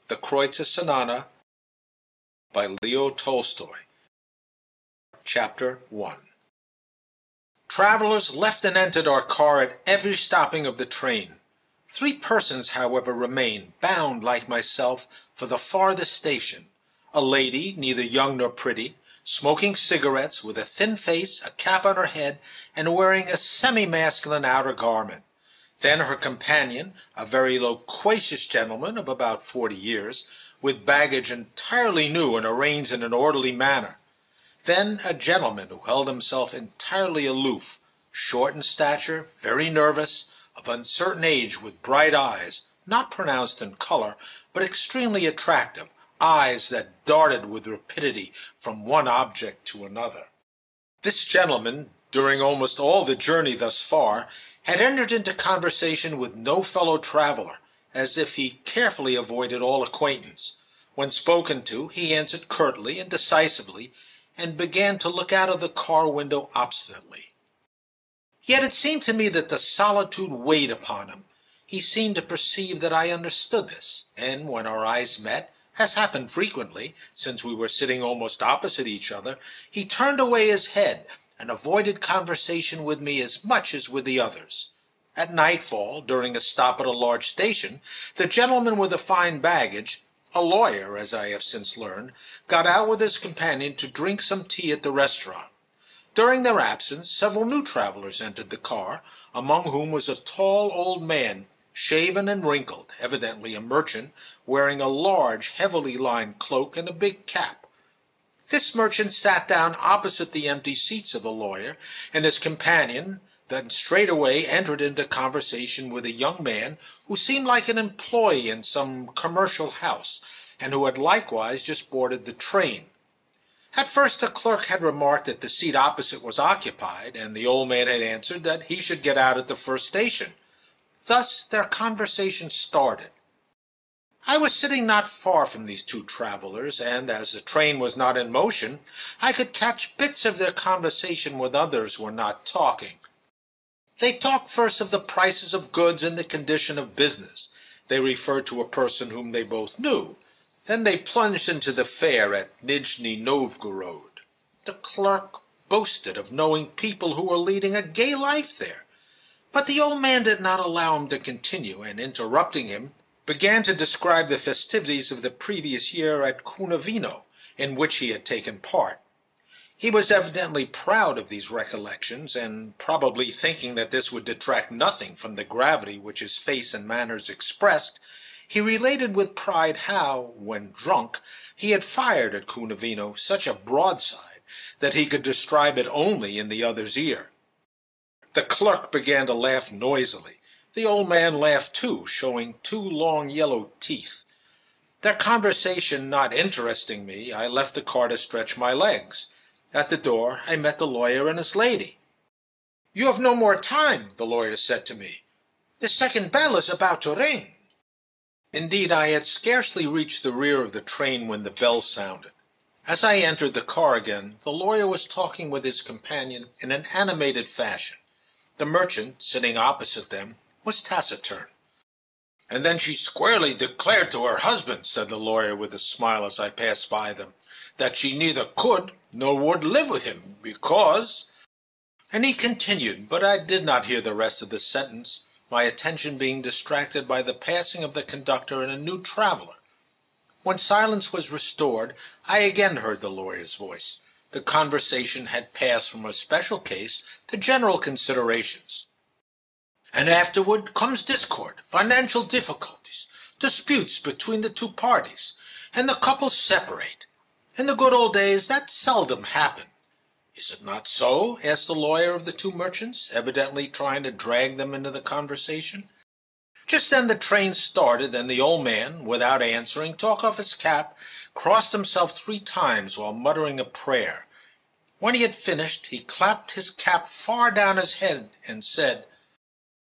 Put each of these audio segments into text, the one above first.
The Kreutzer Sonata by Tolstoy. Chapter 1. Travelers left and entered our car at every stopping of the train. 3 persons, however, remained, bound, like myself, for the farthest station. A lady, neither young nor pretty, smoking cigarettes, with a thin face, a cap on her head, and wearing a semi-masculine outer garment. Then her companion, a very loquacious gentleman of about 40 years, with baggage entirely new and arranged in an orderly manner. Then a gentleman who held himself entirely aloof, short in stature, very nervous, of uncertain age, with bright eyes, not pronounced in color, but extremely attractive, eyes that darted with rapidity from one object to another. This gentleman, during almost all the journey thus far, had entered into conversation with no fellow traveler, as if he carefully avoided all acquaintance. When spoken to, he answered curtly and decisively, and began to look out of the car window obstinately. Yet it seemed to me that the solitude weighed upon him. He seemed to perceive that I understood this, and when our eyes met, as happened frequently, since we were sitting almost opposite each other, he turned away his head and avoided conversation with me as much as with the others. At nightfall, during a stop at a large station, the gentleman with the fine baggage, a lawyer, as I have since learned, got out with his companion to drink some tea at the restaurant. During their absence, several new travelers entered the car, among whom was a tall old man, shaven and wrinkled, evidently a merchant, wearing a large, heavily lined cloak and a big cap. This merchant sat down opposite the empty seats of the lawyer, and his companion then straightway entered into conversation with a young man who seemed like an employee in some commercial house, and who had likewise just boarded the train. At first the clerk had remarked that the seat opposite was occupied, and the old man had answered that he should get out at the first station. Thus their conversation started. I was sitting not far from these 2 travelers, and as the train was not in motion, I could catch bits of their conversation when others were not talking. They talked first of the prices of goods and the condition of business. They referred to a person whom they both knew. Then they plunged into the fair at Nijni Novgorod. The clerk boasted of knowing people who were leading a gay life there. But the old man did not allow him to continue, and interrupting him, began to describe the festivities of the previous year at Cunavino, in which he had taken part. He was evidently proud of these recollections, and probably thinking that this would detract nothing from the gravity which his face and manners expressed, he related with pride how, when drunk, he had fired at Cunavino such a broadside that he could describe it only in the other's ear. The clerk began to laugh noisily. The old man laughed too, showing 2 long yellow teeth. Their conversation not interesting me, I left the car to stretch my legs. At the door I met the lawyer and his lady. "You have no more time," the lawyer said to me. "The second bell is about to ring." Indeed, I had scarcely reached the rear of the train when the bell sounded. As I entered the car again, the lawyer was talking with his companion in an animated fashion. The merchant, sitting opposite them, was taciturn. "And then she squarely declared to her husband," said the lawyer with a smile as I passed by them, "that she neither could nor would live with him, because—" And he continued, but I did not hear the rest of the sentence, my attention being distracted by the passing of the conductor and a new traveler. When silence was restored, I again heard the lawyer's voice. The conversation had passed from a special case to general considerations. "And afterward comes discord, financial difficulties, disputes between the 2 parties, and the couples separate. In the good old days that seldom happened. Is it not so?" asked the lawyer of the 2 merchants, evidently trying to drag them into the conversation. Just then the train started, and the old man, without answering, took off his cap, crossed himself 3 times while muttering a prayer. When he had finished, he clapped his cap far down his head and said,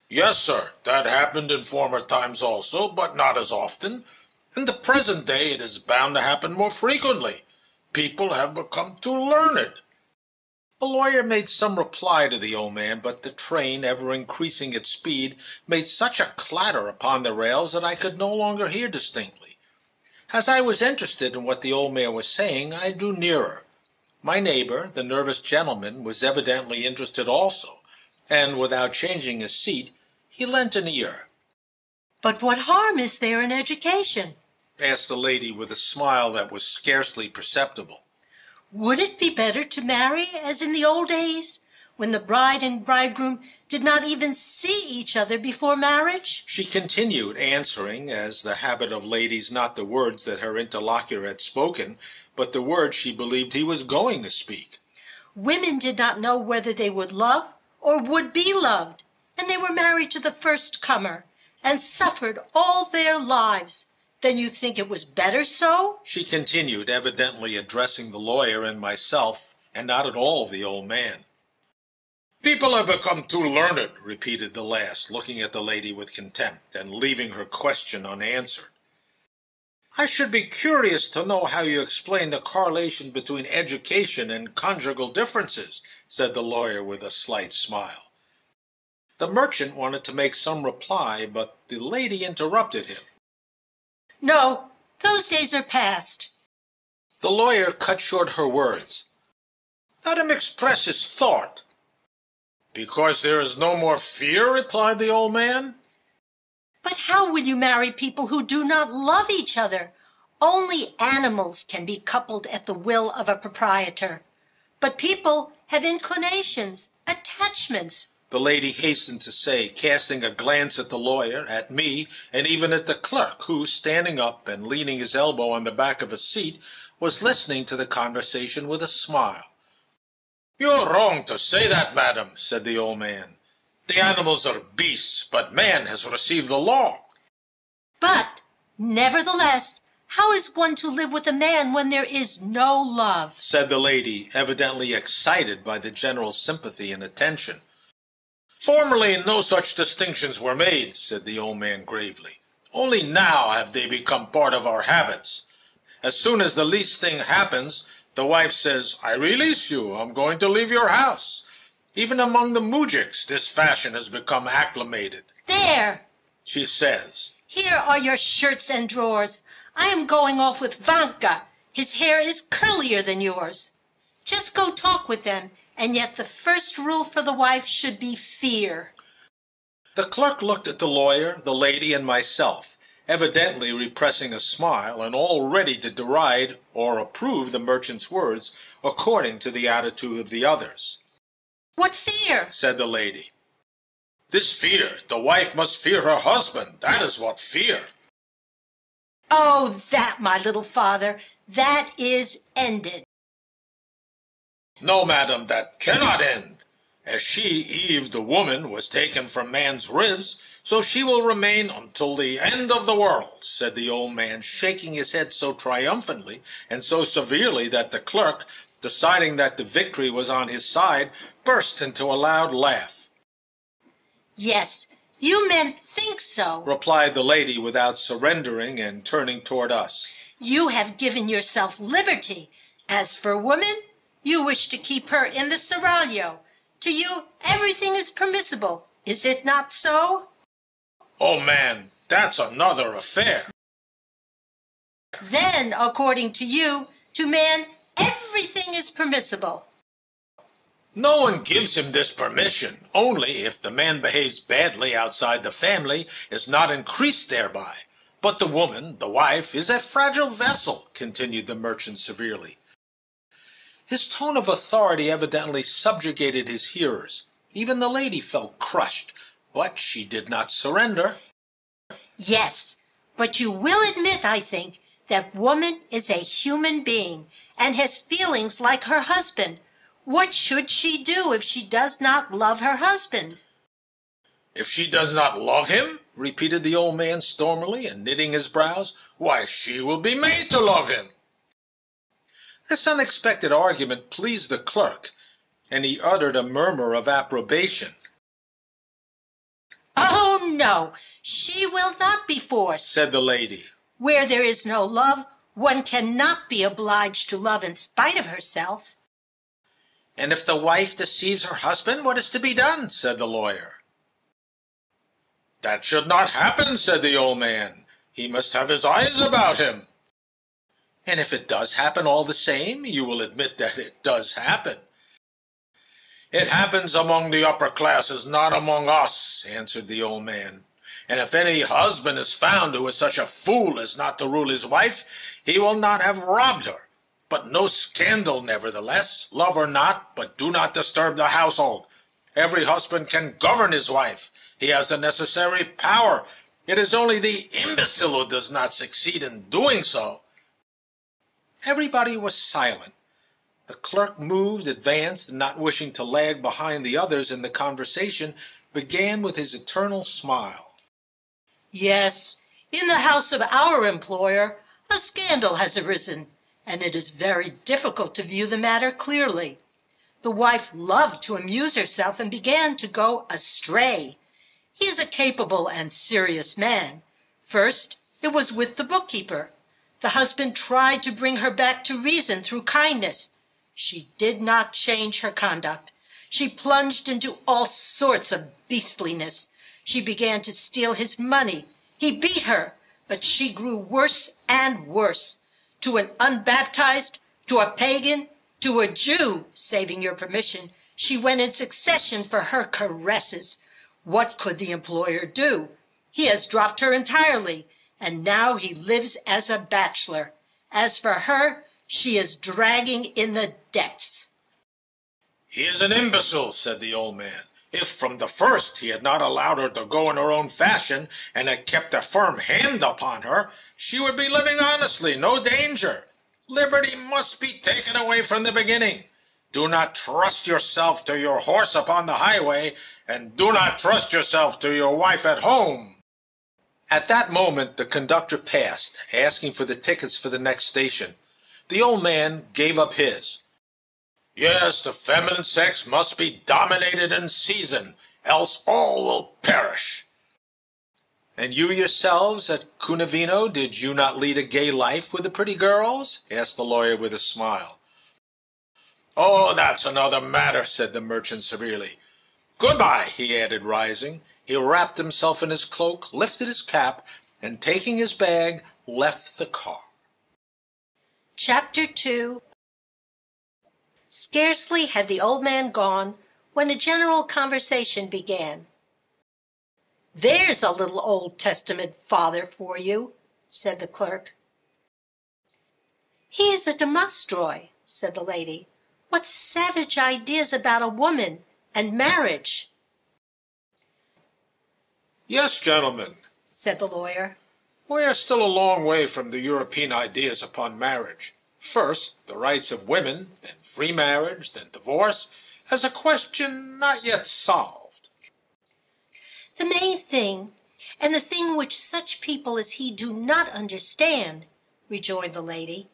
"Yes, sir, that happened in former times also, but not as often. In the present day it is bound to happen more frequently. People have become too learned." The lawyer made some reply to the old man, but the train, ever increasing its speed, made such a clatter upon the rails that I could no longer hear distinctly. As I was interested in what the old man was saying, I drew nearer. My neighbor, the nervous gentleman, was evidently interested also, and without changing his seat, he lent an ear. "But what harm is there in education?" asked the lady with a smile that was scarcely perceptible. "Would it be better to marry as in the old days, when the bride and bridegroom did not even see each other before marriage?" She continued, answering, as the habit of ladies, not the words that her interlocutor had spoken, but the words she believed he was going to speak. "Women did not know whether they would love or would be loved, and they were married to the first comer, and suffered all their lives. Then you think it was better so?" She continued, evidently addressing the lawyer and myself, and not at all the old man. "People have become too learned," repeated the last, looking at the lady with contempt, and leaving her question unanswered. "I should be curious to know how you explain the correlation between education and conjugal differences," said the lawyer with a slight smile. The merchant wanted to make some reply, but the lady interrupted him. "No, those days are past." The lawyer cut short her words. "Let him express his thought." "Because there is no more fear," replied the old man. "But how will you marry people who do not love each other? Only animals can be coupled at the will of a proprietor. But people have inclinations, attachments." The lady hastened to say, casting a glance at the lawyer, at me, and even at the clerk, who, standing up and leaning his elbow on the back of a seat, was listening to the conversation with a smile. "You are wrong to say that, madam," said the old man. "The animals are beasts, but man has received the law." "But, nevertheless, how is one to live with a man when there is no love?" said the lady, evidently excited by the general sympathy and attention. "Formerly no such distinctions were made," said the old man gravely. "Only now have they become part of our habits. As soon as the least thing happens, the wife says, 'I release you, I'm going to leave your house.' Even among the moujiks this fashion has become acclimated. 'There,' she says. 'Here are your shirts and drawers. I am going off with Vanka. His hair is curlier than yours.' Just go talk with them, and yet the first rule for the wife should be fear." The clerk looked at the lawyer, the lady, and myself, evidently repressing a smile, and all ready to deride or approve the merchant's words according to the attitude of the others. "What fear?" said the lady. "This fear. The wife must fear her husband. That is what fear." "Oh, that, my little father, that is ended." "No, madam, that cannot end. As she, Eve, the woman, was taken from man's ribs, so she will remain until the end of the world," said the old man, shaking his head so triumphantly and so severely that the clerk, deciding that the victory was on his side, burst into a loud laugh. "Yes, you men think so," replied the lady without surrendering and turning toward us. "You have given yourself liberty. As for woman, you wish to keep her in the seraglio. To you, everything is permissible. Is it not so?" "Oh, man, that's another affair." "Then, according to you, to man, everything is permissible." "No one gives him this permission. Only, if the man behaves badly outside the family, is not increased thereby. But the woman, the wife, is a fragile vessel," continued the merchant severely. His tone of authority evidently subjugated his hearers. Even the lady felt crushed, but she did not surrender. "Yes, but you will admit, I think, that woman is a human being and has feelings like her husband. What should she do if she does not love her husband?" "If she does not love him," repeated the old man stormily and knitting his brows, "why, she will be made to love him." This unexpected argument pleased the clerk, and he uttered a murmur of approbation. "Oh, no, she will not be forced," said the lady. "Where there is no love, one cannot be obliged to love in spite of herself." "And if the wife deceives her husband, what is to be done?" said the lawyer. "That should not happen," said the old man. "He must have his eyes about him." And if it does happen all the same, you will admit that it does happen. It happens among the upper classes, not among us, answered the old man. And if any husband is found who is such a fool as not to rule his wife, he will not have robbed her. But no scandal, nevertheless, love or not, but do not disturb the household. Every husband can govern his wife. He has the necessary power. It is only the imbecile who does not succeed in doing so. Everybody was silent. The clerk moved, advanced, and not wishing to lag behind the others in the conversation, began with his eternal smile. Yes, in the house of our employer, a scandal has arisen, and it is very difficult to view the matter clearly. The wife loved to amuse herself and began to go astray. He is a capable and serious man. First, it was with the bookkeeper. The husband tried to bring her back to reason through kindness. She did not change her conduct. She plunged into all sorts of beastliness. She began to steal his money. He beat her, but she grew worse and worse. To an unbaptized, to a pagan, to a Jew, saving your permission, she went in succession for her caresses. What could the employer do? He has dropped her entirely, and now he lives as a bachelor. As for her, she is dragging in the depths. He is an imbecile, said the old man. If from the first he had not allowed her to go in her own fashion, and had kept a firm hand upon her, she would be living honestly, no danger. Liberty must be taken away from the beginning. Do not trust yourself to your horse upon the highway, and do not trust yourself to your wife at home. At that moment the conductor passed, asking for the tickets for the next station. The old man gave up his. Yes, the feminine sex must be dominated in season, else all will perish. And you yourselves at Cunavino, did you not lead a gay life with the pretty girls? Asked the lawyer with a smile. Oh, that's another matter, said the merchant severely. Goodbye, he added, rising. He wrapped himself in his cloak, lifted his cap, and taking his bag, left the car. Chapter 2. Scarcely had the old man gone when a general conversation began. There's a little Old Testament father for you, said the clerk. He is a Demostroy, said the lady. What savage ideas about a woman and marriage! Yes, gentlemen, said the lawyer. we are still a long way from the European ideas upon marriage. First, the rights of women, then free marriage, then divorce, as a question not yet solved. The main thing, and the thing which such people as he do not understand, rejoined the lady,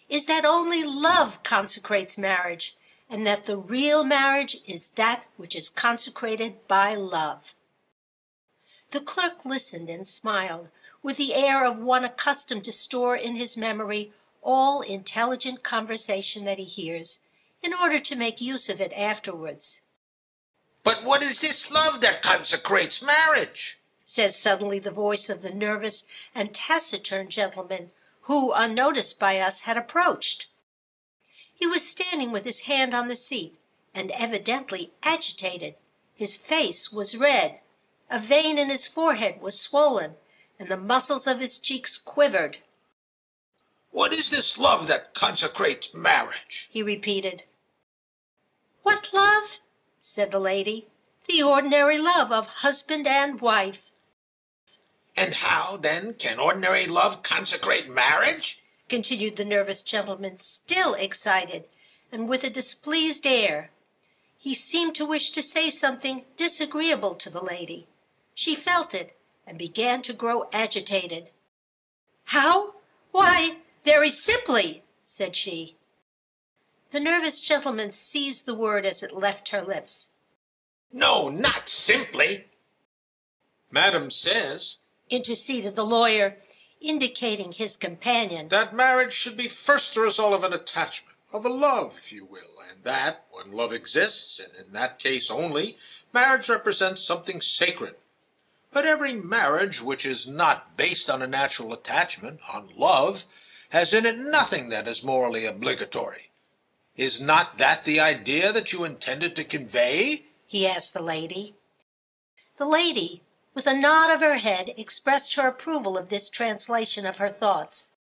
is that only love consecrates marriage, and that the real marriage is that which is consecrated by love. The clerk listened and smiled, with the air of one accustomed to store in his memory all intelligent conversation that he hears, in order to make use of it afterwards. But what is this love that consecrates marriage? Said suddenly the voice of the nervous and taciturn gentleman who, unnoticed by us, had approached. He was standing with his hand on the seat, and evidently agitated. His face was red. A vein in his forehead was swollen, and the muscles of his cheeks quivered. What is this love that consecrates marriage? He repeated. What love? Said the lady. The ordinary love of husband and wife. And how, then, can ordinary love consecrate marriage? Continued the nervous gentleman, still excited, and with a displeased air. He seemed to wish to say something disagreeable to the lady. She felt it, and began to grow agitated. How? Why, very simply, said she. The nervous gentleman seized the word as it left her lips. No, not simply. Madam says, interceded the lawyer, indicating his companion, that marriage should be first the result of an attachment, of a love, if you will, and that, when love exists, and in that case only, marriage represents something sacred. But every marriage which is not based on a natural attachment, on love, has in it nothing that is morally obligatory. Is not that the idea that you intended to convey?" he asked the lady. The lady, with a nod of her head, expressed her approval of this translation of her thoughts.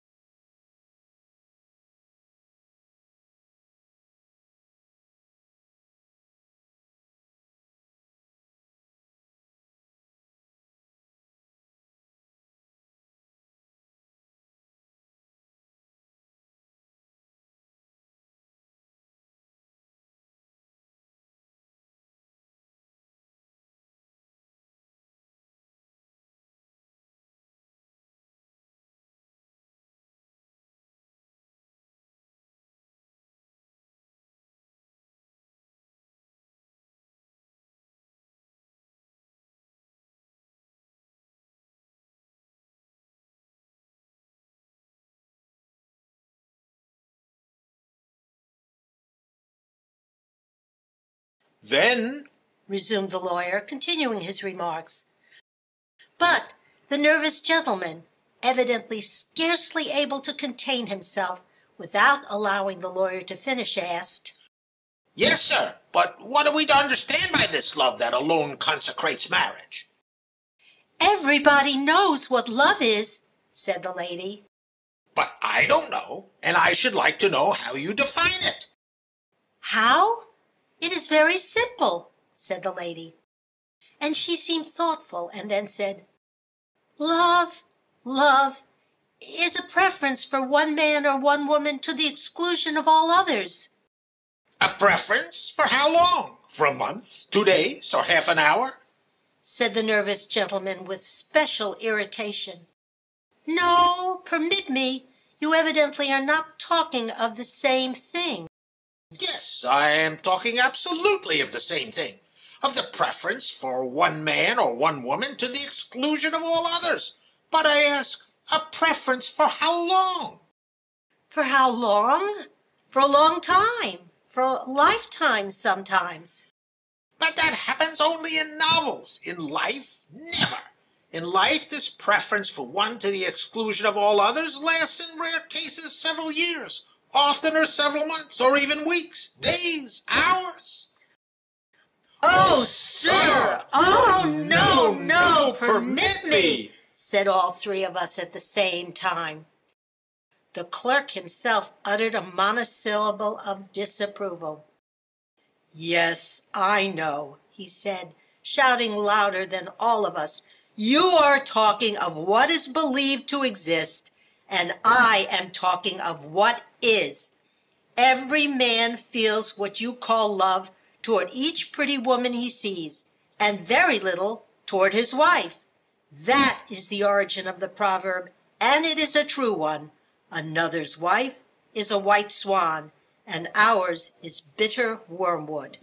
"Then," resumed the lawyer, continuing his remarks. But the nervous gentleman, evidently scarcely able to contain himself without allowing the lawyer to finish, asked, "Yes, sir, but what are we to understand by this love that alone consecrates marriage?" "Everybody knows what love is," said the lady. "But I don't know, and I should like to know how you define it." "How? It is very simple," said the lady. And she seemed thoughtful, and then said, Love is a preference for one man or one woman to the exclusion of all others." "A preference? For how long? For a month, 2 days, or half an hour?" said the nervous gentleman with special irritation. "No, permit me, you evidently are not talking of the same thing." "Yes, I am talking absolutely of the same thing, of the preference for one man or one woman to the exclusion of all others. But I ask, a preference for how long?" "For how long? For a long time, for a lifetime sometimes." "But that happens only in novels. In life, never. In life, this preference for one to the exclusion of all others lasts in rare cases several years, oftener several months, or even weeks, days, hours." "Oh, sir! Oh, no, permit me!" said all three of us at the same time. The clerk himself uttered a monosyllable of disapproval. "Yes, I know," he said, shouting louder than all of us. "You are talking of what is believed to exist, and I am talking of what is. Every man feels what you call love toward each pretty woman he sees, and very little toward his wife. That is the origin of the proverb, and it is a true one. Another's wife is a white swan, and ours is bitter wormwood."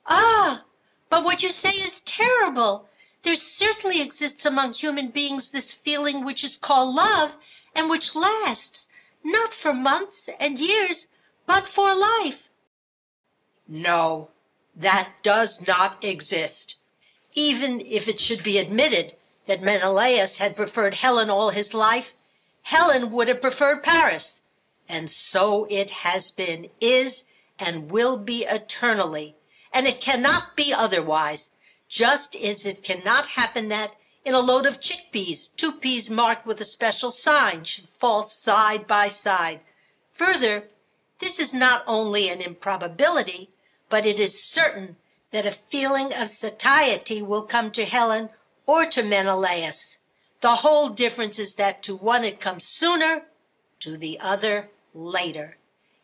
"Ah, but what you say is terrible. There certainly exists among human beings this feeling which is called love, and which lasts, not for months and years, but for life." "No, that does not exist. Even if it should be admitted that Menelaus had preferred Helen all his life, Helen would have preferred Paris. And so it has been, is, and will be eternally. And it cannot be otherwise, just as it cannot happen that in a load of chickpeas, 2 peas marked with a special sign should fall side by side. Further, this is not only an improbability, but it is certain that a feeling of satiety will come to Helen or to Menelaus. The whole difference is that to one it comes sooner, to the other later.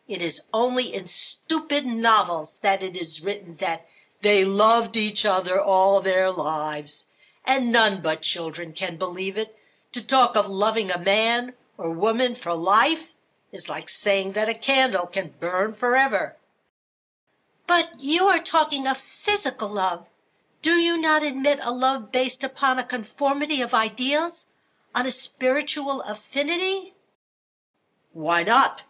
It is only in stupid novels that it is written that they loved each other all their lives, and none but children can believe it. To talk of loving a man or woman for life is like saying that a candle can burn forever." "But you are talking of physical love. Do you not admit a love based upon a conformity of ideals, on a spiritual affinity?" "Why not?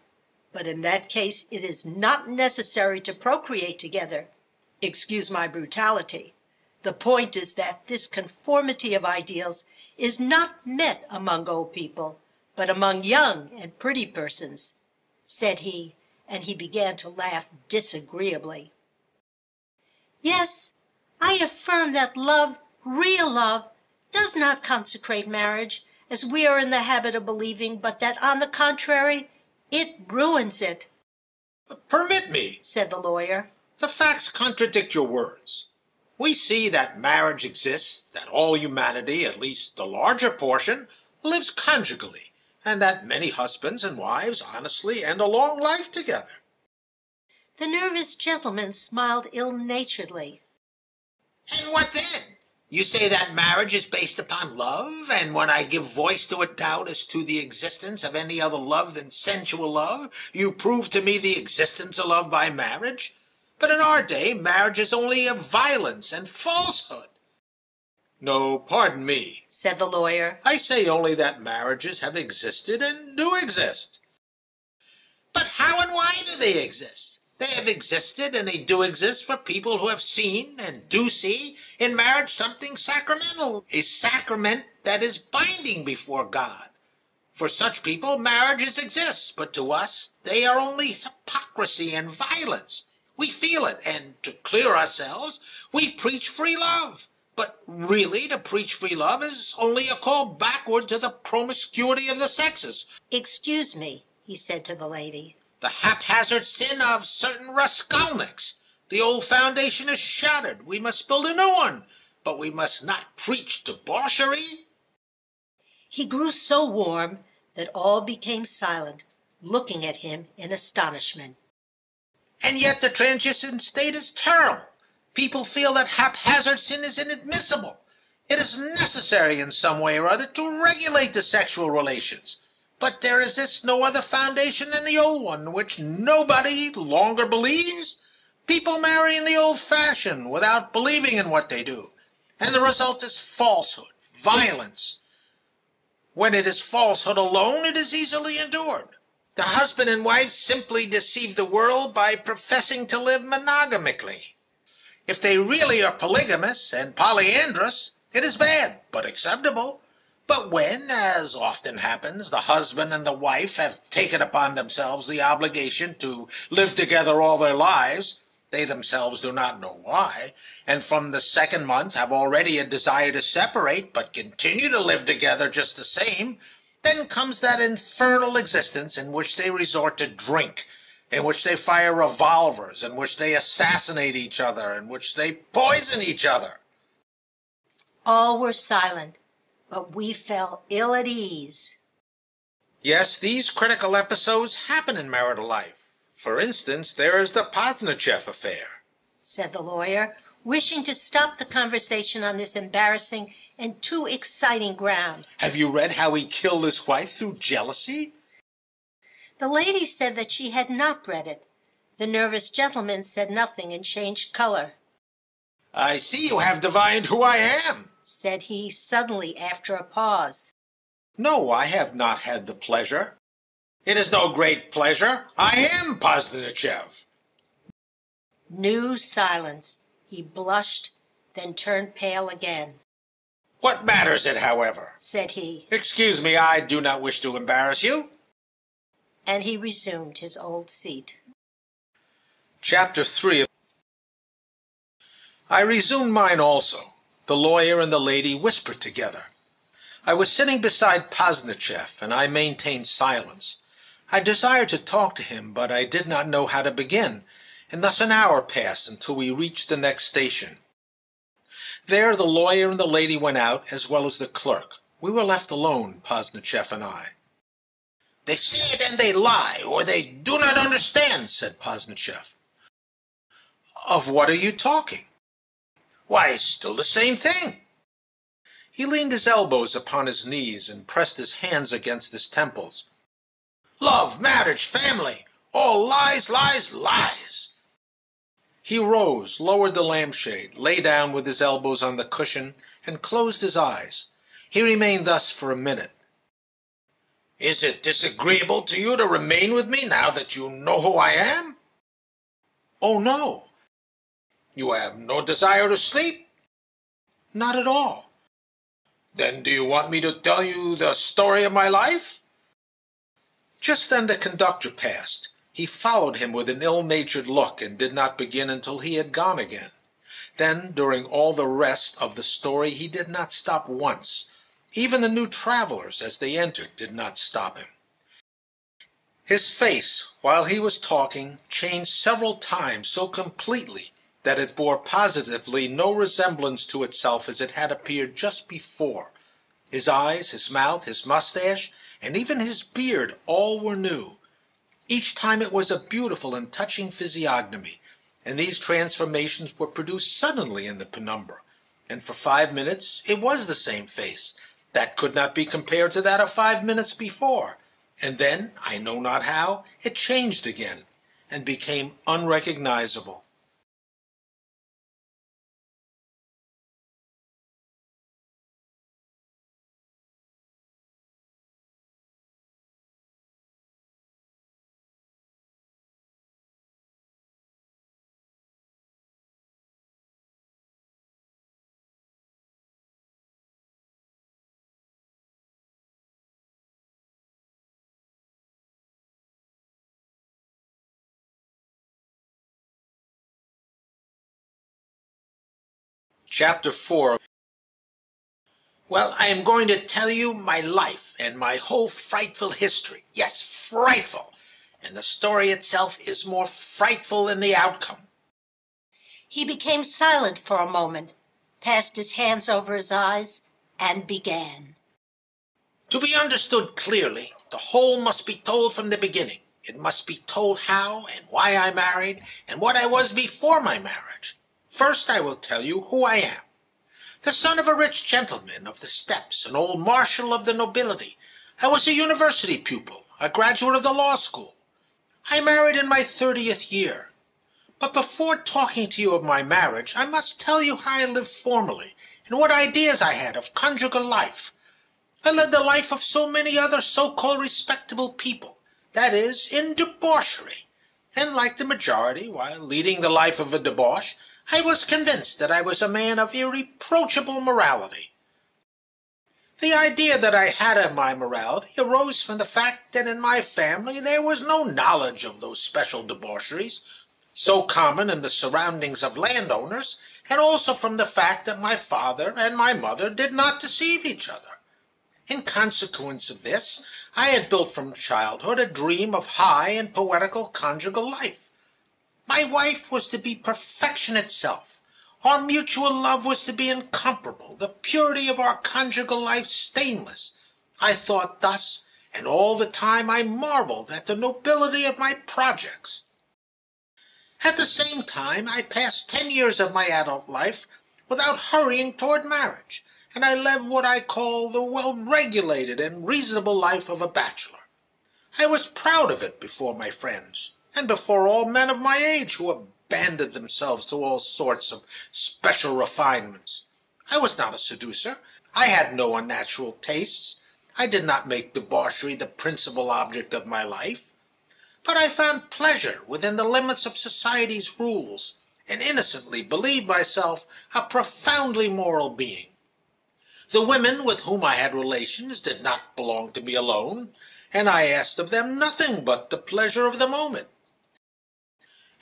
But in that case it is not necessary to procreate together. Excuse my brutality. The point is that this conformity of ideals is not met among old people, but among young and pretty persons," said he, and he began to laugh disagreeably. "Yes, I affirm that love, real love, does not consecrate marriage, as we are in the habit of believing, but that, on the contrary, it ruins it," Permit me, said the lawyer. the facts contradict your words. We see that marriage exists, that all humanity, at least the larger portion, lives conjugally, and that many husbands and wives honestly end a long life together. The nervous gentleman smiled ill-naturedly. And what then? You say that marriage is based upon love, and when I give voice to a doubt as to the existence of any other love than sensual love, you prove to me the existence of love by marriage? But in our day, marriage is only a violence and falsehood. No, pardon me, said the lawyer. I say only that marriages have existed and do exist. But how and why do they exist? They have existed and they do exist for people who have seen and do see in marriage something sacramental, a sacrament that is binding before God. For such people, marriages exist, but to us they are only hypocrisy and violence. We feel it, and to clear ourselves, we preach free love. But really, to preach free love is only a call backward to the promiscuity of the sexes. Excuse me, he said to the lady. The haphazard sin of certain Raskolniks. The old foundation is shattered. We must build a new one, but we must not preach debauchery. He grew so warm that all became silent, looking at him in astonishment. And yet the transition state is terrible. People feel that haphazard sin is inadmissible. It is necessary in some way or other to regulate the sexual relations. But there exists no other foundation than the old one, which nobody longer believes. People marry in the old fashion without believing in what they do. And the result is falsehood, violence. When it is falsehood alone, it is easily endured. The husband and wife simply deceive the world by professing to live monogamically. If they really are polygamous and polyandrous, it is bad, but acceptable. But when, as often happens, the husband and the wife have taken upon themselves the obligation to live together all their lives, they themselves do not know why, and from the second month have already a desire to separate, but continue to live together just the same, then comes that infernal existence in which they resort to drink, in which they fire revolvers, in which they assassinate each other, in which they poison each other. All were silent, but we felt ill at ease. Yes, these critical episodes happen in marital life. For instance, there is the Posnichev affair, said the lawyer, wishing to stop the conversation on this embarrassing and too exciting ground. Have you read how he killed his wife through jealousy? The lady said that she had not read it. The nervous gentleman said nothing and changed color. I see you have divined who I am, said he suddenly after a pause. No, I have not had the pleasure. It is no great pleasure. I am Posnichev. New silence. He blushed, then turned pale again. What matters it, however? Said he. Excuse me, I do not wish to embarrass you. And he resumed his old seat. Chapter 3. I resumed mine also. The lawyer and the lady whispered together. I was sitting beside Posnichev, and I maintained silence. I desired to talk to him, but I did not know how to begin, and thus an hour passed until we reached the next station. There the lawyer and the lady went out, as well as the clerk. We were left alone, Posnichev and I. They say it and they lie, or they do not understand, said Posnichev. Of what are you talking? Why, still the same thing. He leaned his elbows upon his knees and pressed his hands against his temples. Love, marriage, family, all lies, lies, lies. He rose, lowered the lampshade, lay down with his elbows on the cushion, and closed his eyes. He remained thus for a minute. Is it disagreeable to you to remain with me now that you know who I am? Oh, no. You have no desire to sleep? Not at all. Then do you want me to tell you the story of my life? Just then the conductor passed. He followed him with an ill-natured look and did not begin until he had gone again. Then, during all the rest of the story, he did not stop once. Even the new travelers, as they entered, did not stop him. His face, while he was talking, changed several times so completely that it bore positively no resemblance to itself as it had appeared just before. His eyes, his mouth, his mustache, and even his beard, all were new. Each time it was a beautiful and touching physiognomy, and these transformations were produced suddenly in the penumbra, and for 5 minutes it was the same face, that could not be compared to that of 5 minutes before, and then, I know not how, it changed again, and became unrecognizable. Chapter 4. Well, I am going to tell you my life and my whole frightful history. Yes, frightful. And the story itself is more frightful than the outcome. He became silent for a moment, passed his hands over his eyes, and began. To be understood clearly, the whole must be told from the beginning. It must be told how and why I married, and what I was before my marriage. First I will tell you who I am. The son of a rich gentleman of the steppes, an old marshal of the nobility. I was a university pupil, a graduate of the law school. I married in my 30th year. But before talking to you of my marriage, I must tell you how I lived formerly, and what ideas I had of conjugal life. I led the life of so many other so-called respectable people, that is, in debauchery, and like the majority, while leading the life of a debauch, I was convinced that I was a man of irreproachable morality. The idea that I had of my morality arose from the fact that in my family there was no knowledge of those special debaucheries, so common in the surroundings of landowners, and also from the fact that my father and my mother did not deceive each other. In consequence of this, I had built from childhood a dream of high and poetical conjugal life. My wife was to be perfection itself. Our mutual love was to be incomparable, the purity of our conjugal life stainless. I thought thus, and all the time I marveled at the nobility of my projects. At the same time, I passed 10 years of my adult life without hurrying toward marriage, and I led what I call the well-regulated and reasonable life of a bachelor. I was proud of it before my friends, and before all men of my age who abandoned themselves to all sorts of special refinements. I was not a seducer. I had no unnatural tastes. I did not make debauchery the principal object of my life. But I found pleasure within the limits of society's rules, and innocently believed myself a profoundly moral being. The women with whom I had relations did not belong to me alone, and I asked of them nothing but the pleasure of the moment.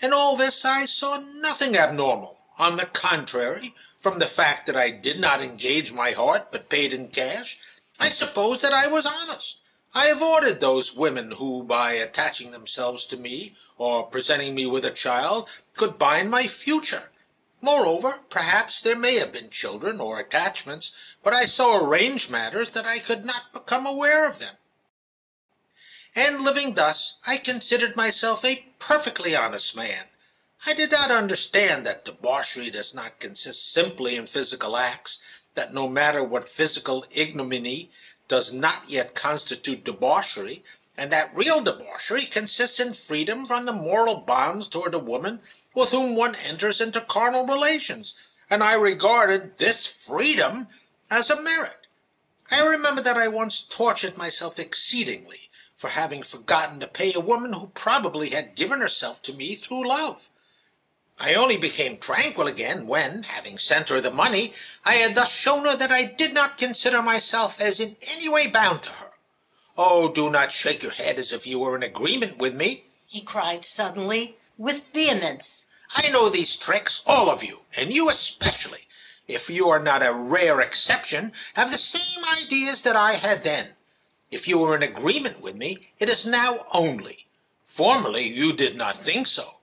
In all this I saw nothing abnormal. On the contrary, from the fact that I did not engage my heart but paid in cash, I supposed that I was honest. I avoided those women who, by attaching themselves to me, or presenting me with a child, could bind my future. Moreover, perhaps there may have been children or attachments, but I so arranged matters that I could not become aware of them. And living thus, I considered myself a perfectly honest man. I did not understand that debauchery does not consist simply in physical acts, that no matter what physical ignominy does not yet constitute debauchery, and that real debauchery consists in freedom from the moral bonds toward a woman with whom one enters into carnal relations, and I regarded this freedom as a merit. I remember that I once tortured myself exceedingly for having forgotten to pay a woman who probably had given herself to me through love. I only became tranquil again when, having sent her the money, I had thus shown her that I did not consider myself as in any way bound to her. Oh, do not shake your head as if you were in agreement with me, he cried suddenly, with vehemence. I know these tricks, all of you, and you especially, if you are not a rare exception, have the same ideas that I had then. If you were in agreement with me, it is now only. Formerly you did not think so.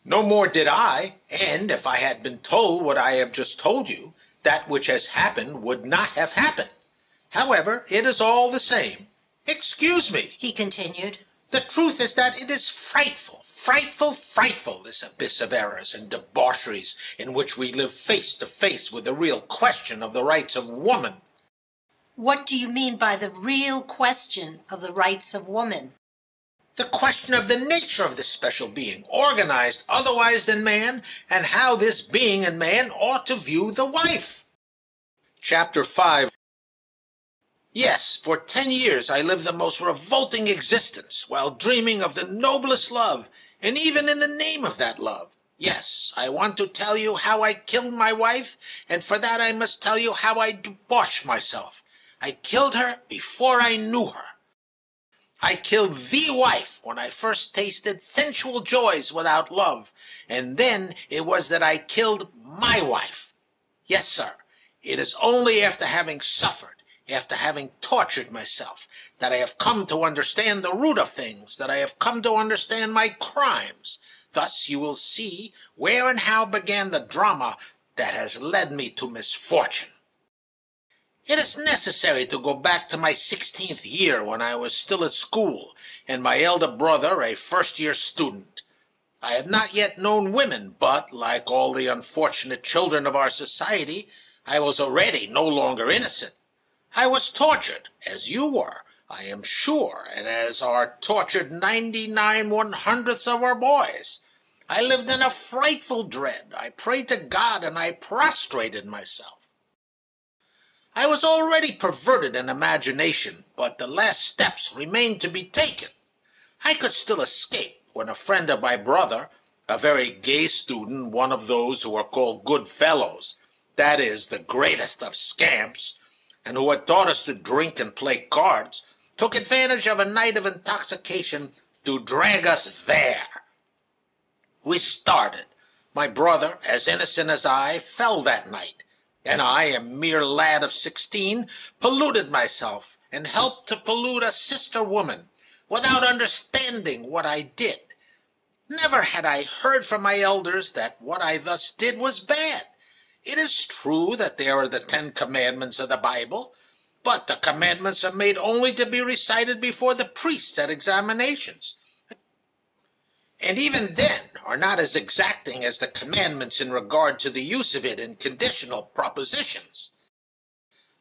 No more did I, and if I had been told what I have just told you, that which has happened would not have happened. However, it is all the same. Excuse me, he continued. The truth is that it is frightful, frightful, this abyss of errors and debaucheries in which we live face to face with the real question of the rights of woman. What do you mean by the real question of the rights of woman? The question of the nature of this special being, organized otherwise than man, and how this being and man ought to view the wife. Chapter 5. Yes, for 10 years I lived the most revolting existence, while dreaming of the noblest love, and even in the name of that love. Yes, I want to tell you how I killed my wife, and for that I must tell you how I debauched myself. I killed her before I knew her. I killed the wife when I first tasted sensual joys without love, and then it was that I killed my wife. Yes, sir, it is only after having suffered, after having tortured myself, that I have come to understand the root of things, that I have come to understand my crimes. Thus you will see where and how began the drama that has led me to misfortune. It is necessary to go back to my 16th year, when I was still at school, and my elder brother a first-year student. I had not yet known women, but, like all the unfortunate children of our society, I was already no longer innocent. I was tortured, as you were, I am sure, and as are tortured 99/100ths of our boys. I lived in a frightful dread. I prayed to God, and I prostrated myself. I was already perverted in imagination, but the last steps remained to be taken. I could still escape, when a friend of my brother, a very gay student, one of those who are called good fellows, that is, the greatest of scamps, and who had taught us to drink and play cards, took advantage of a night of intoxication to drag us there. We started. My brother, as innocent as I, fell that night, and I, a mere lad of 16, polluted myself, and helped to pollute a sister woman, without understanding what I did. Never had I heard from my elders that what I thus did was bad. It is true that there are the 10 commandments of the Bible, but the commandments are made only to be recited before the priests at examinations, and even then are not as exacting as the commandments in regard to the use of it in conditional propositions.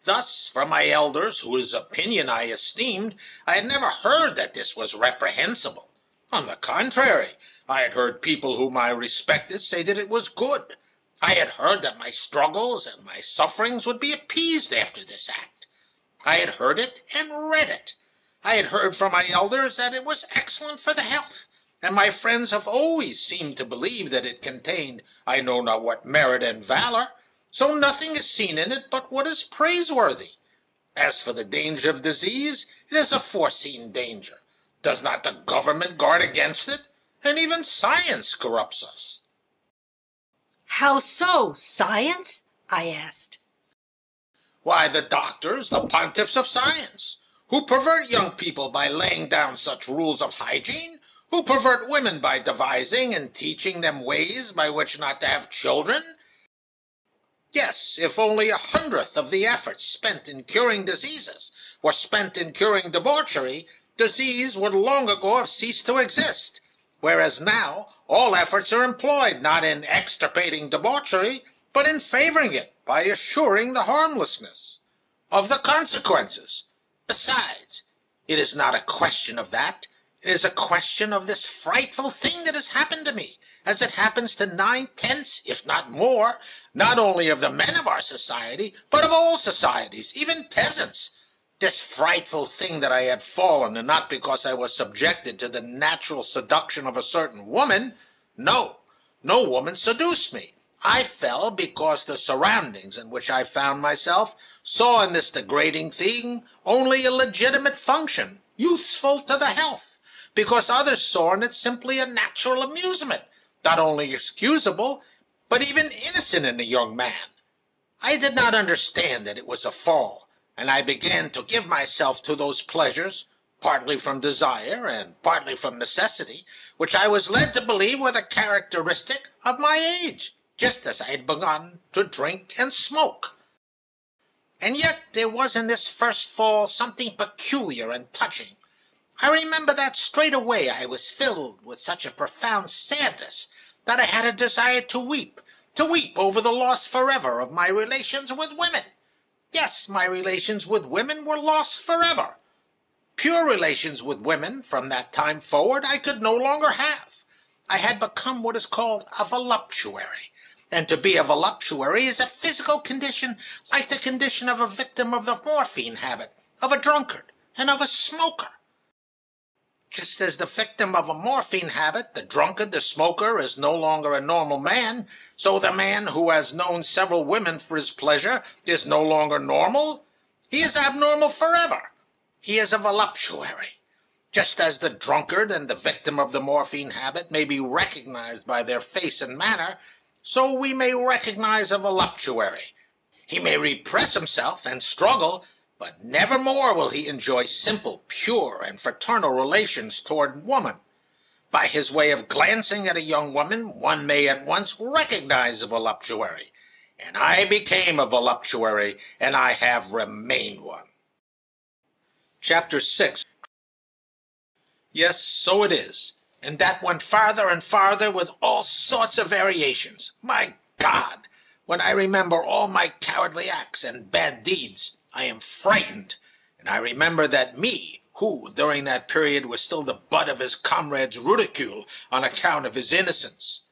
Thus, from my elders, whose opinion I esteemed, I had never heard that this was reprehensible. On the contrary, I had heard people whom I respected say that it was good. I had heard that my struggles and my sufferings would be appeased after this act. I had heard it and read it. I had heard from my elders that it was excellent for the health, and my friends have always seemed to believe that it contained I know not what merit and valor, so nothing is seen in it but what is praiseworthy. As for the danger of disease, it is a foreseen danger. Does not the government guard against it? And even science corrupts us. How so, science? I asked. Why, the doctors, the pontiffs of science, who pervert young people by laying down such rules of hygiene, who pervert women by devising and teaching them ways by which not to have children. Yes, if only 100th of the efforts spent in curing diseases were spent in curing debauchery, disease would long ago have ceased to exist, whereas now all efforts are employed not in extirpating debauchery, but in favoring it by assuring the harmlessness of the consequences. Besides, it is not a question of that. It is a question of this frightful thing that has happened to me, as it happens to 9/10, if not more, not only of the men of our society, but of all societies, even peasants. This frightful thing that I had fallen, and not because I was subjected to the natural seduction of a certain woman. No, no woman seduced me. I fell because the surroundings in which I found myself saw in this degrading thing only a legitimate function, useful to the health, because others saw in it simply a natural amusement, not only excusable, but even innocent in a young man. I did not understand that it was a fall, and I began to give myself to those pleasures, partly from desire and partly from necessity, which I was led to believe were the characteristic of my age, just as I had begun to drink and smoke. And yet there was in this first fall something peculiar and touching. I remember that straight away I was filled with such a profound sadness that I had a desire to weep over the loss forever of my relations with women. Yes, my relations with women were lost forever. Pure relations with women, from that time forward, I could no longer have. I had become what is called a voluptuary, and to be a voluptuary is a physical condition like the condition of a victim of the morphine habit, of a drunkard, and of a smoker. Just as the victim of a morphine habit, the drunkard, the smoker, is no longer a normal man, so the man who has known several women for his pleasure is no longer normal. He is abnormal forever. He is a voluptuary. Just as the drunkard and the victim of the morphine habit may be recognized by their face and manner, so we may recognize a voluptuary. He may repress himself and struggle, but never more will he enjoy simple, pure, and fraternal relations toward woman. By his way of glancing at a young woman, one may at once recognize a voluptuary. And I became a voluptuary, and I have remained one. Chapter 6. Yes, so it is, and that went farther and farther with all sorts of variations. My God! When I remember all my cowardly acts and bad deeds, I am frightened, and I remember that me, who during that period was still the butt of his comrades' ridicule on account of his innocence.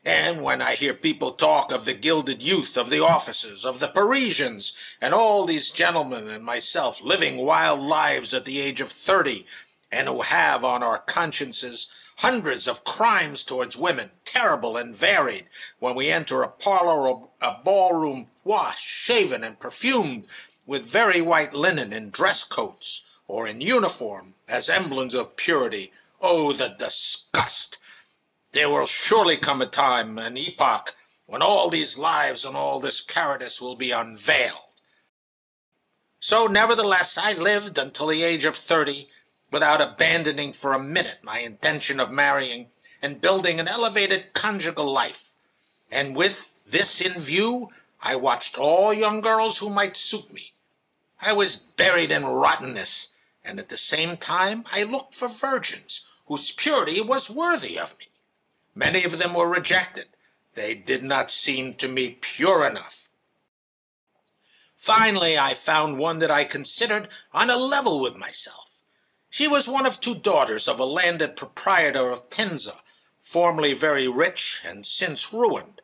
And when I hear people talk of the gilded youth of the officers, of the Parisians, and all these gentlemen and myself living wild lives at the age of 30, and who have on our consciences hundreds of crimes towards women, terrible and varied, when we enter a parlor or a ballroom washed, shaven, and perfumed, with very white linen and dress coats, or in uniform, as emblems of purity, oh, the disgust! There will surely come a time, an epoch, when all these lives and all this cowardice will be unveiled. So, nevertheless, I lived until the age of 30, without abandoning for a minute my intention of marrying and building an elevated conjugal life. And with this in view, I watched all young girls who might suit me. I was buried in rottenness, and at the same time I looked for virgins whose purity was worthy of me. Many of them were rejected. They did not seem to me pure enough. Finally, I found one that I considered on a level with myself. She was one of 2 daughters of a landed proprietor of Penza, formerly very rich and since ruined.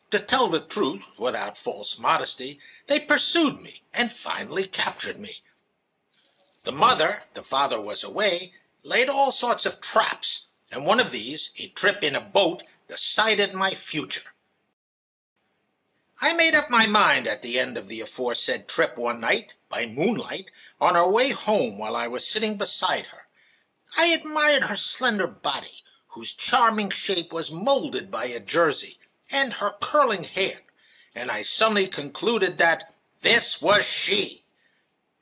To tell the truth, without false modesty, they pursued me and finally captured me. The father was away, laid all sorts of traps, and one of these, a trip in a boat, decided my future. I made up my mind at the end of the aforesaid trip one night, by moonlight, on our way home while I was sitting beside her. I admired her slender body, whose charming shape was molded by a jersey, and her curling hair, and I suddenly concluded that this was she.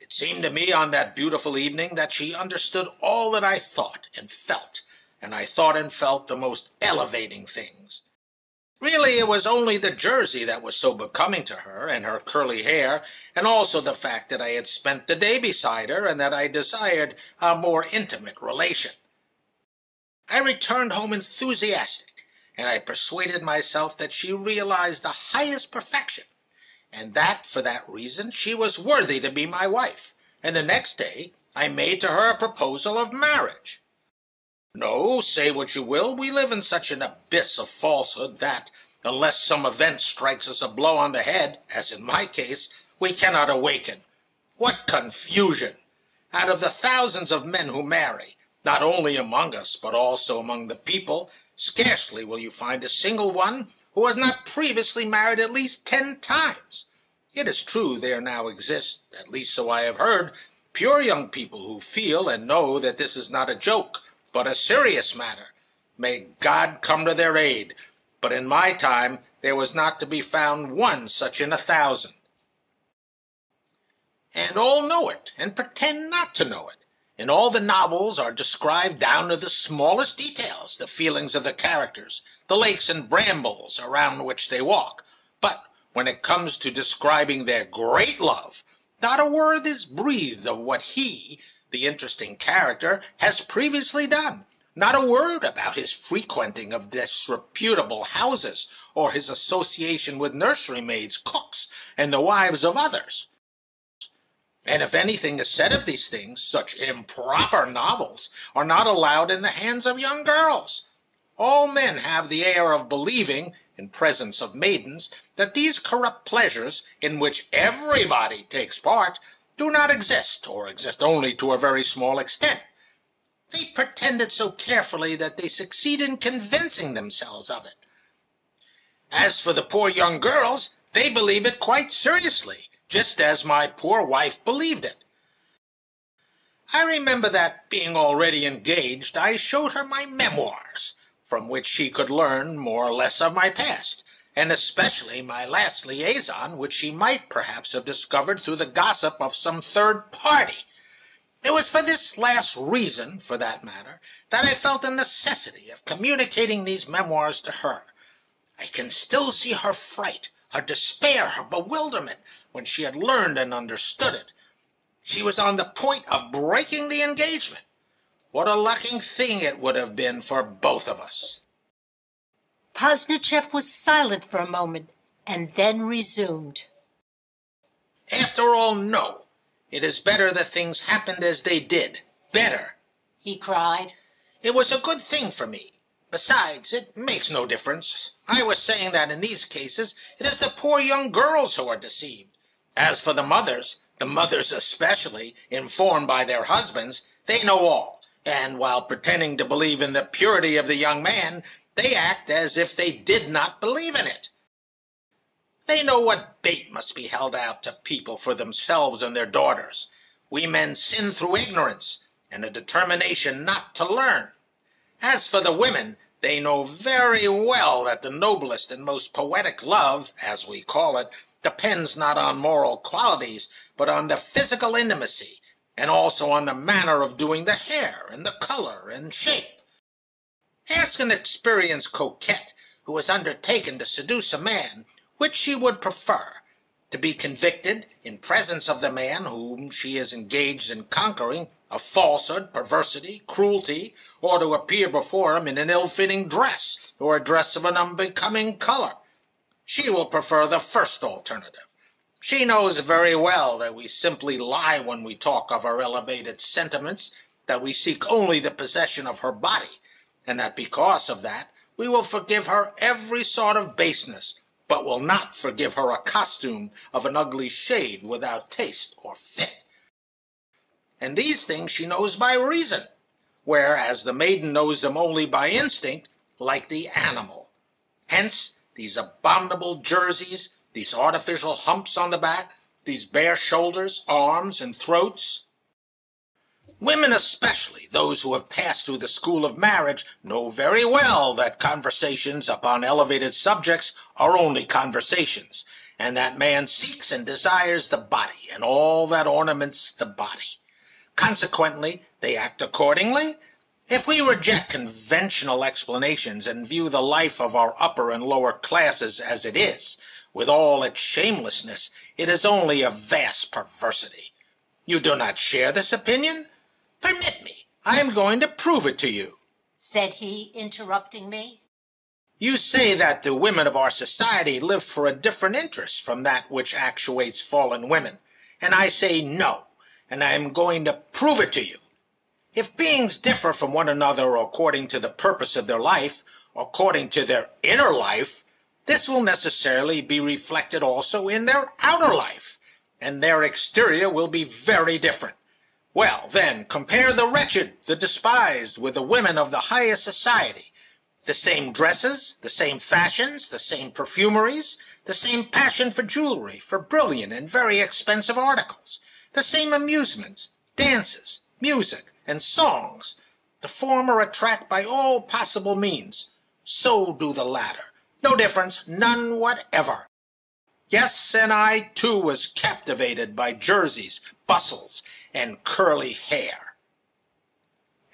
It seemed to me on that beautiful evening that she understood all that I thought and felt, and I thought and felt the most elevating things. Really, it was only the jersey that was so becoming to her, and her curly hair, and also the fact that I had spent the day beside her, and that I desired a more intimate relation. I returned home enthusiastic, and I persuaded myself that she realized the highest perfection, and that, for that reason, she was worthy to be my wife, and the next day I made to her a proposal of marriage. No, say what you will, we live in such an abyss of falsehood that, unless some event strikes us a blow on the head, as in my case, we cannot awaken. What confusion! Out of the thousands of men who marry, not only among us, but also among the people, scarcely will you find a single one who has not previously married at least 10 times. It is true there now exist, at least so I have heard, pure young people who feel and know that this is not a joke, but a serious matter. May God come to their aid. But in my time there was not to be found one such in 1,000. And all know it, and pretend not to know it. In all the novels are described down to the smallest details the feelings of the characters, the lakes and brambles around which they walk. But when it comes to describing their great love, not a word is breathed of what he, the interesting character, has previously done. Not a word about his frequenting of disreputable houses, or his association with nursery-maids, cooks, and the wives of others. And if anything is said of these things, such improper novels are not allowed in the hands of young girls. All men have the air of believing, in presence of maidens, that these corrupt pleasures, in which everybody takes part, do not exist, or exist only to a very small extent. They pretend it so carefully that they succeed in convincing themselves of it. As for the poor young girls, they believe it quite seriously, just as my poor wife believed it. I remember that, being already engaged, I showed her my memoirs, from which she could learn more or less of my past, and especially my last liaison, which she might perhaps have discovered through the gossip of some third party. It was for this last reason, for that matter, that I felt the necessity of communicating these memoirs to her. I can still see her fright, her despair, her bewilderment, when she had learned and understood it. She was on the point of breaking the engagement. What a lucky thing it would have been for both of us. Posnicheff was silent for a moment, and then resumed. After all, no. It is better that things happened as they did. Better, he cried. It was a good thing for me. Besides, it makes no difference. I was saying that in these cases it is the poor young girls who are deceived. As for the mothers especially, informed by their husbands, they know all, and while pretending to believe in the purity of the young man, they act as if they did not believe in it. They know what bait must be held out to people for themselves and their daughters. We men sin through ignorance, and a determination not to learn. As for the women, they know very well that the noblest and most poetic love, as we call it, depends not on moral qualities, but on the physical intimacy, and also on the manner of doing the hair, and the color and shape. Ask an experienced coquette who has undertaken to seduce a man, which she would prefer, to be convicted, in presence of the man whom she is engaged in conquering, of falsehood, perversity, cruelty, or to appear before him in an ill-fitting dress, or a dress of an unbecoming color. She will prefer the first alternative. She knows very well that we simply lie when we talk of our elevated sentiments, that we seek only the possession of her body, and that because of that we will forgive her every sort of baseness, but will not forgive her a costume of an ugly shade without taste or fit. And these things she knows by reason, whereas the maiden knows them only by instinct, like the animal. Hence, these abominable jerseys, these artificial humps on the back, these bare shoulders, arms, and throats. Women especially, those who have passed through the school of marriage, know very well that conversations upon elevated subjects are only conversations, and that man seeks and desires the body and all that ornaments the body. Consequently, they act accordingly. If we reject conventional explanations and view the life of our upper and lower classes as it is, with all its shamelessness, it is only a vast perversity. You do not share this opinion? Permit me, I am going to prove it to you, said he, interrupting me. You say that the women of our society live for a different interest from that which actuates fallen women, and I say no, and I am going to prove it to you. If beings differ from one another according to the purpose of their life, according to their inner life, this will necessarily be reflected also in their outer life, and their exterior will be very different. Well, then, compare the wretched, the despised, with the women of the highest society. The same dresses, the same fashions, the same perfumeries, the same passion for jewelry, for brilliant and very expensive articles, the same amusements, dances, music, and songs. The former attract by all possible means. So do the latter. No difference, none whatever. Yes, and I, too, was captivated by jerseys, bustles, and curly hair.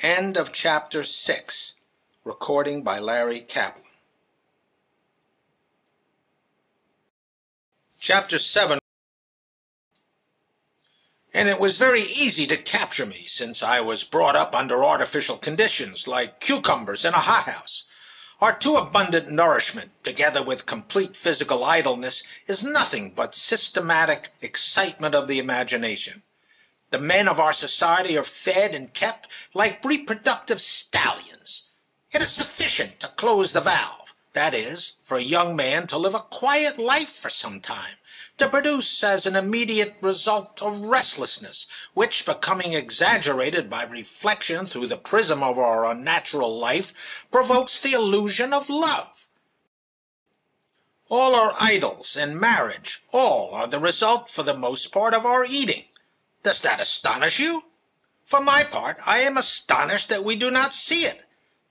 End of chapter 6. Recording by Larry Kaplan. Chapter 7. And it was very easy to capture me, since I was brought up under artificial conditions, like cucumbers in a hothouse. Our too abundant nourishment, together with complete physical idleness, is nothing but systematic excitement of the imagination. The men of our society are fed and kept like reproductive stallions. It is sufficient to close the valve, that is, for a young man to live a quiet life for some time, to produce as an immediate result of restlessness, which, becoming exaggerated by reflection through the prism of our unnatural life, provokes the illusion of love. All our idols and marriage, all are the result, for the most part, of our eating. Does that astonish you? For my part, I am astonished that we do not see it.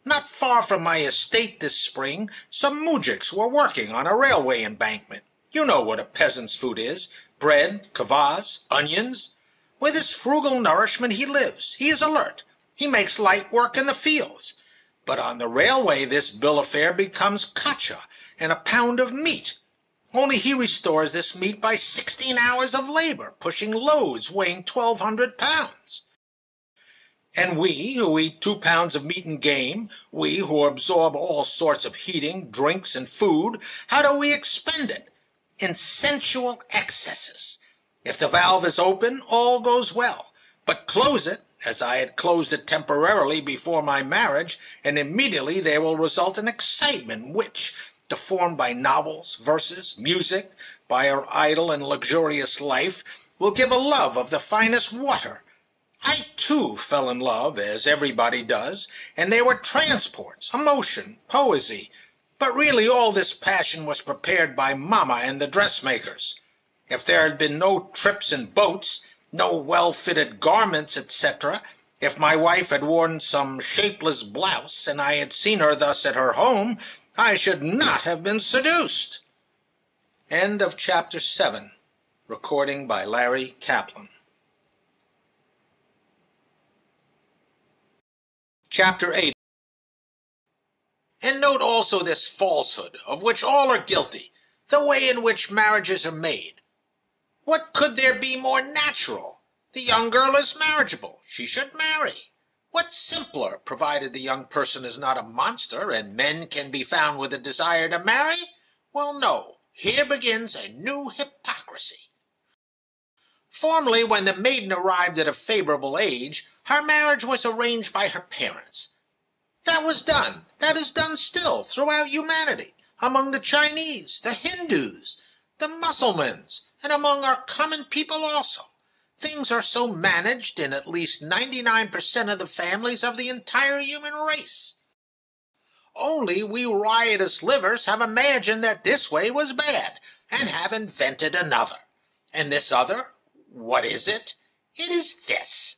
Not far from my estate this spring, some moujiks were working on a railway embankment. You know what a peasant's food is: bread, kvass, onions. With this frugal nourishment he lives. He is alert. He makes light work in the fields. But on the railway this bill of fare becomes kacha and a pound of meat. Only he restores this meat by 16 hours of labor, pushing loads weighing 1,200 pounds. And we, who eat 2 pounds of meat and game, we who absorb all sorts of heating, drinks, and food, how do we expend it? In sensual excesses. If the valve is open, all goes well. But close it, as I had closed it temporarily before my marriage, and immediately there will result an excitement which, deformed by novels, verses, music, by our idle and luxurious life, will give a love of the finest water. I, too, fell in love, as everybody does, and there were transports, emotion, poesy. But really all this passion was prepared by Mamma and the dressmakers. If there had been no trips in boats, no well-fitted garments, etc., if my wife had worn some shapeless blouse, and I had seen her thus at her home, I should not have been seduced. End of chapter 7. Recording by Larry Kaplan. Chapter 8. And note also this falsehood, of which all are guilty, the way in which marriages are made. What could there be more natural? The young girl is marriageable. She should marry. What simpler, provided the young person is not a monster, and men can be found with a desire to marry? Well, no. Here begins a new hypocrisy. Formerly, when the maiden arrived at a favorable age, her marriage was arranged by her parents. That was done. That is done still throughout humanity, among the Chinese, the Hindus, the Mussulmans, and among our common people also. Things are so managed in at least 99% of the families of the entire human race. Only we riotous livers have imagined that this way was bad, and have invented another. And this other, what is it? It is this.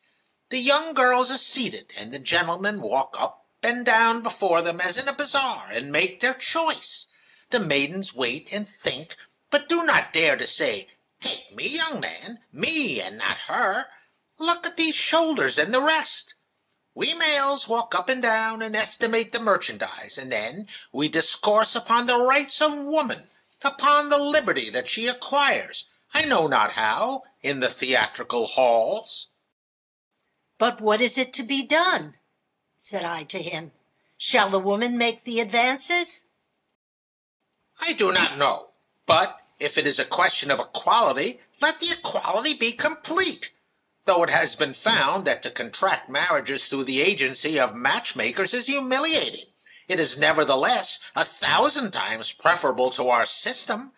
The young girls are seated, and the gentlemen walk up and down before them as in a bazaar, and make their choice. The maidens wait and think, but do not dare to say, "Take me, young man, me and not her. Look at these shoulders and the rest." We males walk up and down and estimate the merchandise, and then we discourse upon the rights of woman, upon the liberty that she acquires, I know not how, in the theatrical halls. "But what is it to be done?" said I to him. "Shall the woman make the advances?" I do not know, but if it is a question of equality, let the equality be complete. Though it has been found that to contract marriages through the agency of matchmakers is humiliating, it is nevertheless 1,000 times preferable to our system.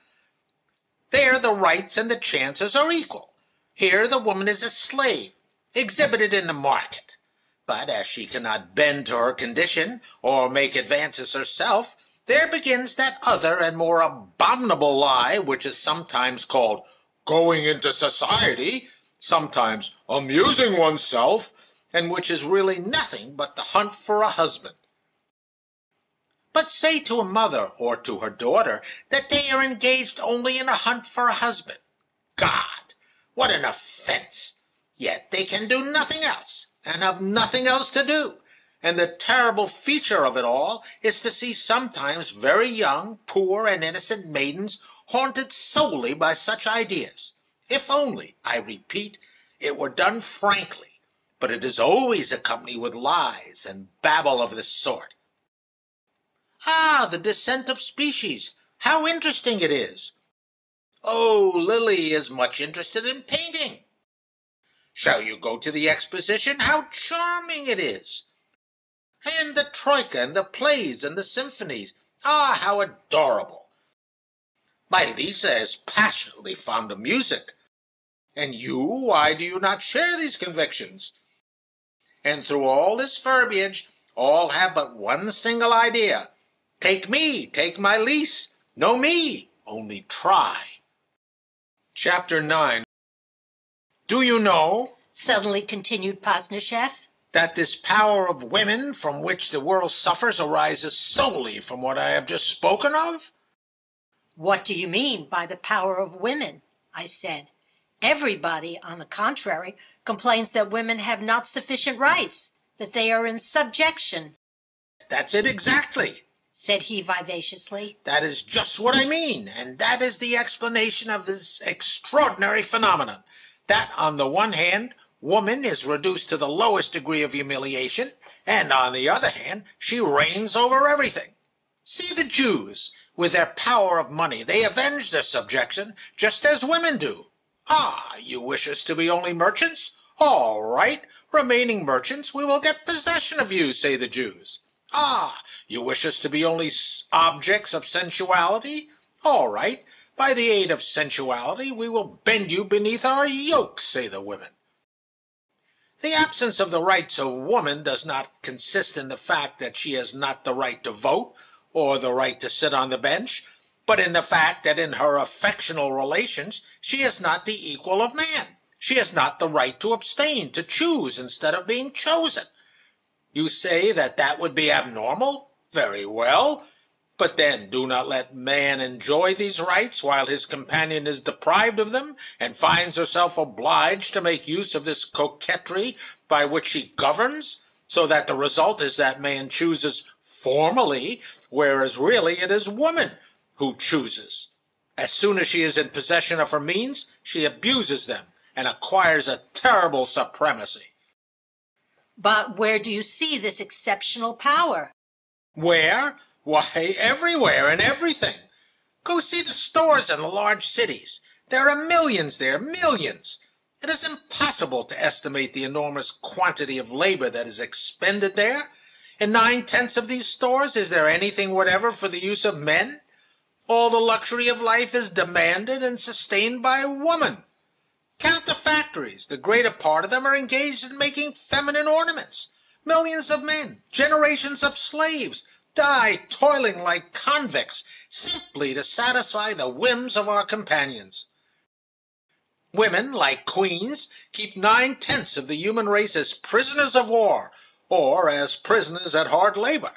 There the rights and the chances are equal. Here the woman is a slave, exhibited in the market. But as she cannot bend to her condition, or make advances herself, there begins that other and more abominable lie which is sometimes called going into society, sometimes amusing oneself, and which is really nothing but the hunt for a husband. But say to a mother or to her daughter that they are engaged only in a hunt for a husband. God, what an offense! Yet they can do nothing else, and have nothing else to do. And the terrible feature of it all is to see sometimes very young, poor, and innocent maidens haunted solely by such ideas. If only, I repeat, it were done frankly, but it is always accompanied with lies and babble of this sort. Ah, the descent of species! How interesting it is! Oh, Lily is much interested in painting. Shall you go to the exposition? How charming it is! And the troika, and the plays, and the symphonies. Ah, how adorable! My Lisa is passionately fond of music. And you, why do you not share these convictions? And through all this verbiage, all have but one single idea. Take me, take my Lise. No me, only try. Chapter 9. Do you know, suddenly continued Posnachef, that this power of women from which the world suffers arises solely from what I have just spoken of? What do you mean by the power of women? I said. Everybody, on the contrary, complains that women have not sufficient rights, that they are in subjection. That's it exactly, said he vivaciously. That is just what I mean, and that is the explanation of this extraordinary phenomenon, that on the one hand, woman is reduced to the lowest degree of humiliation, and on the other hand, she reigns over everything. See the Jews. With their power of money, they avenge their subjection just as women do. Ah, you wish us to be only merchants? All right, remaining merchants, we will get possession of you, say the Jews. Ah, you wish us to be only objects of sensuality? All right, by the aid of sensuality, we will bend you beneath our yoke, say the women. The absence of the rights of woman does not consist in the fact that she has not the right to vote or the right to sit on the bench, but in the fact that in her affectional relations she is not the equal of man. She has not the right to abstain, to choose instead of being chosen. You say that that would be abnormal? Very well. But then do not let man enjoy these rights while his companion is deprived of them and finds herself obliged to make use of this coquetry by which she governs, so that the result is that man chooses formally, whereas really it is woman who chooses. As soon as she is in possession of her means, she abuses them and acquires a terrible supremacy. But where do you see this exceptional power? Where? Why, everywhere and everything. Go see the stores in the large cities. There are millions there, millions. It is impossible to estimate the enormous quantity of labor that is expended there. In 9/10 of these stores, is there anything whatever for the use of men? All the luxury of life is demanded and sustained by woman. Count the factories. The greater part of them are engaged in making feminine ornaments. Millions of men, generations of slaves, die toiling like convicts simply to satisfy the whims of our companions. Women, like queens, keep 9/10 of the human race as prisoners of war, or as prisoners at hard labor.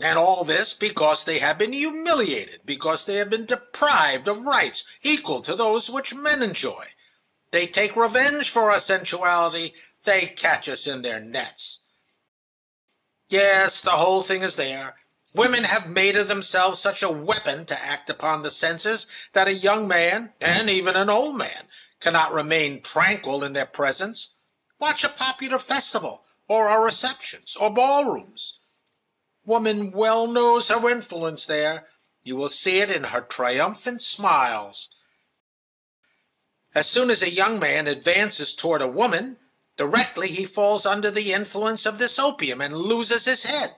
And all this because they have been humiliated, because they have been deprived of rights equal to those which men enjoy. They take revenge for our sensuality. They catch us in their nets. Yes, the whole thing is there. Women have made of themselves such a weapon to act upon the senses that a young man, and even an old man, cannot remain tranquil in their presence. Watch a popular festival, or our receptions, or ballrooms. Woman well knows her influence there. You will see it in her triumphant smiles. As soon as a young man advances toward a woman, directly he falls under the influence of this opium and loses his head.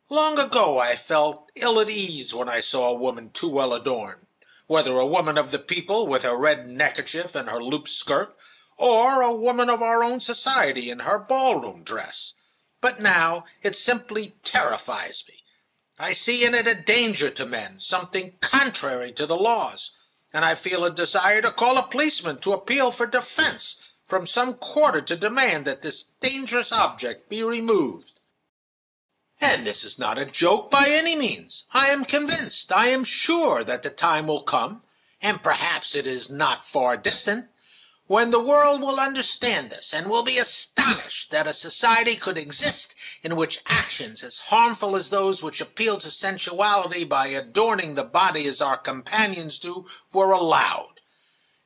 Long ago I felt ill at ease when I saw a woman too well adorned, whether a woman of the people with her red neckerchief and her looped skirt, or a woman of our own society in her ballroom dress. But now it simply terrifies me. I see in it a danger to men, something contrary to the laws, and I feel a desire to call a policeman to appeal for defense from some quarter to demand that this dangerous object be removed. And this is not a joke by any means. I am convinced, I am sure that the time will come, and perhaps it is not far distant, when the world will understand this and will be astonished that a society could exist in which actions as harmful as those which appeal to sensuality by adorning the body as our companions do were allowed,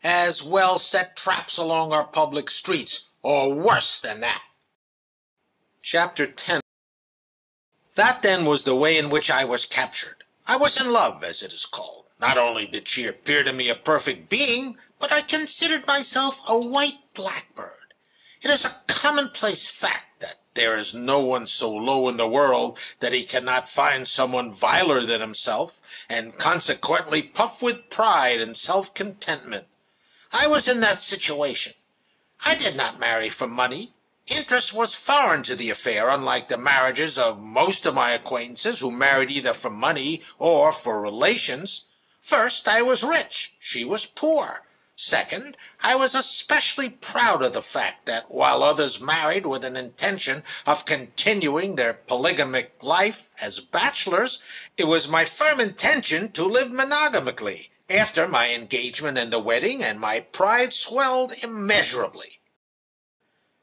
as well set traps along our public streets, or worse than that. Chapter 10. That then was the way in which I was captured. I was in love, as it is called. Not only did she appear to me a perfect being, but I considered myself a white blackbird. It is a commonplace fact that there is no one so low in the world that he cannot find someone viler than himself, and consequently puffed with pride and self-contentment. I was in that situation. I did not marry for money. Interest was foreign to the affair, unlike the marriages of most of my acquaintances who married either for money or for relations. First, I was rich. She was poor. Second, I was especially proud of the fact that while others married with an intention of continuing their polygamic life as bachelors, it was my firm intention to live monogamically after my engagement and the wedding, and my pride swelled immeasurably.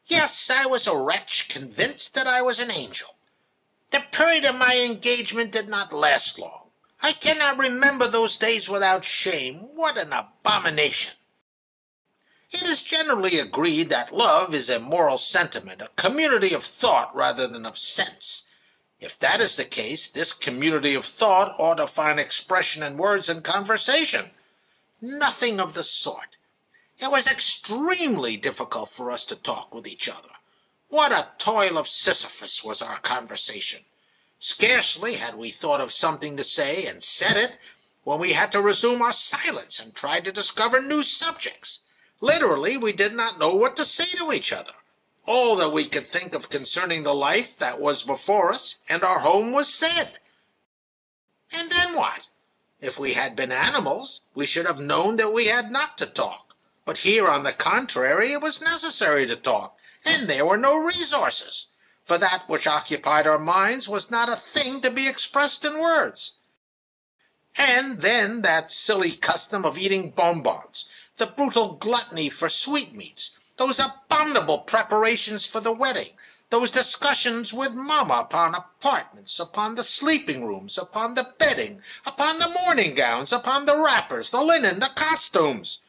Yes, I was a wretch, convinced that I was an angel. The period of my engagement did not last long. I cannot remember those days without shame. What an abomination! It is generally agreed that love is a moral sentiment, a community of thought rather than of sense. If that is the case, this community of thought ought to find expression in words and conversation. Nothing of the sort. It was extremely difficult for us to talk with each other. What a toil of Sisyphus was our conversation! Scarcely had we thought of something to say and said it, when we had to resume our silence and try to discover new subjects. Literally, we did not know what to say to each other. All that we could think of concerning the life that was before us and our home was said. And then what? If we had been animals, we should have known that we had not to talk. But here, on the contrary, it was necessary to talk, and there were no resources, for that which occupied our minds was not a thing to be expressed in words. And then that silly custom of eating bonbons, the brutal gluttony for sweetmeats, those abominable preparations for the wedding, those discussions with Mamma upon apartments, upon the sleeping rooms, upon the bedding, upon the morning gowns, upon the wrappers, the linen, the costumes.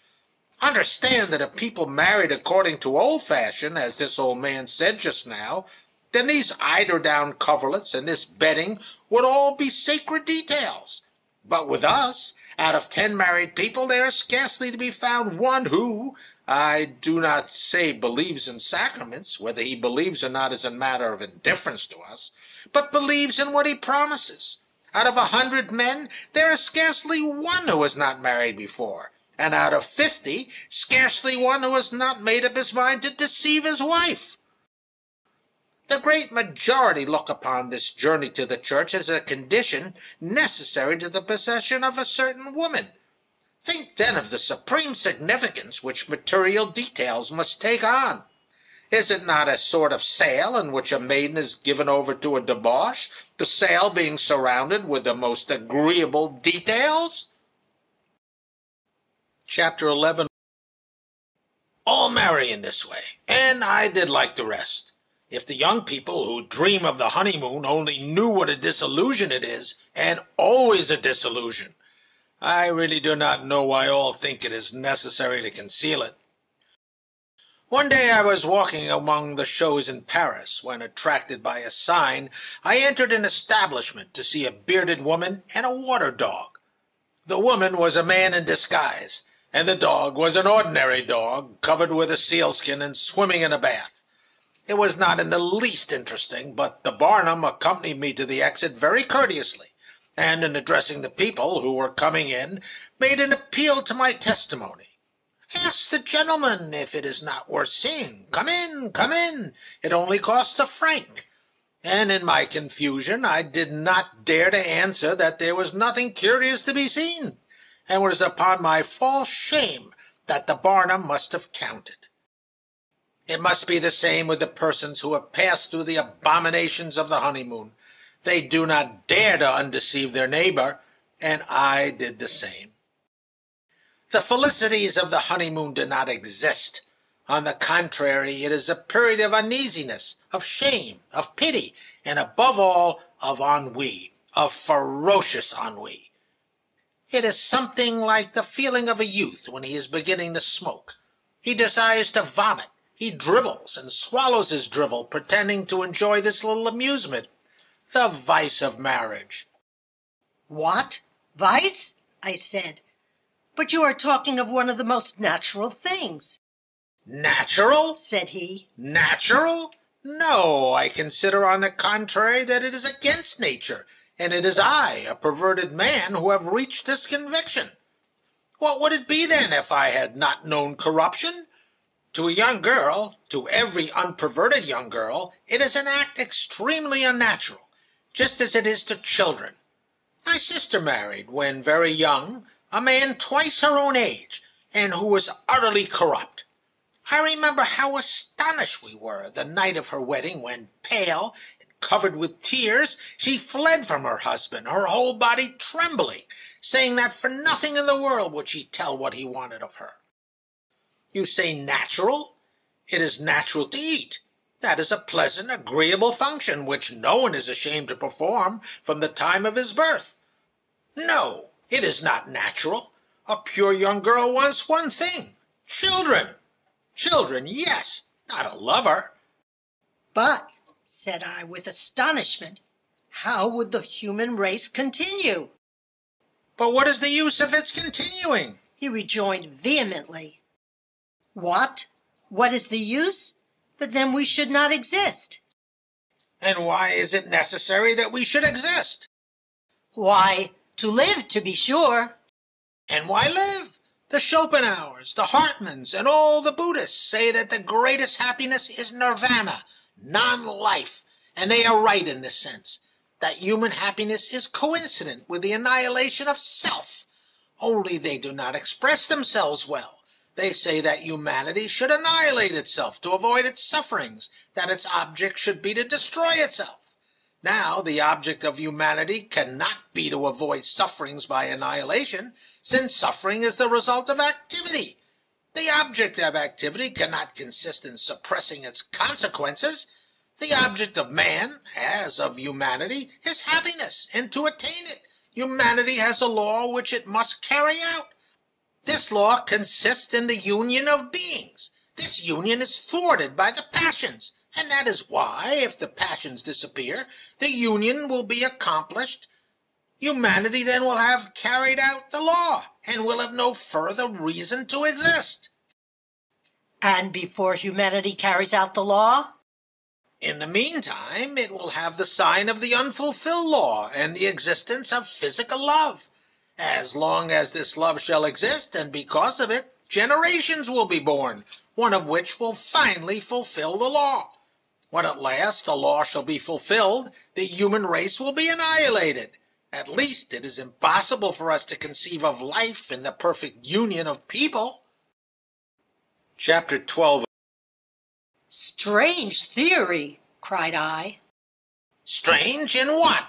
Understand that if people married according to old-fashion, as this old man said just now, then these eider-down coverlets and this bedding would all be sacred details. But with us, out of 10 married people, there is scarcely to be found one who, I do not say believes in sacraments, whether he believes or not is a matter of indifference to us, but believes in what he promises. Out of 100 men, there is scarcely one who has not married before, and out of 50, scarcely one who has not made up his mind to deceive his wife. The great majority look upon this journey to the church as a condition necessary to the possession of a certain woman. Think then of the supreme significance which material details must take on. Is it not a sort of sale in which a maiden is given over to a debauch, the sale being surrounded with the most agreeable details? Chapter 11. All marry in this way, and I did like the rest. If the young people who dream of the honeymoon only knew what a disillusion it is, and always a disillusion, I really do not know why all think it is necessary to conceal it. One day I was walking among the shows in Paris, when, attracted by a sign, I entered an establishment to see a bearded woman and a water dog. The woman was a man in disguise, and the dog was an ordinary dog, covered with a sealskin and swimming in a bath. It was not in the least interesting, but the Barnum accompanied me to the exit very courteously, and in addressing the people who were coming in, made an appeal to my testimony. "Ask the gentleman if it is not worth seeing. Come in, come in. It only costs a franc." and in my confusion I did not dare to answer that there was nothing curious to be seen, and was upon my false shame that the Barnum must have counted. It must be the same with the persons who have passed through the abominations of the honeymoon. They do not dare to undeceive their neighbor, and I did the same. The felicities of the honeymoon do not exist. On the contrary, it is a period of uneasiness, of shame, of pity, and above all, of ennui, of ferocious ennui. It is something like the feeling of a youth when he is beginning to smoke. He desires to vomit. He dribbles and swallows his drivel, pretending to enjoy this little amusement. The vice of marriage. What? Vice? I said. But you are talking of one of the most natural things. Natural? Said he. Natural? No, I consider on the contrary that it is against nature, and it is I, a perverted man, who have reached this conviction. What would it be then if I had not known corruption? To a young girl, to every unperverted young girl, it is an act extremely unnatural, just as it is to children. My sister married, when very young, a man twice her own age, and who was utterly corrupt. I remember how astonished we were the night of her wedding, when, pale and covered with tears, she fled from her husband, her whole body trembling, saying that for nothing in the world would she tell what he wanted of her. You say natural? It is natural to eat. That is a pleasant, agreeable function which no one is ashamed to perform from the time of his birth. No, it is not natural. A pure young girl wants one thing: children. Children, yes, not a lover. But, said I with astonishment, how would the human race continue? But what is the use of its continuing? He rejoined vehemently. What? What is the use? But then we should not exist. And why is it necessary that we should exist? Why, to live, to be sure. And why live? The Schopenhauers, the Hartmans, and all the Buddhists say that the greatest happiness is nirvana, non-life, and they are right in this sense, that human happiness is coincident with the annihilation of self. Only they do not express themselves well. They say that humanity should annihilate itself to avoid its sufferings, that its object should be to destroy itself. Now, the object of humanity cannot be to avoid sufferings by annihilation, since suffering is the result of activity. The object of activity cannot consist in suppressing its consequences. The object of man, as of humanity, is happiness, and to attain it, humanity has a law which it must carry out. This law consists in the union of beings. This union is thwarted by the passions, and that is why, if the passions disappear, the union will be accomplished. Humanity then will have carried out the law, and will have no further reason to exist. And before humanity carries out the law? In the meantime, it will have the sign of the unfulfilled law and the existence of physical love. As long as this love shall exist, and because of it, generations will be born, one of which will finally fulfill the law. When at last the law shall be fulfilled, the human race will be annihilated. At least it is impossible for us to conceive of life in the perfect union of people. Chapter 12. Strange theory, cried I. Strange in what?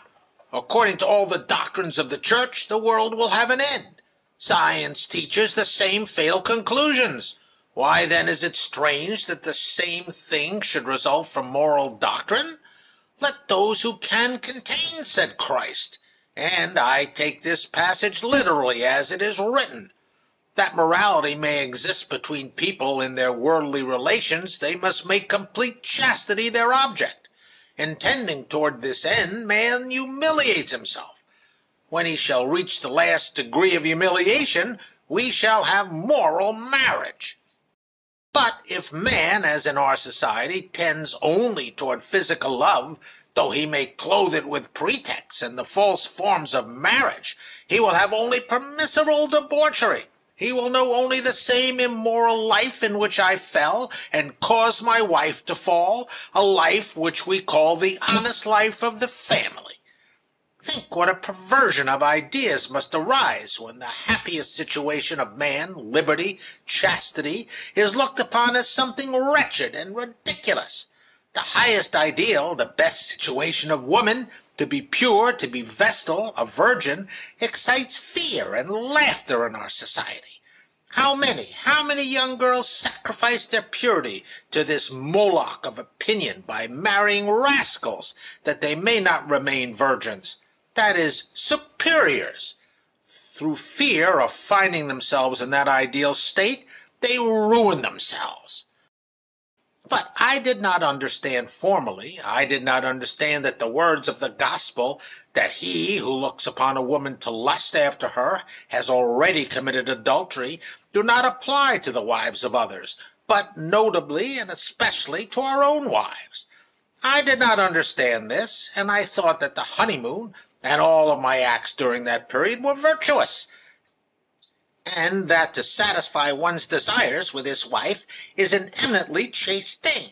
According to all the doctrines of the Church, the world will have an end. Science teaches the same fatal conclusions. Why then is it strange that the same thing should result from moral doctrine? Let those who can contain, said Christ. And I take this passage literally as it is written. That morality may exist between people in their worldly relations, they must make complete chastity their object. Intending toward this end, man humiliates himself. When he shall reach the last degree of humiliation, we shall have moral marriage. But if man, as in our society, tends only toward physical love, though he may clothe it with pretexts and the false forms of marriage, he will have only permissible debauchery, He will know only the same immoral life in which I fell, and caused my wife to fall, a life which we call the honest life of the family. Think what a perversion of ideas must arise when the happiest situation of man, liberty, chastity, is looked upon as something wretched and ridiculous. The highest ideal, the best situation of woman, to be pure, to be vestal, a virgin, excites fear and laughter in our society. How many young girls sacrifice their purity to this Moloch of opinion by marrying rascals, that they may not remain virgins, that is, superiors. Through fear of finding themselves in that ideal state, they ruin themselves. But I did not understand formerly, I did not understand that the words of the gospel, that he who looks upon a woman to lust after her has already committed adultery, do not apply to the wives of others, but notably and especially to our own wives. I did not understand this, and I thought that the honeymoon and all of my acts during that period were virtuous, and that to satisfy one's desires with his wife is an eminently chaste thing.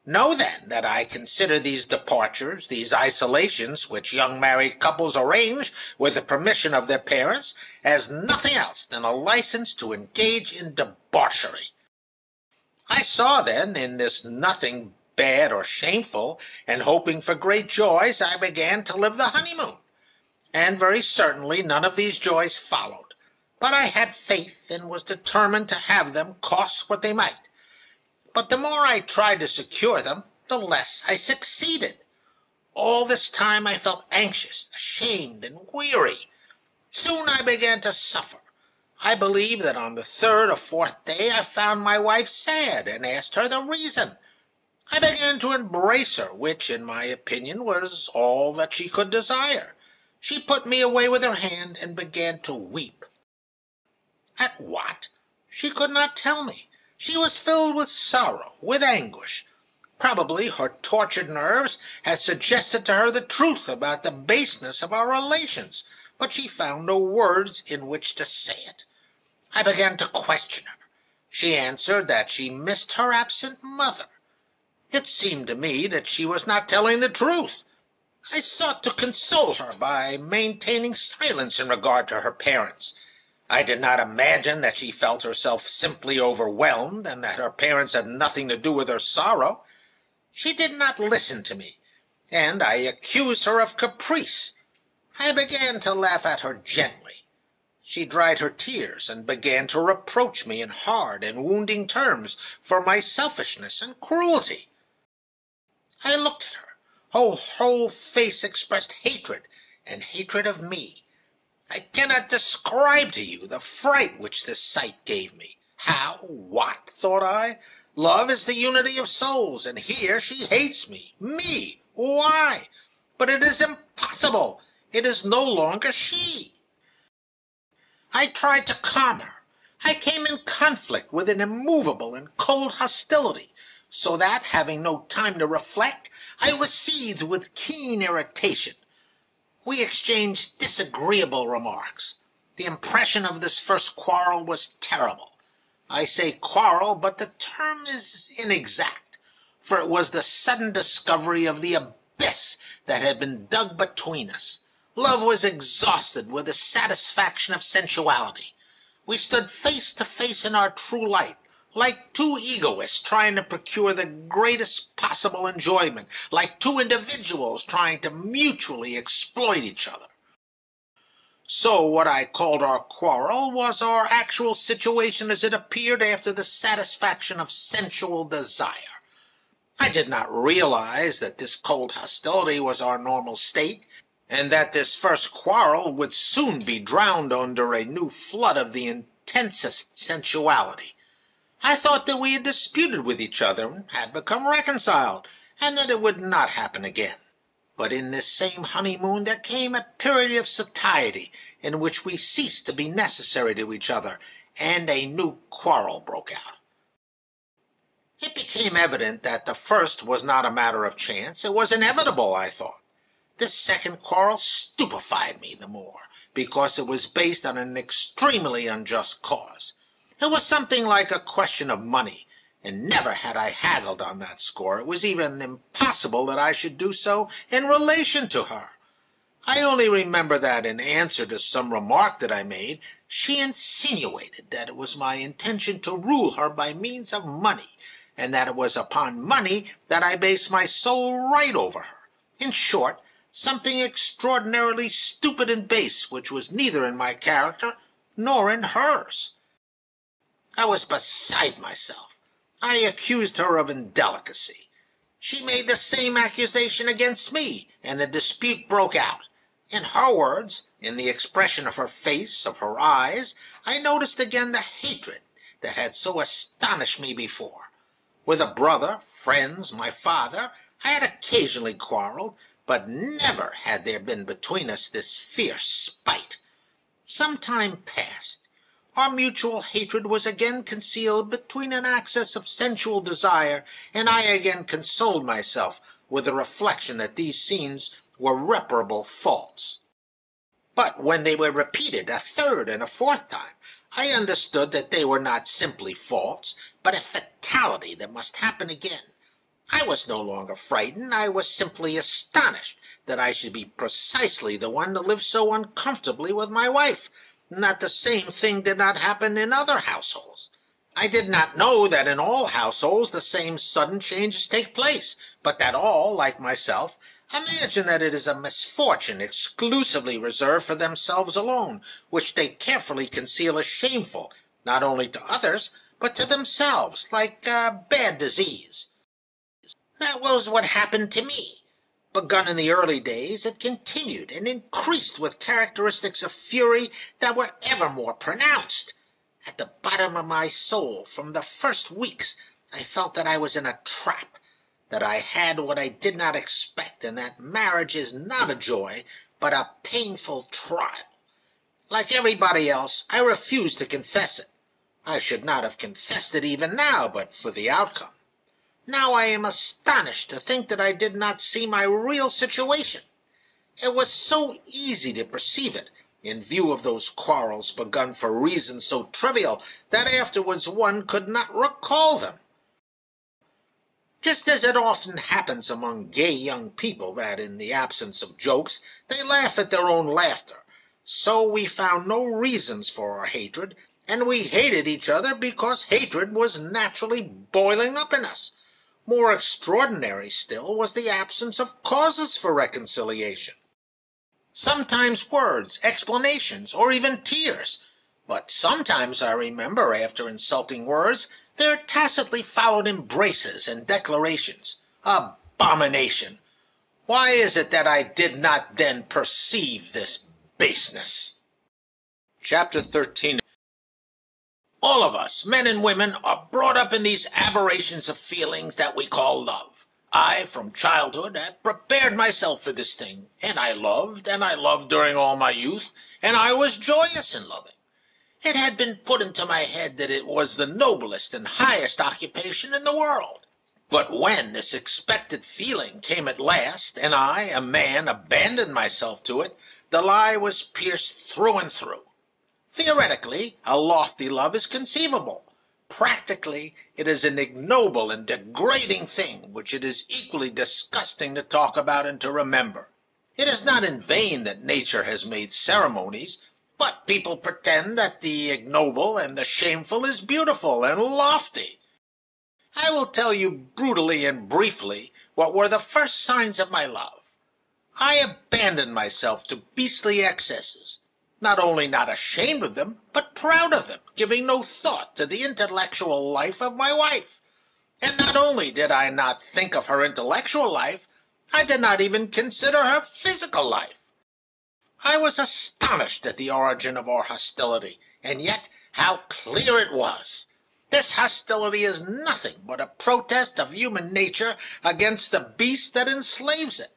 Know, then, that I consider these departures, these isolations which young married couples arrange with the permission of their parents, as nothing else than a license to engage in debauchery. I saw, then, in this nothing bad or shameful, and hoping for great joys, I began to live the honeymoon. And very certainly none of these joys followed. But I had faith, and was determined to have them, cost what they might. But the more I tried to secure them, the less I succeeded. All this time I felt anxious, ashamed, and weary. Soon I began to suffer. I believe that on the third or fourth day I found my wife sad, and asked her the reason. I began to embrace her, which, in my opinion, was all that she could desire. She put me away with her hand, and began to weep. At what? She could not tell me. She was filled with sorrow, with anguish. Probably her tortured nerves had suggested to her the truth about the baseness of our relations, but she found no words in which to say it. I began to question her. She answered that she missed her absent mother. It seemed to me that she was not telling the truth. I sought to console her by maintaining silence in regard to her parents. I did not imagine that she felt herself simply overwhelmed, and that her parents had nothing to do with her sorrow. She did not listen to me, and I accused her of caprice. I began to laugh at her gently. She dried her tears, and began to reproach me in hard and wounding terms for my selfishness and cruelty. I looked at her. Her whole face expressed hatred, and hatred of me. I cannot describe to you the fright which this sight gave me. How? What? Thought I. Love is the unity of souls, and here she hates me. Me! Why? But it is impossible. It is no longer she. I tried to calm her. I came in conflict with an immovable and cold hostility, so that, having no time to reflect, I was seized with keen irritation. We exchanged disagreeable remarks. The impression of this first quarrel was terrible. I say quarrel, but the term is inexact, for it was the sudden discovery of the abyss that had been dug between us. Love was exhausted with the satisfaction of sensuality. We stood face to face in our true light, like two egoists trying to procure the greatest possible enjoyment, like two individuals trying to mutually exploit each other. So what I called our quarrel was our actual situation as it appeared after the satisfaction of sensual desire. I did not realize that this cold hostility was our normal state, and that this first quarrel would soon be drowned under a new flood of the intensest sensuality. I thought that we had disputed with each other, and had become reconciled, and that it would not happen again. But in this same honeymoon there came a period of satiety, in which we ceased to be necessary to each other, and a new quarrel broke out. It became evident that the first was not a matter of chance. It was inevitable, I thought. This second quarrel stupefied me the more, because it was based on an extremely unjust cause. It was something like a question of money, and never had I haggled on that score. It was even impossible that I should do so in relation to her. I only remember that in answer to some remark that I made, she insinuated that it was my intention to rule her by means of money, and that it was upon money that I based my sole right over her. In short, something extraordinarily stupid and base, which was neither in my character nor in hers. I was beside myself. I accused her of indelicacy. She made the same accusation against me, and the dispute broke out. In her words, in the expression of her face, of her eyes, I noticed again the hatred that had so astonished me before. With a brother, friends, my father, I had occasionally quarreled, but never had there been between us this fierce spite. Some time passed. Our mutual hatred was again concealed between an access of sensual desire, and I again consoled myself with the reflection that these scenes were reparable faults. But when they were repeated a third and a fourth time, I understood that they were not simply faults, but a fatality that must happen again. I was no longer frightened. I was simply astonished that I should be precisely the one to live so uncomfortably with my wife, and that the same thing did not happen in other households. I did not know that in all households the same sudden changes take place, but that all, like myself, imagine that it is a misfortune exclusively reserved for themselves alone, which they carefully conceal as shameful, not only to others, but to themselves, like a bad disease. That was what happened to me. Begun in the early days, it continued and increased with characteristics of fury that were ever more pronounced. At the bottom of my soul, from the first weeks, I felt that I was in a trap, that I had what I did not expect, and that marriage is not a joy, but a painful trial. Like everybody else, I refused to confess it. I should not have confessed it even now, but for the outcome. Now I am astonished to think that I did not see my real situation. It was so easy to perceive it, in view of those quarrels begun for reasons so trivial that afterwards one could not recall them. Just as it often happens among gay young people that, in the absence of jokes, they laugh at their own laughter, so we found no reasons for our hatred, and we hated each other because hatred was naturally boiling up in us. More extraordinary still was the absence of causes for reconciliation. Sometimes words, explanations, or even tears. But sometimes, I remember, after insulting words, there tacitly followed embraces and declarations. Abomination! Why is it that I did not then perceive this baseness? Chapter 13. All of us, men and women, are brought up in these aberrations of feelings that we call love. I, from childhood, had prepared myself for this thing, and I loved during all my youth, and I was joyous in loving. It had been put into my head that it was the noblest and highest occupation in the world. But when this expected feeling came at last, and I, a man, abandoned myself to it, the lie was pierced through and through. Theoretically, a lofty love is conceivable. Practically, it is an ignoble and degrading thing which it is equally disgusting to talk about and to remember. It is not in vain that nature has made ceremonies, but people pretend that the ignoble and the shameful is beautiful and lofty. I will tell you brutally and briefly what were the first signs of my love. I abandoned myself to beastly excesses, not only not ashamed of them, but proud of them, giving no thought to the intellectual life of my wife. And not only did I not think of her intellectual life, I did not even consider her physical life. I was astonished at the origin of our hostility, and yet how clear it was. This hostility is nothing but a protest of human nature against the beast that enslaves it.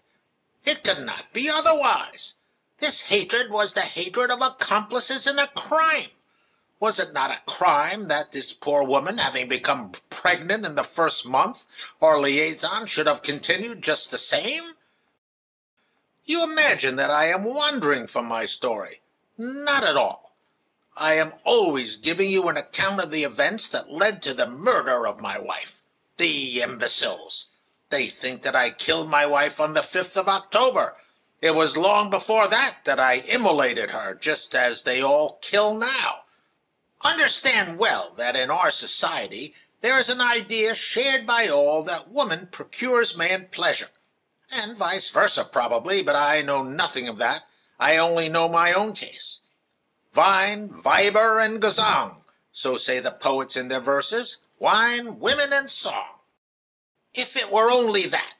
It could not be otherwise. This hatred was the hatred of accomplices in a crime. Was it not a crime that this poor woman, having become pregnant in the first month, our liaison should have continued just the same? You imagine that I am wandering from my story. Not at all. I am always giving you an account of the events that led to the murder of my wife. The imbeciles! They think that I killed my wife on the 5th of October. It was long before that I immolated her, just as they all kill now. Understand well that in our society there is an idea shared by all that woman procures man pleasure, and vice versa probably, but I know nothing of that. I only know my own case. Wein, Weiber, and Gesang, so say the poets in their verses. Wine, women, and song. If it were only that,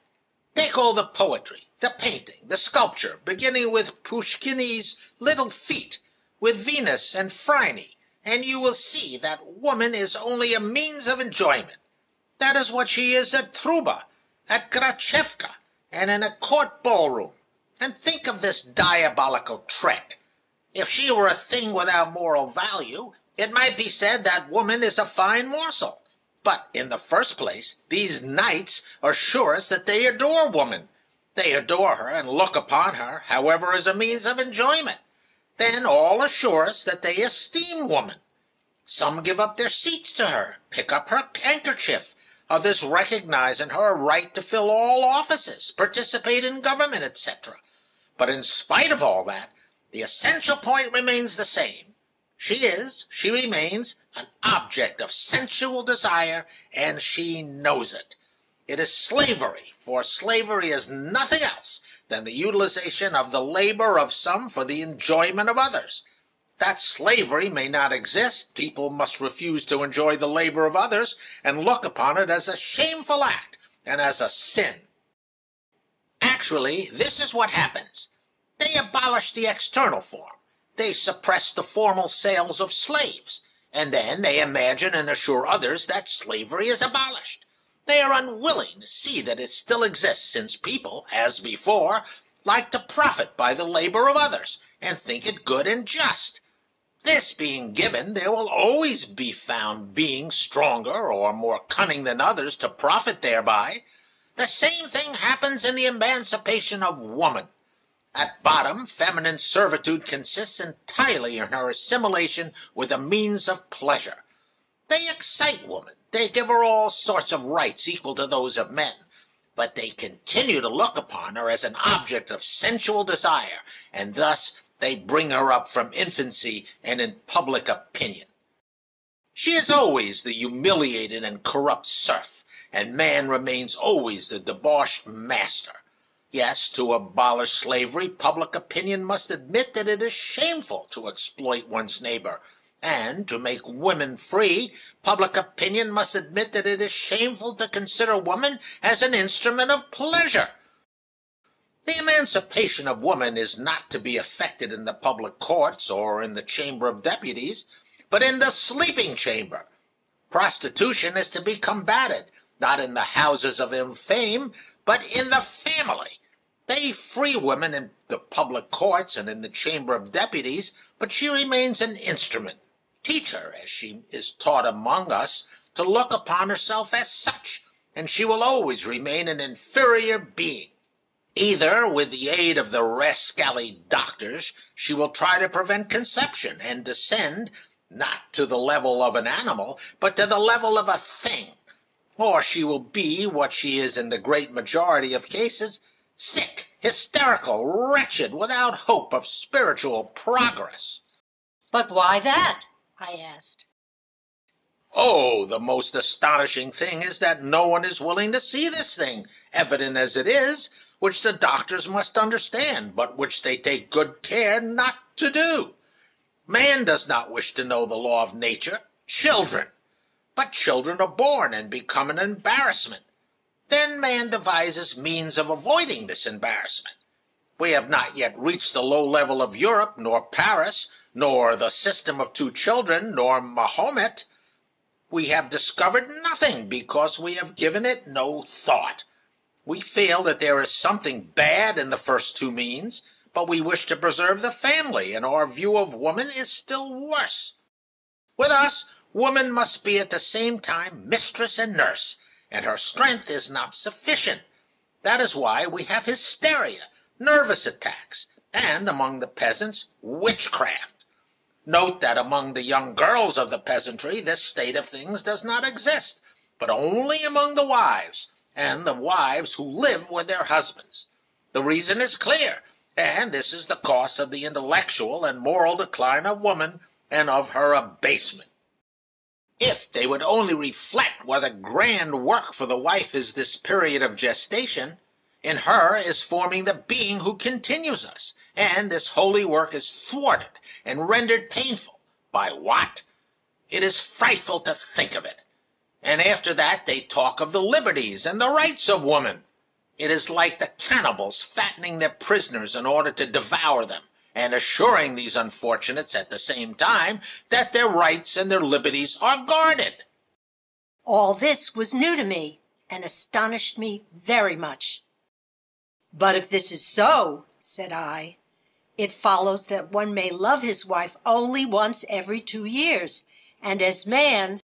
take all the poetry, the painting, the sculpture, beginning with Pushkin's Little Feet, with Venus and Phryne, and you will see that woman is only a means of enjoyment. That is what she is at Truba, at Grachevka, and in a court ballroom. And think of this diabolical trick. If she were a thing without moral value, it might be said that woman is a fine morsel. But in the first place, these knights assure us that they adore woman. They adore her and look upon her, however, as a means of enjoyment. Then all assure us that they esteem woman. Some give up their seats to her, pick up her handkerchief. Others recognize in her a right to fill all offices, participate in government, etc. But in spite of all that, the essential point remains the same. She remains an object of sensual desire, and she knows it. It is slavery, for slavery is nothing else than the utilization of the labor of some for the enjoyment of others. That slavery may not exist, people must refuse to enjoy the labor of others and look upon it as a shameful act and as a sin. Actually, this is what happens. They abolish the external form. They suppress the formal sales of slaves, and then they imagine and assure others that slavery is abolished. They are unwilling to see that it still exists, since people, as before, like to profit by the labor of others, and think it good and just. This being given, there will always be found beings stronger or more cunning than others to profit thereby. The same thing happens in the emancipation of woman. At bottom, feminine servitude consists entirely in her assimilation with a means of pleasure. They excite woman, they give her all sorts of rights equal to those of men, but they continue to look upon her as an object of sensual desire, and thus they bring her up from infancy and in public opinion. She is always the humiliated and corrupt serf, and man remains always the debauched master. Yes, to abolish slavery, public opinion must admit that it is shameful to exploit one's neighbor, and to make women free, public opinion must admit that it is shameful to consider woman as an instrument of pleasure. The emancipation of woman is not to be effected in the public courts or in the Chamber of Deputies, but in the sleeping chamber. Prostitution is to be combated, not in the houses of ill fame, but in the family. They free women in the public courts and in the Chamber of Deputies, but she remains an instrument. Teach her, as she is taught among us, to look upon herself as such, and she will always remain an inferior being. Either with the aid of the rascally doctors, she will try to prevent conception and descend, not to the level of an animal, but to the level of a thing. Or she will be what she is in the great majority of cases, sick, hysterical, wretched, without hope of spiritual progress. But why that? I asked. Oh, the most astonishing thing is that no one is willing to see this thing, evident as it is, which the doctors must understand, but which they take good care not to do. Man does not wish to know the law of nature, children. But children are born and become an embarrassment. Then man devises means of avoiding this embarrassment. We have not yet reached the low level of Europe, nor Paris, nor the system of 2 children, nor Mahomet. We have discovered nothing because we have given it no thought. We feel that there is something bad in the first 2 means, but we wish to preserve the family, and our view of woman is still worse. With us, woman must be at the same time mistress and nurse, and her strength is not sufficient. That is why we have hysteria, nervous attacks, and among the peasants, witchcraft. Note that among the young girls of the peasantry this state of things does not exist, but only among the wives, and the wives who live with their husbands. The reason is clear, and this is the cause of the intellectual and moral decline of woman and of her abasement. If they would only reflect what a grand work for the wife is this period of gestation, in her is forming the being who continues us, and this holy work is thwarted and rendered painful. By what? It is frightful to think of it. And after that they talk of the liberties and the rights of woman. It is like the cannibals fattening their prisoners in order to devour them, and assuring these unfortunates at the same time that their rights and their liberties are guarded. All this was new to me and astonished me very much. But if this is so, said I, it follows that one may love his wife only once every 2 years, and as man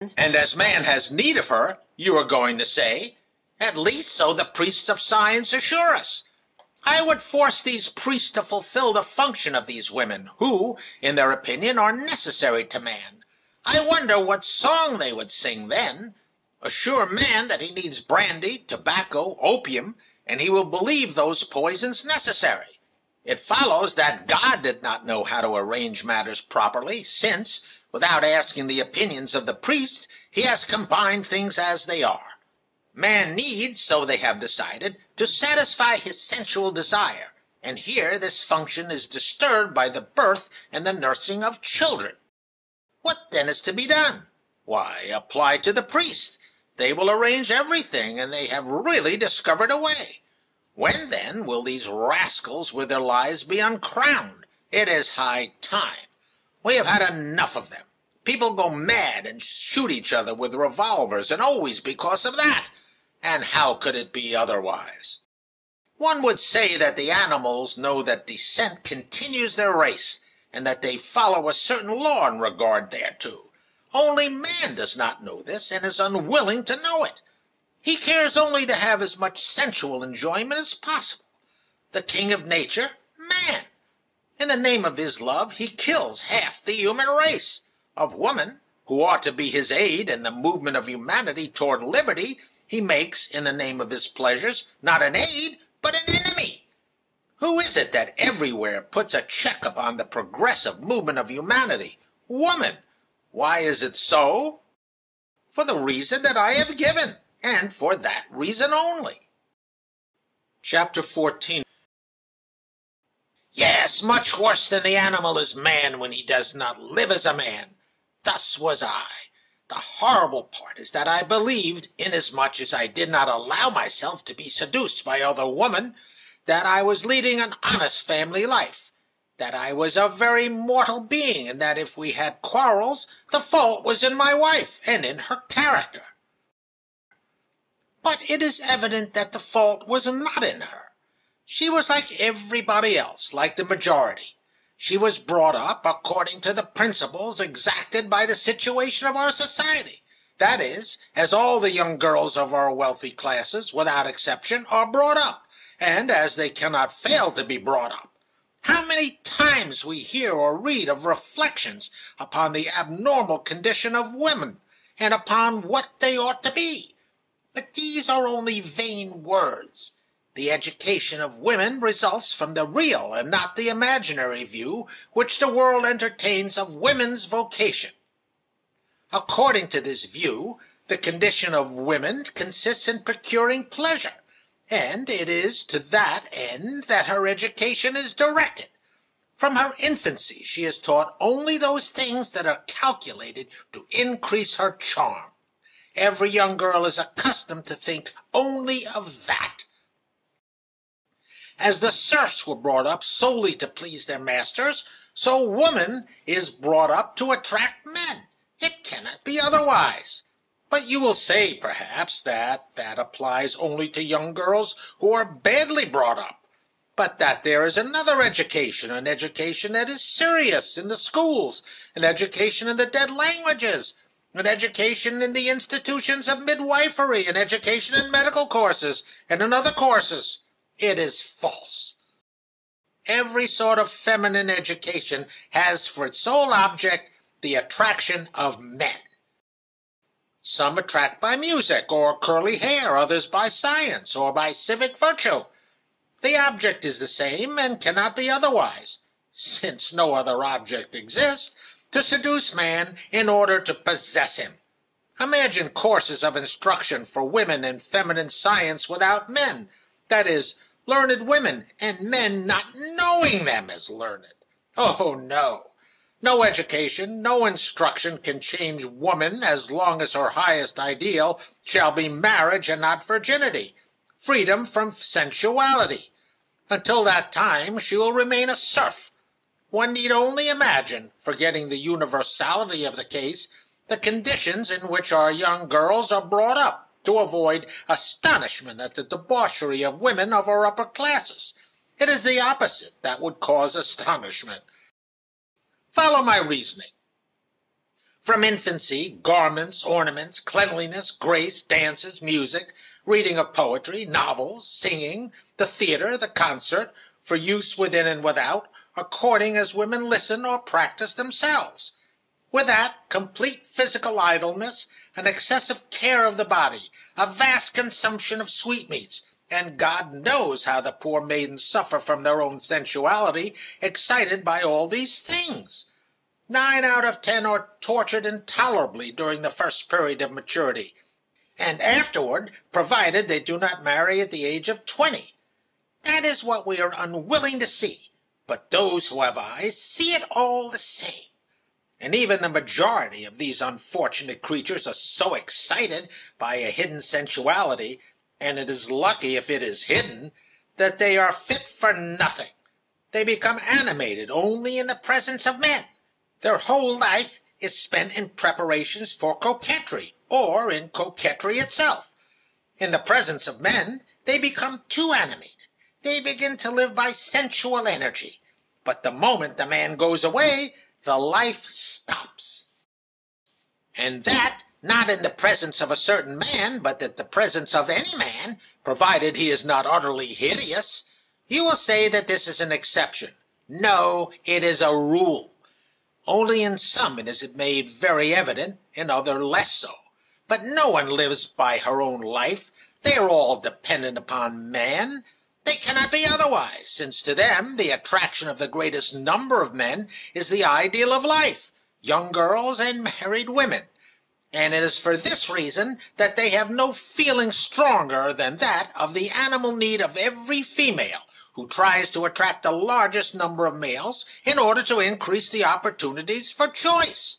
has need of her, you are going to say, at least so the priests of science assure us. I would force these priests to fulfill the function of these women, who, in their opinion, are necessary to man. I wonder what song they would sing then. Assure man that he needs brandy, tobacco, opium, and he will believe those poisons necessary. It follows that God did not know how to arrange matters properly, since, without asking the opinions of the priests, he has combined things as they are. Man needs, so they have decided, to satisfy his sensual desire, and here this function is disturbed by the birth and the nursing of children. What then is to be done? Why, apply to the priests. They will arrange everything, and they have really discovered a way. When, then, will these rascals with their lies be uncrowned? It is high time. We have had enough of them. People go mad and shoot each other with revolvers, and always because of that. And how could it be otherwise? One would say that the animals know that descent continues their race, and that they follow a certain law in regard thereto. Only man does not know this, and is unwilling to know it. He cares only to have as much sensual enjoyment as possible. The king of nature, man. In the name of his love, he kills half the human race. Of woman, who ought to be his aid in the movement of humanity toward liberty, he makes, in the name of his pleasures, not an aid, but an enemy. Who is it that everywhere puts a check upon the progressive movement of humanity? Woman. Why is it so? For the reason that I have given, and for that reason only. Chapter 14. Yes, much worse than the animal is man when he does not live as a man. Thus was I. The horrible part is that I believed, inasmuch as I did not allow myself to be seduced by other women, that I was leading an honest family life, that I was a very mortal being, and that if we had quarrels, the fault was in my wife and in her character. But it is evident that the fault was not in her. She was like everybody else, like the majority. She was brought up according to the principles exacted by the situation of our society. That is, as all the young girls of our wealthy classes, without exception, are brought up, and as they cannot fail to be brought up. How many times we hear or read of reflections upon the abnormal condition of women, and upon what they ought to be. But these are only vain words. The education of women results from the real and not the imaginary view which the world entertains of women's vocation. According to this view, the condition of women consists in procuring pleasure, and it is to that end that her education is directed. From her infancy she is taught only those things that are calculated to increase her charm. Every young girl is accustomed to think only of that. As the serfs were brought up solely to please their masters, so woman is brought up to attract men. It cannot be otherwise. But you will say, perhaps, that applies only to young girls who are badly brought up, but that there is another education, an education that is serious in the schools, an education in the dead languages, an education in the institutions of midwifery, an education in medical courses, and in other courses. It is false. every sort of feminine education has for its sole object the attraction of men. Some attract by music or curly hair, others by science or by civic virtue. The object is the same and cannot be otherwise, since no other object exists, to seduce man in order to possess him. Imagine courses of instruction for women in feminine science without men, that is, learned women and men not knowing them as learned. Oh, no. No education, no instruction can change woman as long as her highest ideal shall be marriage and not virginity, freedom from sensuality. Until that time she will remain a serf. One need only imagine, forgetting the universality of the case, the conditions in which our young girls are brought up, to avoid astonishment at the debauchery of women of our upper classes. It is the opposite that would cause astonishment. Follow my reasoning. From infancy, garments, ornaments, cleanliness, grace, dances, music, reading of poetry, novels, singing, the theater, the concert, for use within and without, according as women listen or practice themselves. With that, complete physical idleness, an excessive care of the body, a vast consumption of sweetmeats, and God knows how the poor maidens suffer from their own sensuality, excited by all these things. 9 out of 10 are tortured intolerably during the first period of maturity, and afterward, provided they do not marry at the age of 20. That is what we are unwilling to see, but those who have eyes see it all the same. And even the majority of these unfortunate creatures are so excited by a hidden sensuality, and it is lucky if it is hidden, that they are fit for nothing. They become animated only in the presence of men. Their whole life is spent in preparations for coquetry, or in coquetry itself. In the presence of men, they become too animated. They begin to live by sensual energy. But the moment the man goes away, the life stops. And that, not in the presence of a certain man, but in the presence of any man, provided he is not utterly hideous. You will say that this is an exception. No, it is a rule. Only in some is it made very evident, in others less so. But no one lives by her own life. They are all dependent upon man. They cannot be otherwise, since to them the attraction of the greatest number of men is the ideal of life, young girls and married women. And it is for this reason that they have no feeling stronger than that of the animal need of every female, who tries to attract the largest number of males in order to increase the opportunities for choice.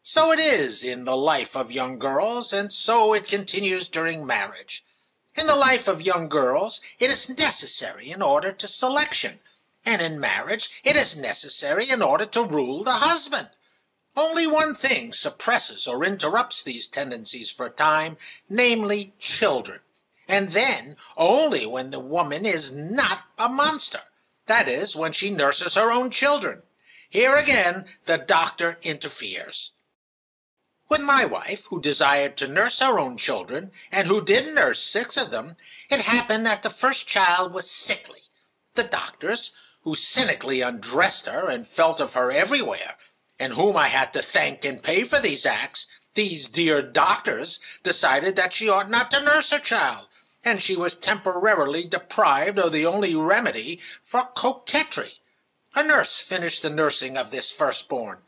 So it is in the life of young girls, and so it continues during marriage. In the life of young girls, it is necessary in order to selection, and in marriage it is necessary in order to rule the husband. Only one thing suppresses or interrupts these tendencies for a time, namely children, and then only when the woman is not a monster, that is, when she nurses her own children. Here again the doctor interferes. With my wife, who desired to nurse her own children, and who did nurse 6 of them, it happened that the first child was sickly. The doctors, who cynically undressed her and felt of her everywhere, and whom I had to thank and pay for these acts, these dear doctors, decided that she ought not to nurse her child, and she was temporarily deprived of the only remedy for coquetry. A nurse finished the nursing of this firstborn.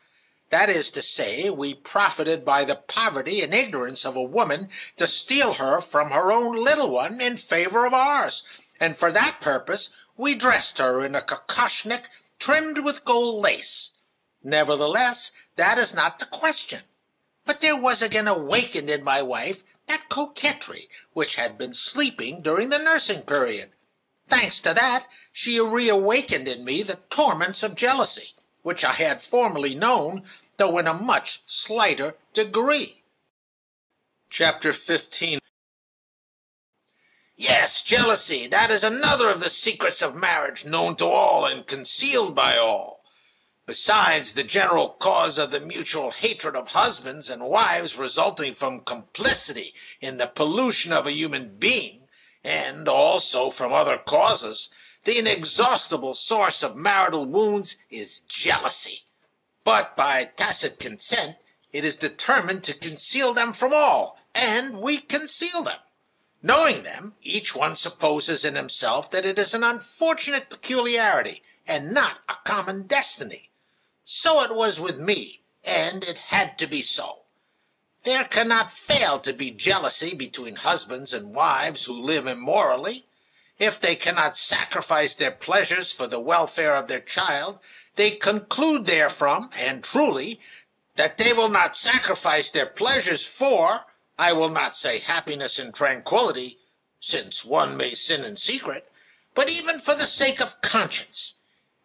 That is to say, we profited by the poverty and ignorance of a woman to steal her from her own little one in favor of ours, and for that purpose we dressed her in a kokoshnik trimmed with gold lace. Nevertheless, that is not the question. But there was again awakened in my wife that coquetry which had been sleeping during the nursing period. Thanks to that, she reawakened in me the torments of jealousy, which I had formerly known, though in a much slighter degree. Chapter 15. Yes, jealousy, that is another of the secrets of marriage, known to all and concealed by all. Besides the general cause of the mutual hatred of husbands and wives resulting from complicity in the pollution of a human being, and also from other causes, The inexhaustible source of marital wounds is jealousy. But by tacit consent, it is determined to conceal them from all, and we conceal them. Knowing them, each one supposes in himself that it is an unfortunate peculiarity, and not a common destiny. So it was with me, and it had to be so. There cannot fail to be jealousy between husbands and wives who live immorally. If they cannot sacrifice their pleasures for the welfare of their child, they conclude therefrom, and truly, that they will not sacrifice their pleasures for, I will not say happiness and tranquillity, since one may sin in secret, but even for the sake of conscience.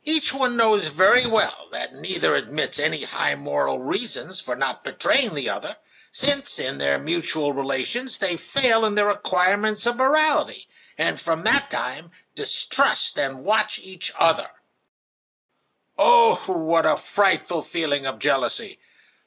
Each one knows very well that neither admits any high moral reasons for not betraying the other, since in their mutual relations they fail in the requirements of morality, and from that time distrust and watch each other. Oh, what a frightful feeling of jealousy!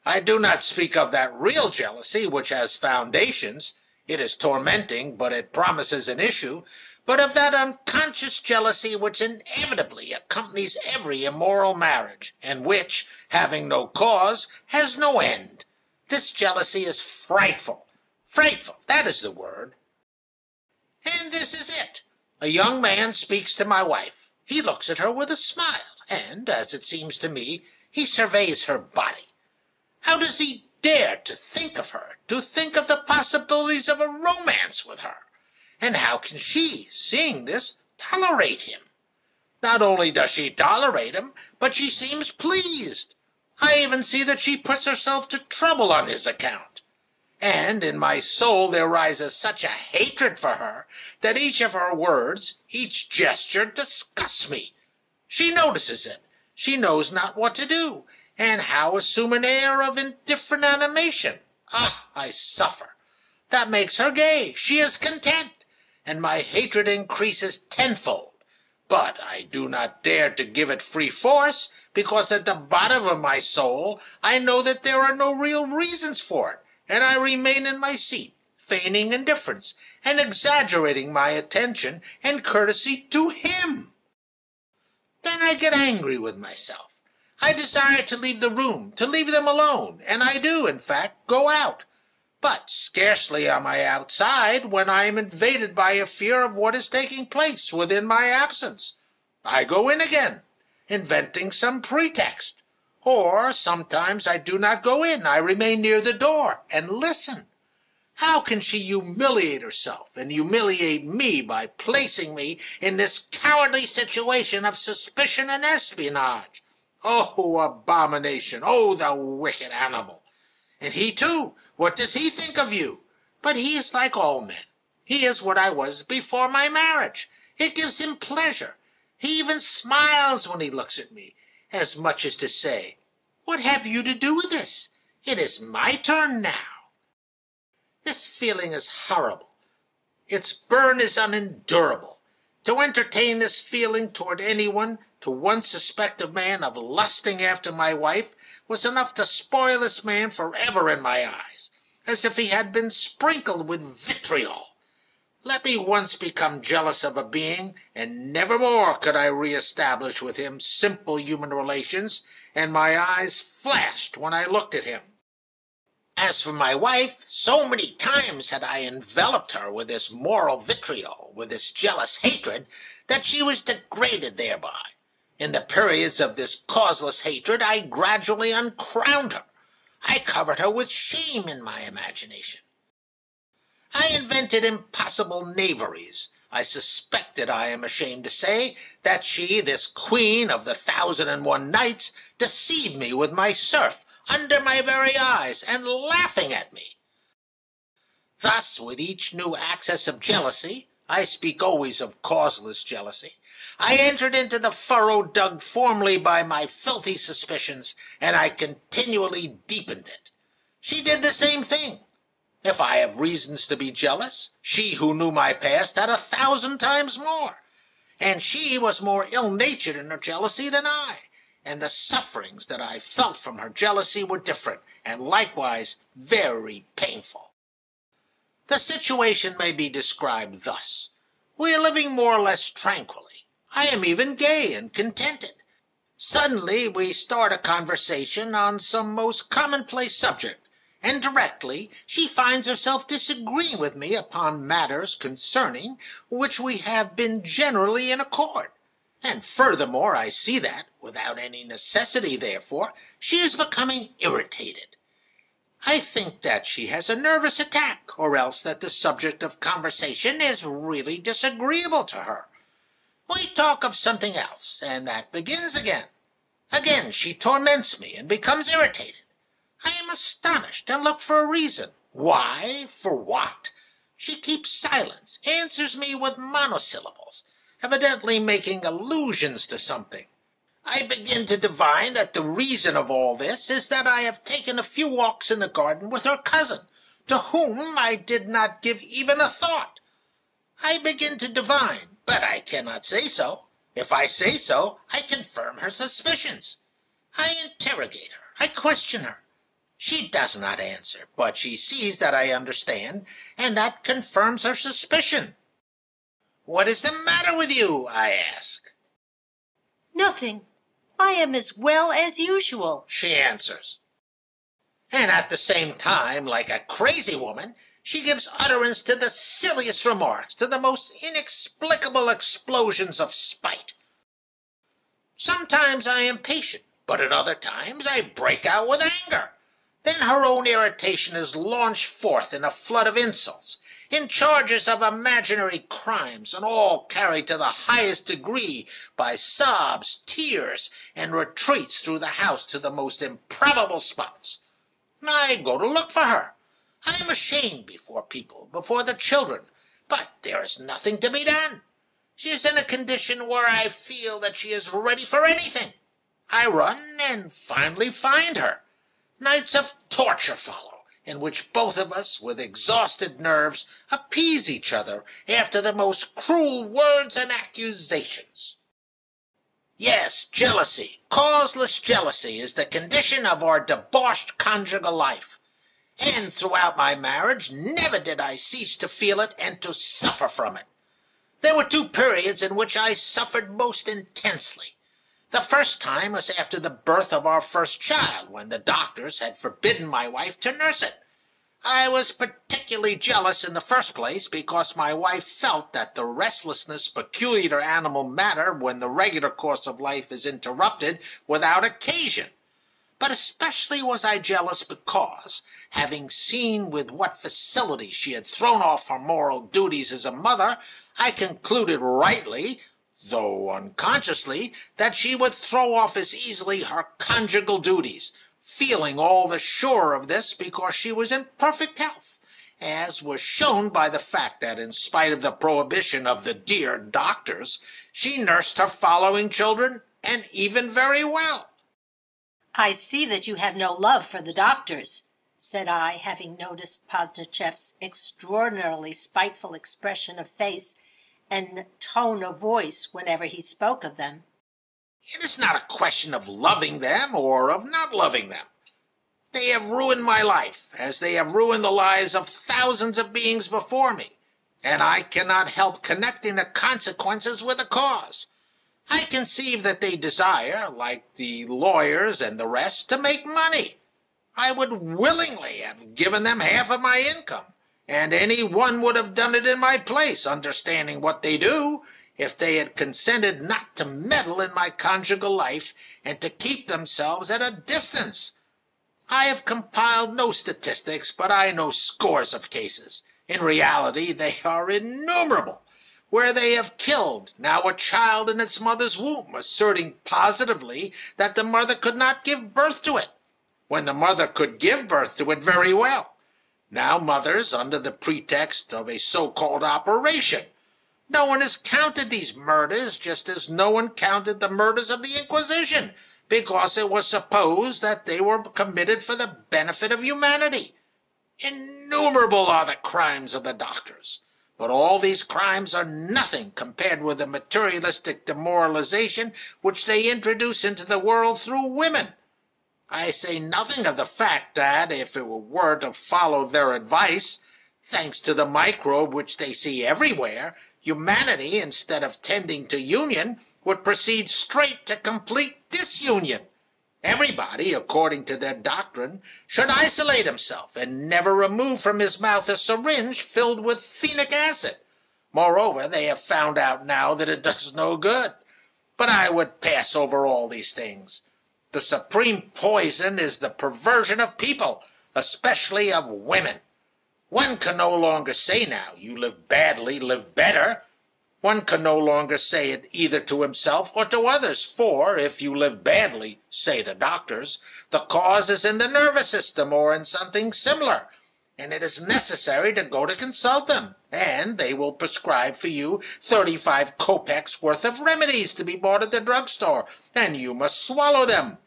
I do not speak of that real jealousy which has foundations. It is tormenting, but it promises an issue, but of that unconscious jealousy which inevitably accompanies every immoral marriage, and which, having no cause, has no end. This jealousy is frightful. Frightful, that is the word. And this is it. A young man speaks to my wife. He looks at her with a smile, and, as it seems to me, he surveys her body. How does he dare to think of her, to think of the possibilities of a romance with her? And how can she, seeing this, tolerate him? Not only does she tolerate him, but she seems pleased. I even see that she puts herself to trouble on his account. And in my soul there rises such a hatred for her that each of her words, each gesture, disgusts me. She notices it. She knows not what to do, and how assume an air of indifferent animation. Ah, I suffer. That makes her gay. She is content, and my hatred increases tenfold. But I do not dare to give it free force, because at the bottom of my soul I know that there are no real reasons for it, and I remain in my seat, feigning indifference, and exaggerating my attention and courtesy to him. Then I get angry with myself. I desire to leave the room, to leave them alone, and I do, in fact, go out. But scarcely am I outside when I am invaded by a fear of what is taking place within my absence. I go in again, inventing some pretext. Or sometimes I do not go in. I remain near the door and listen. How can she humiliate herself and humiliate me by placing me in this cowardly situation of suspicion and espionage? Oh, abomination! Oh, the wicked animal! And he, too, what does he think of you? But he is like all men. He is what I was before my marriage. It gives him pleasure. He even smiles when he looks at me, as much as to say, "What have you to do with this? It is my turn now." This feeling is horrible. Its burn is unendurable. To entertain this feeling toward anyone, to one suspected man of lusting after my wife, was enough to spoil this man forever in my eyes, as if he had been sprinkled with vitriol. Let me once become jealous of a being, and nevermore could I re-establish with him simple human relations, and my eyes flashed when I looked at him. As for my wife, so many times had I enveloped her with this moral vitriol, with this jealous hatred, that she was degraded thereby. In the periods of this causeless hatred I gradually uncrowned her. I covered her with shame in my imagination. I invented impossible knaveries. I suspected, I am ashamed to say, that she, this queen of the 1,001 nights, deceived me with my serf, under my very eyes, and laughing at me. Thus, with each new access of jealousy, I speak always of causeless jealousy, I entered into the furrow dug formerly by my filthy suspicions, and I continually deepened it. She did the same thing. If I have reasons to be jealous, she who knew my past had 1,000 times more, and she was more ill-natured in her jealousy than I, and the sufferings that I felt from her jealousy were different, and likewise very painful. The situation may be described thus. We are living more or less tranquilly. I am even gay and contented. Suddenly we start a conversation on some most commonplace subject, and directly she finds herself disagreeing with me upon matters concerning which we have been generally in accord. And furthermore, I see that, without any necessity therefore, she is becoming irritated. I think that she has a nervous attack, or else that the subject of conversation is really disagreeable to her. We talk of something else, and that begins again. Again she torments me and becomes irritated. I am astonished and look for a reason. Why? For what? She keeps silence, answers me with monosyllables, evidently making allusions to something. I begin to divine that the reason of all this is that I have taken a few walks in the garden with her cousin, to whom I did not give even a thought. I begin to divine, but I cannot say so. If I say so, I confirm her suspicions. I interrogate her, I question her. She does not answer, but she sees that I understand, and that confirms her suspicion. "What is the matter with you?" I ask. "Nothing. I am as well as usual," she answers. And at the same time, like a crazy woman, she gives utterance to the silliest remarks, to the most inexplicable explosions of spite. Sometimes I am patient, but at other times I break out with anger. Then her own irritation is launched forth in a flood of insults, in charges of imaginary crimes, and all carried to the highest degree by sobs, tears, and retreats through the house to the most improbable spots. I go to look for her. I am ashamed before people, before the children, but there is nothing to be done. She is in a condition where I feel that she is ready for anything. I run and finally find her. Nights of torture follow, in which both of us, with exhausted nerves, appease each other after the most cruel words and accusations. Yes, jealousy, causeless jealousy, is the condition of our debauched conjugal life. And throughout my marriage never did I cease to feel it and to suffer from it. There were two periods in which I suffered most intensely. The first time was after the birth of our first child, when the doctors had forbidden my wife to nurse it. I was particularly jealous in the first place because my wife felt that the restlessness peculiar to animal matter when the regular course of life is interrupted without occasion. But especially was I jealous because, having seen with what facility she had thrown off her moral duties as a mother, I concluded rightly, though unconsciously, that she would throw off as easily her conjugal duties, feeling all the surer of this because she was in perfect health, as was shown by the fact that, in spite of the prohibition of the dear doctors, she nursed her following children, and even very well. "I see that you have no love for the doctors," said I, having noticed Posdnicheff's extraordinarily spiteful expression of face and tone of voice whenever he spoke of them. It is not a question of loving them or of not loving them. They have ruined my life, as they have ruined the lives of thousands of beings before me, and I cannot help connecting the consequences with the cause. I conceive that they desire, like the lawyers and the rest, to make money. I would willingly have given them half of my income, and any one would have done it in my place, understanding what they do, if they had consented not to meddle in my conjugal life and to keep themselves at a distance. I have compiled no statistics, but I know scores of cases. In reality, they are innumerable, where they have killed, now a child in its mother's womb, asserting positively that the mother could not give birth to it, when the mother could give birth to it very well. Now mothers, under the pretext of a so-called operation. No one has counted these murders, just as no one counted the murders of the Inquisition, because it was supposed that they were committed for the benefit of humanity. Innumerable are the crimes of the doctors, but all these crimes are nothing compared with the materialistic demoralization which they introduce into the world through women. I say nothing of the fact that, if it were to follow their advice, thanks to the microbe which they see everywhere, Humanity, instead of tending to union, would proceed straight to complete disunion. Everybody, according to their doctrine, should isolate himself and never remove from his mouth a syringe filled with phenic acid. Moreover, they have found out now that it does no good. But I would pass over all these things. The supreme poison is the perversion of people, especially of women. One can no longer say now, you live badly, live better. One can no longer say it either to himself or to others, for if you live badly, say the doctors, the cause is in the nervous system or in something similar, and it is necessary to go to consult them, and they will prescribe for you 35 kopecks worth of remedies to be bought at the drugstore, and you must swallow them.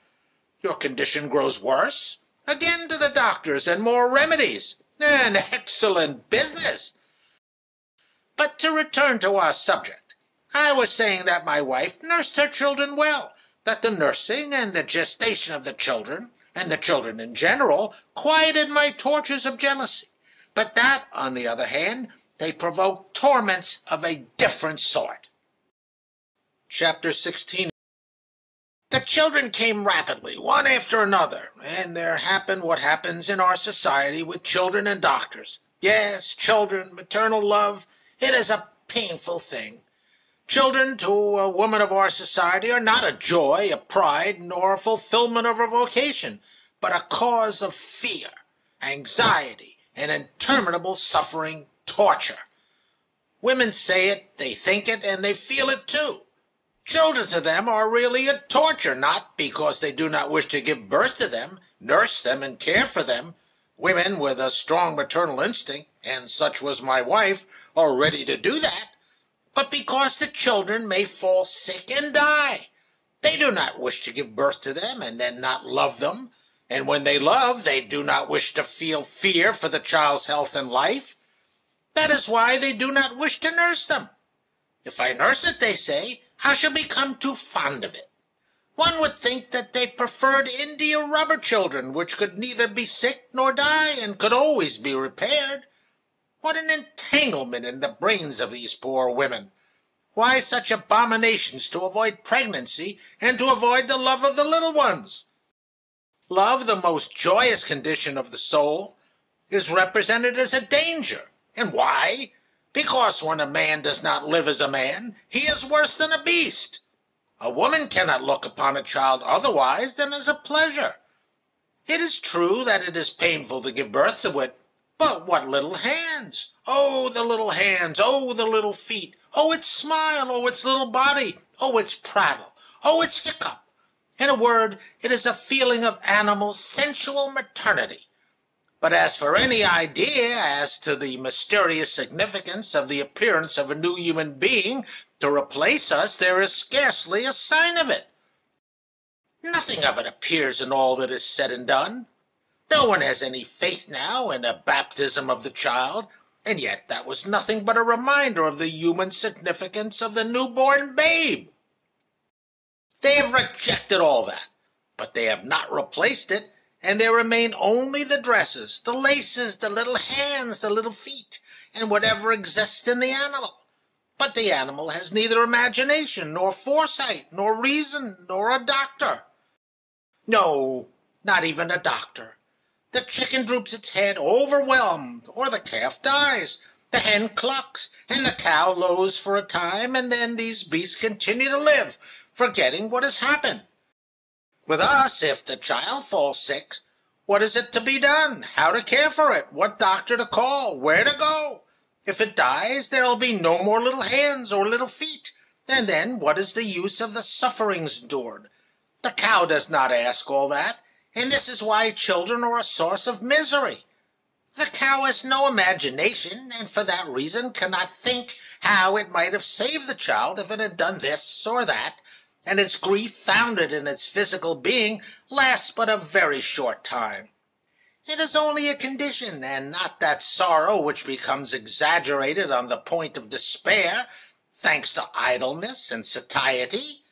Your condition grows worse, again to the doctors and more remedies. An excellent business. But to return to our subject, I was saying that my wife nursed her children well, that the nursing and the gestation of the children, and the children in general, quieted my tortures of jealousy, but that, on the other hand, they provoked torments of a different sort. Chapter 16. The children came rapidly, one after another, and there happened what happens in our society with children and doctors. Yes, children, maternal love, it is a painful thing. Children to a woman of our society are not a joy, a pride, nor a fulfillment of her vocation, but a cause of fear, anxiety, and interminable suffering, torture. Women say it, they think it, and they feel it too. Children to them are really a torture, not because they do not wish to give birth to them, nurse them, and care for them. Women with a strong maternal instinct, and such was my wife, are ready to do that, but because the children may fall sick and die. They do not wish to give birth to them and then not love them, and when they love, they do not wish to feel fear for the child's health and life. That is why they do not wish to nurse them. If I nurse it, they say, I shall become too fond of it. One would think that they preferred India rubber children, which could neither be sick nor die, and could always be repaired. What an entanglement in the brains of these poor women! Why such abominations to avoid pregnancy and to avoid the love of the little ones? Love, the most joyous condition of the soul, is represented as a danger. And why? Because when a man does not live as a man, he is worse than a beast. A woman cannot look upon a child otherwise than as a pleasure. It is true that it is painful to give birth to it, but what little hands! Oh, the little hands! Oh, the little feet! Oh, its smile! Oh, its little body! Oh, its prattle! Oh, its hiccup! In a word, it is a feeling of animal, sensual maternity. But as for any idea as to the mysterious significance of the appearance of a new human being to replace us, there is scarcely a sign of it. Nothing of it appears in all that is said and done. No one has any faith now in a baptism of the child, and yet that was nothing but a reminder of the human significance of the newborn babe. They have rejected all that, but they have not replaced it, and there remain only the dresses, the laces, the little hands, the little feet, and whatever exists in the animal. But the animal has neither imagination, nor foresight, nor reason, nor a doctor. No, not even a doctor. The chicken droops its head overwhelmed, or the calf dies. The hen clucks, and the cow lows for a time, and then these beasts continue to live, forgetting what has happened. With us, if the child falls sick, what is it to be done? How to care for it? What doctor to call? Where to go? If it dies, there'll be no more little hands or little feet. And then what is the use of the sufferings endured? The cow does not ask all that, and this is why children are a source of misery. The cow has no imagination, and for that reason cannot think how it might have saved the child if it had done this or that, and its grief, founded in its physical being, lasts but a very short time. It is only a condition, and not that sorrow which becomes exaggerated on the point of despair, thanks to idleness and satiety.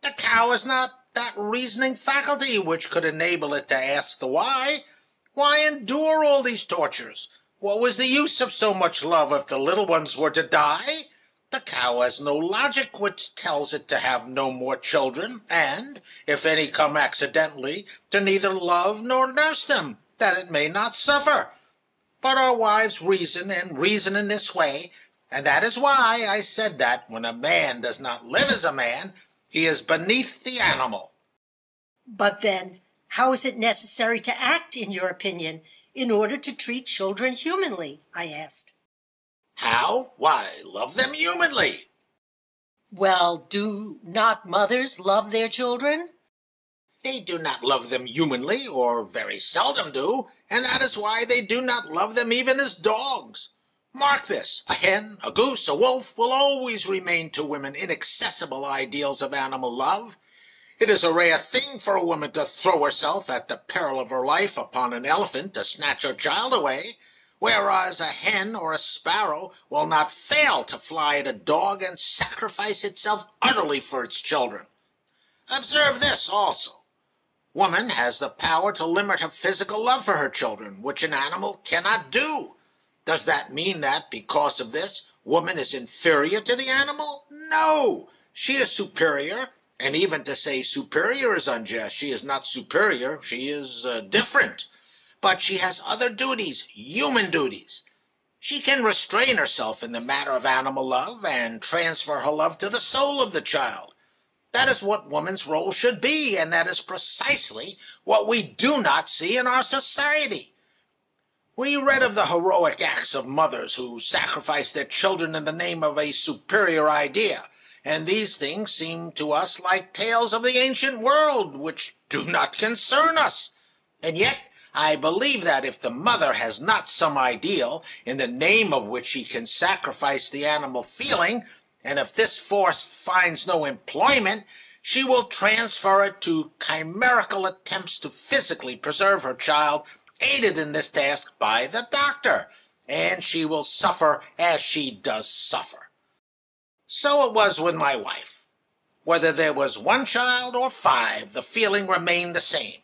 The cow has not that reasoning faculty which could enable it to ask the why. Why endure all these tortures? What was the use of so much love if the little ones were to die? The cow has no logic which tells it to have no more children, and, if any come accidentally, to neither love nor nurse them, that it may not suffer. But our wives reason, and reason in this way, and that is why I said that when a man does not live as a man, he is beneath the animal. But then, how is it necessary to act, in your opinion, in order to treat children humanly? I asked. How? Why, love them humanly. Well, do not mothers love their children? They do not love them humanly, or very seldom do, and that is why they do not love them even as dogs. Mark this, a hen, a goose, a wolf will always remain to women inaccessible ideals of animal love. It is a rare thing for a woman to throw herself at the peril of her life upon an elephant to snatch her child away, whereas a hen or a sparrow will not fail to fly at a dog and sacrifice itself utterly for its children. Observe this also. Woman has the power to limit her physical love for her children, which an animal cannot do. Does that mean that, because of this, woman is inferior to the animal? No, she is superior, and even to say superior is unjust. She is not superior, she is different. But she has other duties, human duties. She can restrain herself in the matter of animal love and transfer her love to the soul of the child. That is what woman's role should be, and that is precisely what we do not see in our society. We read of the heroic acts of mothers who sacrificed their children in the name of a superior idea, and these things seem to us like tales of the ancient world, which do not concern us. And yet I believe that if the mother has not some ideal in the name of which she can sacrifice the animal feeling, and if this force finds no employment, she will transfer it to chimerical attempts to physically preserve her child, aided in this task by the doctor, and she will suffer as she does suffer. So it was with my wife. Whether there was one child or 5, the feeling remained the same.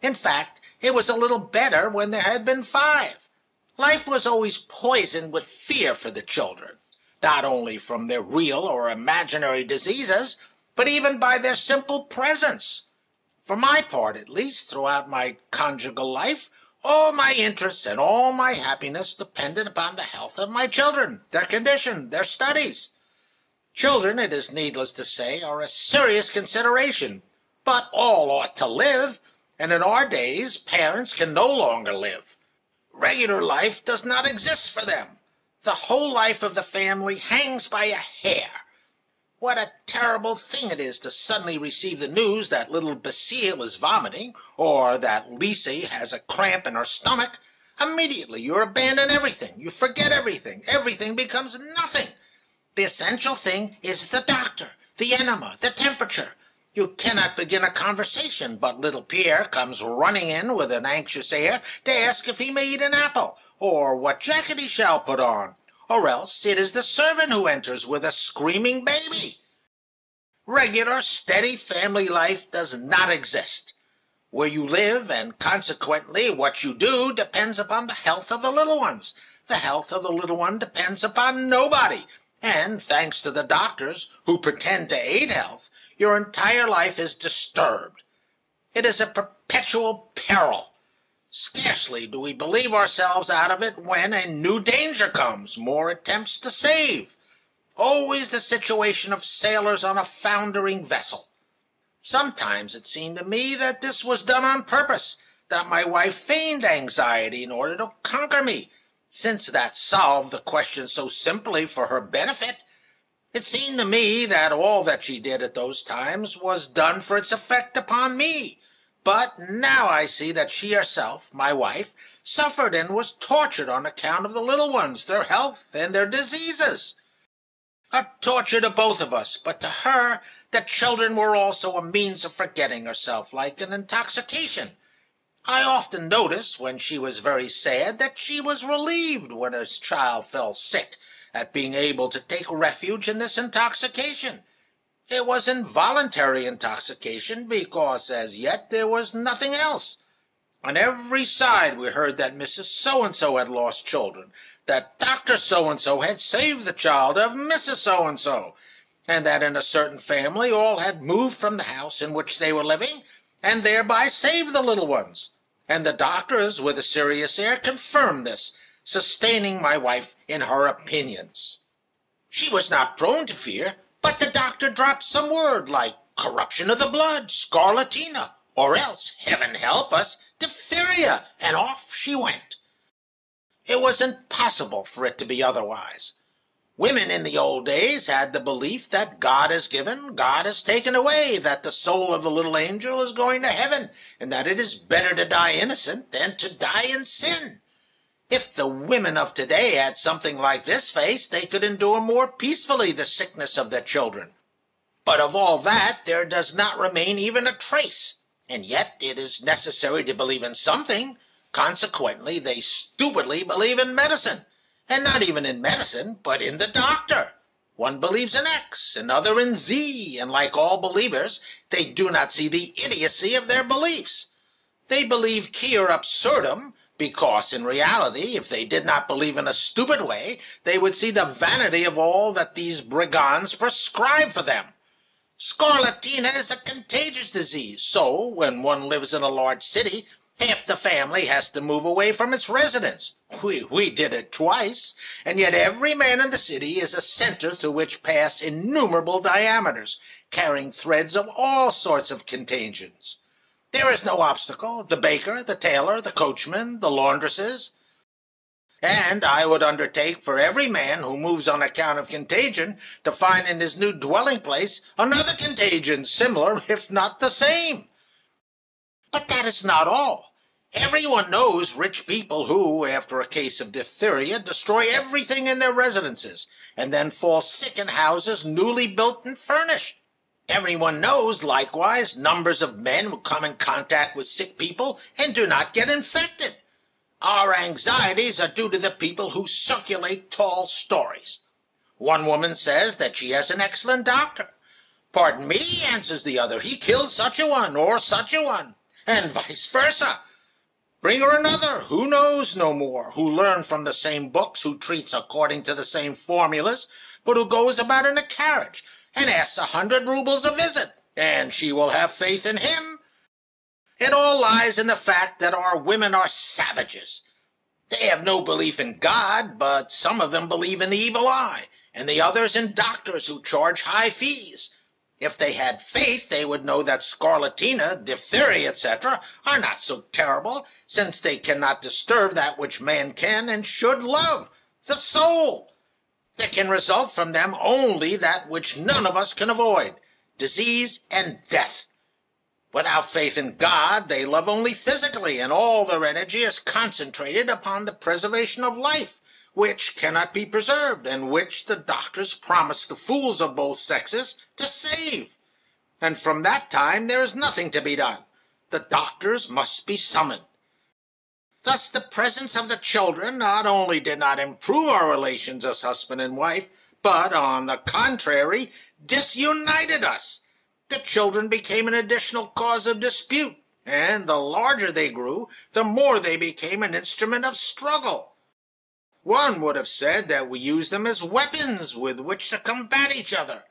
In fact, it was a little better when there had been 5. Life was always poisoned with fear for the children, not only from their real or imaginary diseases, but even by their simple presence. For my part, at least, throughout my conjugal life, all my interests and all my happiness depended upon the health of my children, their condition, their studies. Children, it is needless to say, are a serious consideration, but all ought to live, and in our days parents can no longer live. Regular life does not exist for them. The whole life of the family hangs by a hair. What a terrible thing it is to suddenly receive the news that little Basile is vomiting, or that Lise has a cramp in her stomach. Immediately you abandon everything, you forget everything, everything becomes nothing. The essential thing is the doctor, the enema, the temperature. You cannot begin a conversation, but little Pierre comes running in with an anxious air to ask if he may eat an apple, or what jacket he shall put on, or else it is the servant who enters with a screaming baby. Regular, steady family life does not exist. Where you live, and consequently what you do, depends upon the health of the little ones. The health of the little one depends upon nobody, and, thanks to the doctors, who pretend to aid health, your entire life is disturbed. It is a perpetual peril. Scarcely do we believe ourselves out of it when a new danger comes, more attempts to save. Always the situation of sailors on a foundering vessel. Sometimes it seemed to me that this was done on purpose, that my wife feigned anxiety in order to conquer me, since that solved the question so simply for her benefit. It seemed to me that all that she did at those times was done for its effect upon me. But now I see that she herself, my wife, suffered and was tortured on account of the little ones, their health, and their diseases. A torture to both of us, but to her the children were also a means of forgetting herself, like an intoxication. I often noticed, when she was very sad, that she was relieved when her child fell sick, at being able to take refuge in this intoxication. It was involuntary intoxication, because as yet there was nothing else. On every side we heard that Mrs. So-and-so had lost children, that Dr. So-and-so had saved the child of Mrs. So-and-so, and that in a certain family all had moved from the house in which they were living, and thereby saved the little ones. And the doctors, with a serious air, confirmed this, sustaining my wife in her opinions. She was not prone to fear, but the doctor dropped some word like corruption of the blood, scarlatina, or else, heaven help us, diphtheria, and off she went. It was impossible for it to be otherwise. Women in the old days had the belief that God has given, God has taken away, that the soul of the little angel is going to heaven, and that it is better to die innocent than to die in sin. If the women of today had something like this faith, they could endure more peacefully the sickness of their children. But of all that there does not remain even a trace, and yet it is necessary to believe in something. Consequently, they stupidly believe in medicine, and not even in medicine, but in the doctor. One believes in X, another in Z, and like all believers, they do not see the idiocy of their beliefs. They believe cure absurdum, because in reality, if they did not believe in a stupid way, they would see the vanity of all that these brigands prescribe for them. Scarlatina is a contagious disease, so when one lives in a large city, half the family has to move away from its residence. We did it twice, and yet every man in the city is a center through which pass innumerable diameters, carrying threads of all sorts of contagions. There is no obstacle, the baker, the tailor, the coachman, the laundresses. And I would undertake for every man who moves on account of contagion to find in his new dwelling place another contagion similar, if not the same. But that is not all. Everyone knows rich people who, after a case of diphtheria, destroy everything in their residences, and then fall sick in houses newly built and furnished. Everyone knows, likewise, numbers of men who come in contact with sick people and do not get infected. Our anxieties are due to the people who circulate tall stories. One woman says that she has an excellent doctor. Pardon me, answers the other, he killed such a one or such a one, and vice versa. Bring her another, who knows no more, who learned from the same books, who treats according to the same formulas, but who goes about in a carriage, and asks 100 rubles a visit, and she will have faith in him. It all lies in the fact that our women are savages. They have no belief in God, but some of them believe in the evil eye, and the others in doctors who charge high fees. If they had faith, they would know that scarlatina, diphtheria, etc., are not so terrible, since they cannot disturb that which man can and should love, the soul. There can result from them only that which none of us can avoid, disease and death. Without faith in God, they love only physically, and all their energy is concentrated upon the preservation of life, which cannot be preserved, and which the doctors promise the fools of both sexes to save. And from that time there is nothing to be done. The doctors must be summoned. Thus the presence of the children not only did not improve our relations as husband and wife, but, on the contrary, disunited us. The children became an additional cause of dispute, and the larger they grew, the more they became an instrument of struggle. One would have said that we used them as weapons with which to combat each other.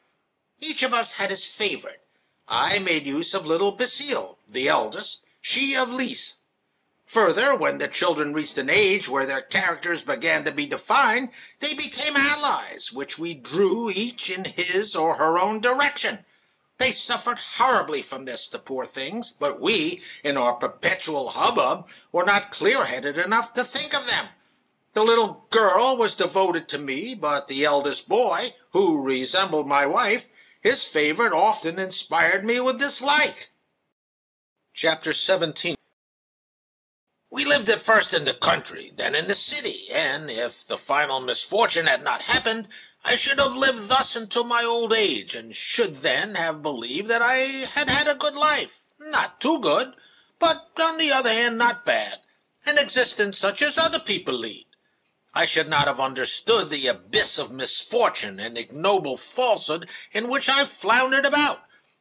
Each of us had his favorite. I made use of little Basile, the eldest, she of Lys. Further, when the children reached an age where their characters began to be defined, they became allies, which we drew each in his or her own direction. They suffered horribly from this, the poor things, but we, in our perpetual hubbub, were not clear-headed enough to think of them. The little girl was devoted to me, but the eldest boy, who resembled my wife, his favorite, often inspired me with dislike. Chapter 17. We lived at first in the country, then in the city, and if the final misfortune had not happened, I should have lived thus until my old age, and should then have believed that I had had a good life. Not too good, but on the other hand not bad, an existence such as other people lead. I should not have understood the abyss of misfortune and ignoble falsehood in which I floundered about,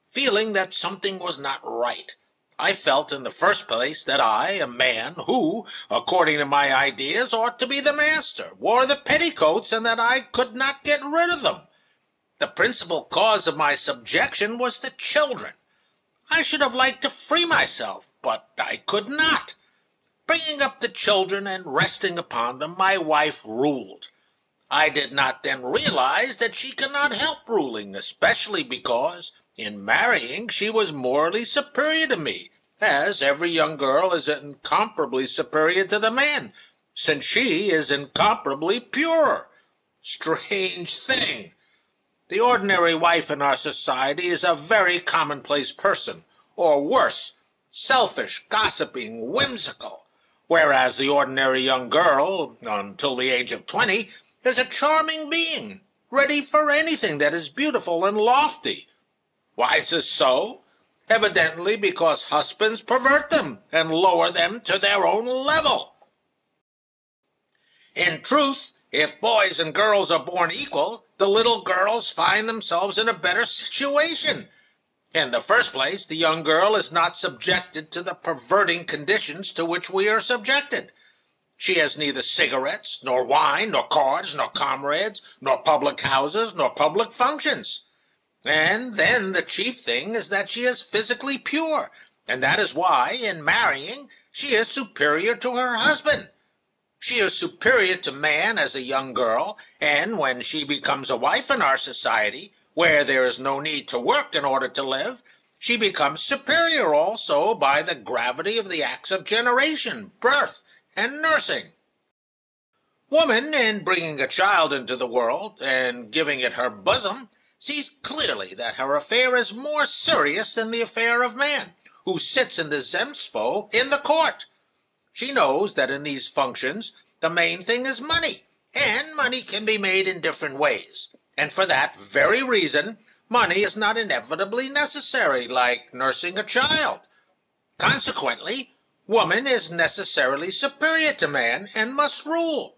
feeling that something was not right. I felt in the first place that I, a man who, according to my ideas, ought to be the master, wore the petticoats, and that I could not get rid of them. The principal cause of my subjection was the children. I should have liked to free myself, but I could not. Bringing up the children and resting upon them, my wife ruled. I did not then realize that she could not help ruling, especially because, in marrying, she was morally superior to me, as every young girl is incomparably superior to the man, since she is incomparably purer. Strange thing! The ordinary wife in our society is a very commonplace person, or worse, selfish, gossiping, whimsical, whereas the ordinary young girl, until the age of 20, is a charming being, ready for anything that is beautiful and lofty. Why is this so? Evidently because husbands pervert them and lower them to their own level. In truth, if boys and girls are born equal, the little girls find themselves in a better situation. In the first place, the young girl is not subjected to the perverting conditions to which we are subjected. She has neither cigarettes, nor wine, nor cards, nor comrades, nor public houses, nor public functions. And then the chief thing is that she is physically pure, and that is why, in marrying, she is superior to her husband. She is superior to man as a young girl, and when she becomes a wife in our society, where there is no need to work in order to live, she becomes superior also by the gravity of the acts of generation, birth, and nursing. Woman, in bringing a child into the world, and giving it her bosom, sees clearly that her affair is more serious than the affair of man, who sits in the Zemstvo in the court. She knows that in these functions the main thing is money, and money can be made in different ways, and for that very reason money is not inevitably necessary, like nursing a child. Consequently, woman is necessarily superior to man and must rule.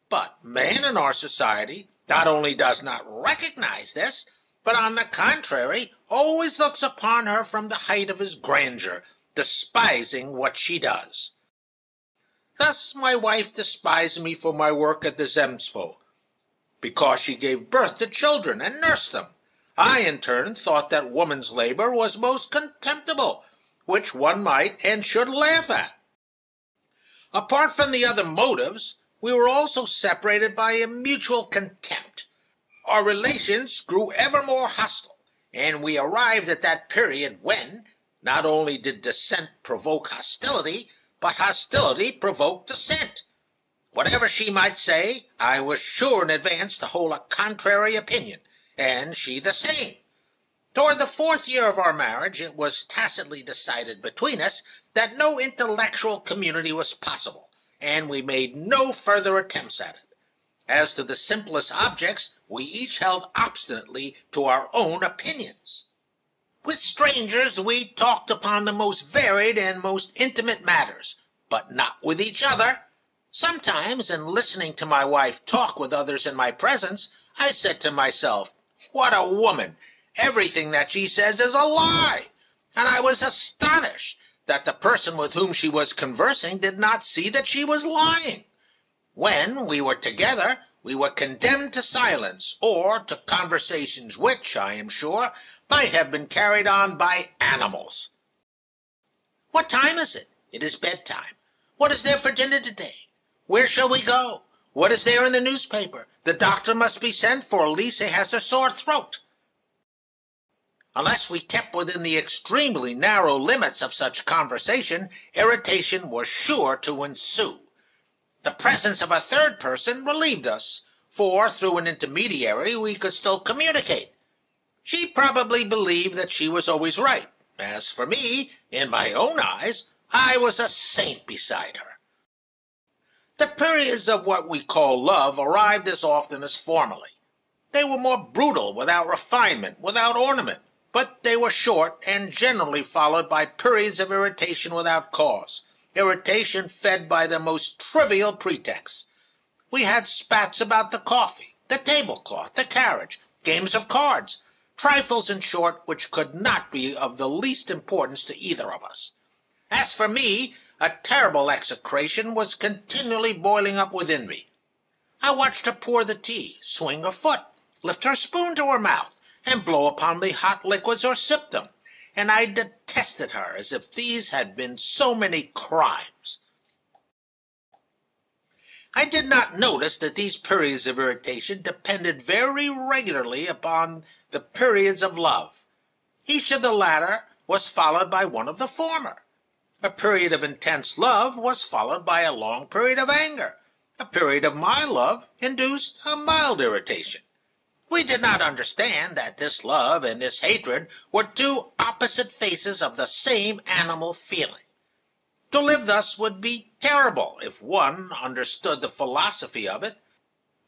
But man in our society not only does not recognize this, but on the contrary always looks upon her from the height of his grandeur, despising what she does. Thus my wife despised me for my work at the Zemstvo, because she gave birth to children and nursed them. I, in turn, thought that woman's labor was most contemptible, which one might and should laugh at. Apart from the other motives, we were also separated by a mutual contempt. Our relations grew ever more hostile, and we arrived at that period when, not only did dissent provoke hostility, but hostility provoked dissent. Whatever she might say, I was sure in advance to hold a contrary opinion, and she the same. Toward the 4th year of our marriage, it was tacitly decided between us that no intellectual community was possible, and we made no further attempts at it. As to the simplest objects, we each held obstinately to our own opinions. With strangers we talked upon the most varied and most intimate matters, but not with each other. Sometimes, in listening to my wife talk with others in my presence, I said to myself, "What a woman! Everything that she says is a lie!" And I was astonished that the person with whom she was conversing did not see that she was lying. When we were together, we were condemned to silence, or to conversations which, I am sure, might have been carried on by animals. "What time is it?" "It is bedtime." "What is there for dinner today?" "Where shall we go?" "What is there in the newspaper?" "The doctor must be sent for. Lise has a sore throat." Unless we kept within the extremely narrow limits of such conversation, irritation was sure to ensue. The presence of a third person relieved us, for through an intermediary we could still communicate. She probably believed that she was always right. As for me, in my own eyes, I was a saint beside her. The periods of what we call love arrived as often as formerly. They were more brutal, without refinement, without ornament, but they were short and generally followed by periods of irritation without cause, irritation fed by the most trivial pretexts. We had spats about the coffee, the tablecloth, the carriage, games of cards, trifles, in short, which could not be of the least importance to either of us. As for me, a terrible execration was continually boiling up within me. I watched her pour the tea, swing her foot, lift her spoon to her mouth, and blow upon the hot liquids or sip them, and I detested her as if these had been so many crimes. I did not notice that these periods of irritation depended very regularly upon the periods of love. Each of the latter was followed by one of the former. A period of intense love was followed by a long period of anger. A period of mild love induced a mild irritation. We did not understand that this love and this hatred were two opposite faces of the same animal feeling. To live thus would be terrible if one understood the philosophy of it.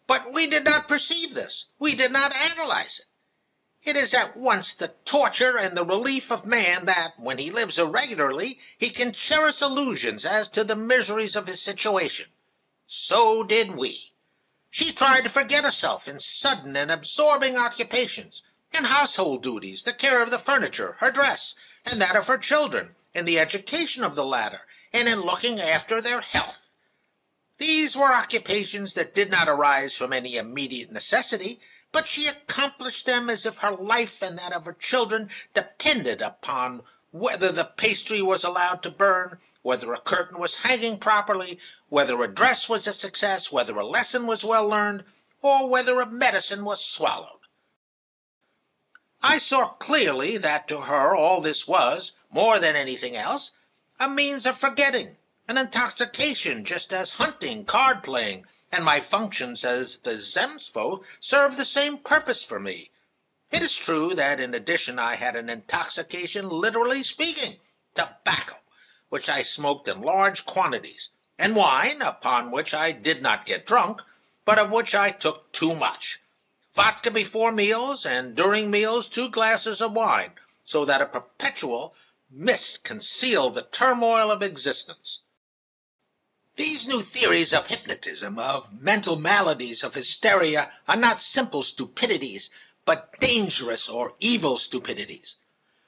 But we did not perceive this. We did not analyze it. It is at once the torture and the relief of man that, when he lives irregularly, he can cherish illusions as to the miseries of his situation. So did we. She tried to forget herself in sudden and absorbing occupations, in household duties, the care of the furniture, her dress, and that of her children, in the education of the latter, and in looking after their health. These were occupations that did not arise from any immediate necessity, but she accomplished them as if her life and that of her children depended upon whether the pastry was allowed to burn, whether a curtain was hanging properly, whether a dress was a success, whether a lesson was well learned, or whether a medicine was swallowed. I saw clearly that to her all this was, more than anything else, a means of forgetting, an intoxication, just as hunting, card-playing, and my functions as the Zemstvo served the same purpose for me. It is true that in addition I had an intoxication, literally speaking, tobacco, which I smoked in large quantities, and wine, upon which I did not get drunk, but of which I took too much. Vodka before meals, and during meals 2 glasses of wine, so that a perpetual mist concealed the turmoil of existence. These new theories of hypnotism, of mental maladies, of hysteria, are not simple stupidities, but dangerous or evil stupidities.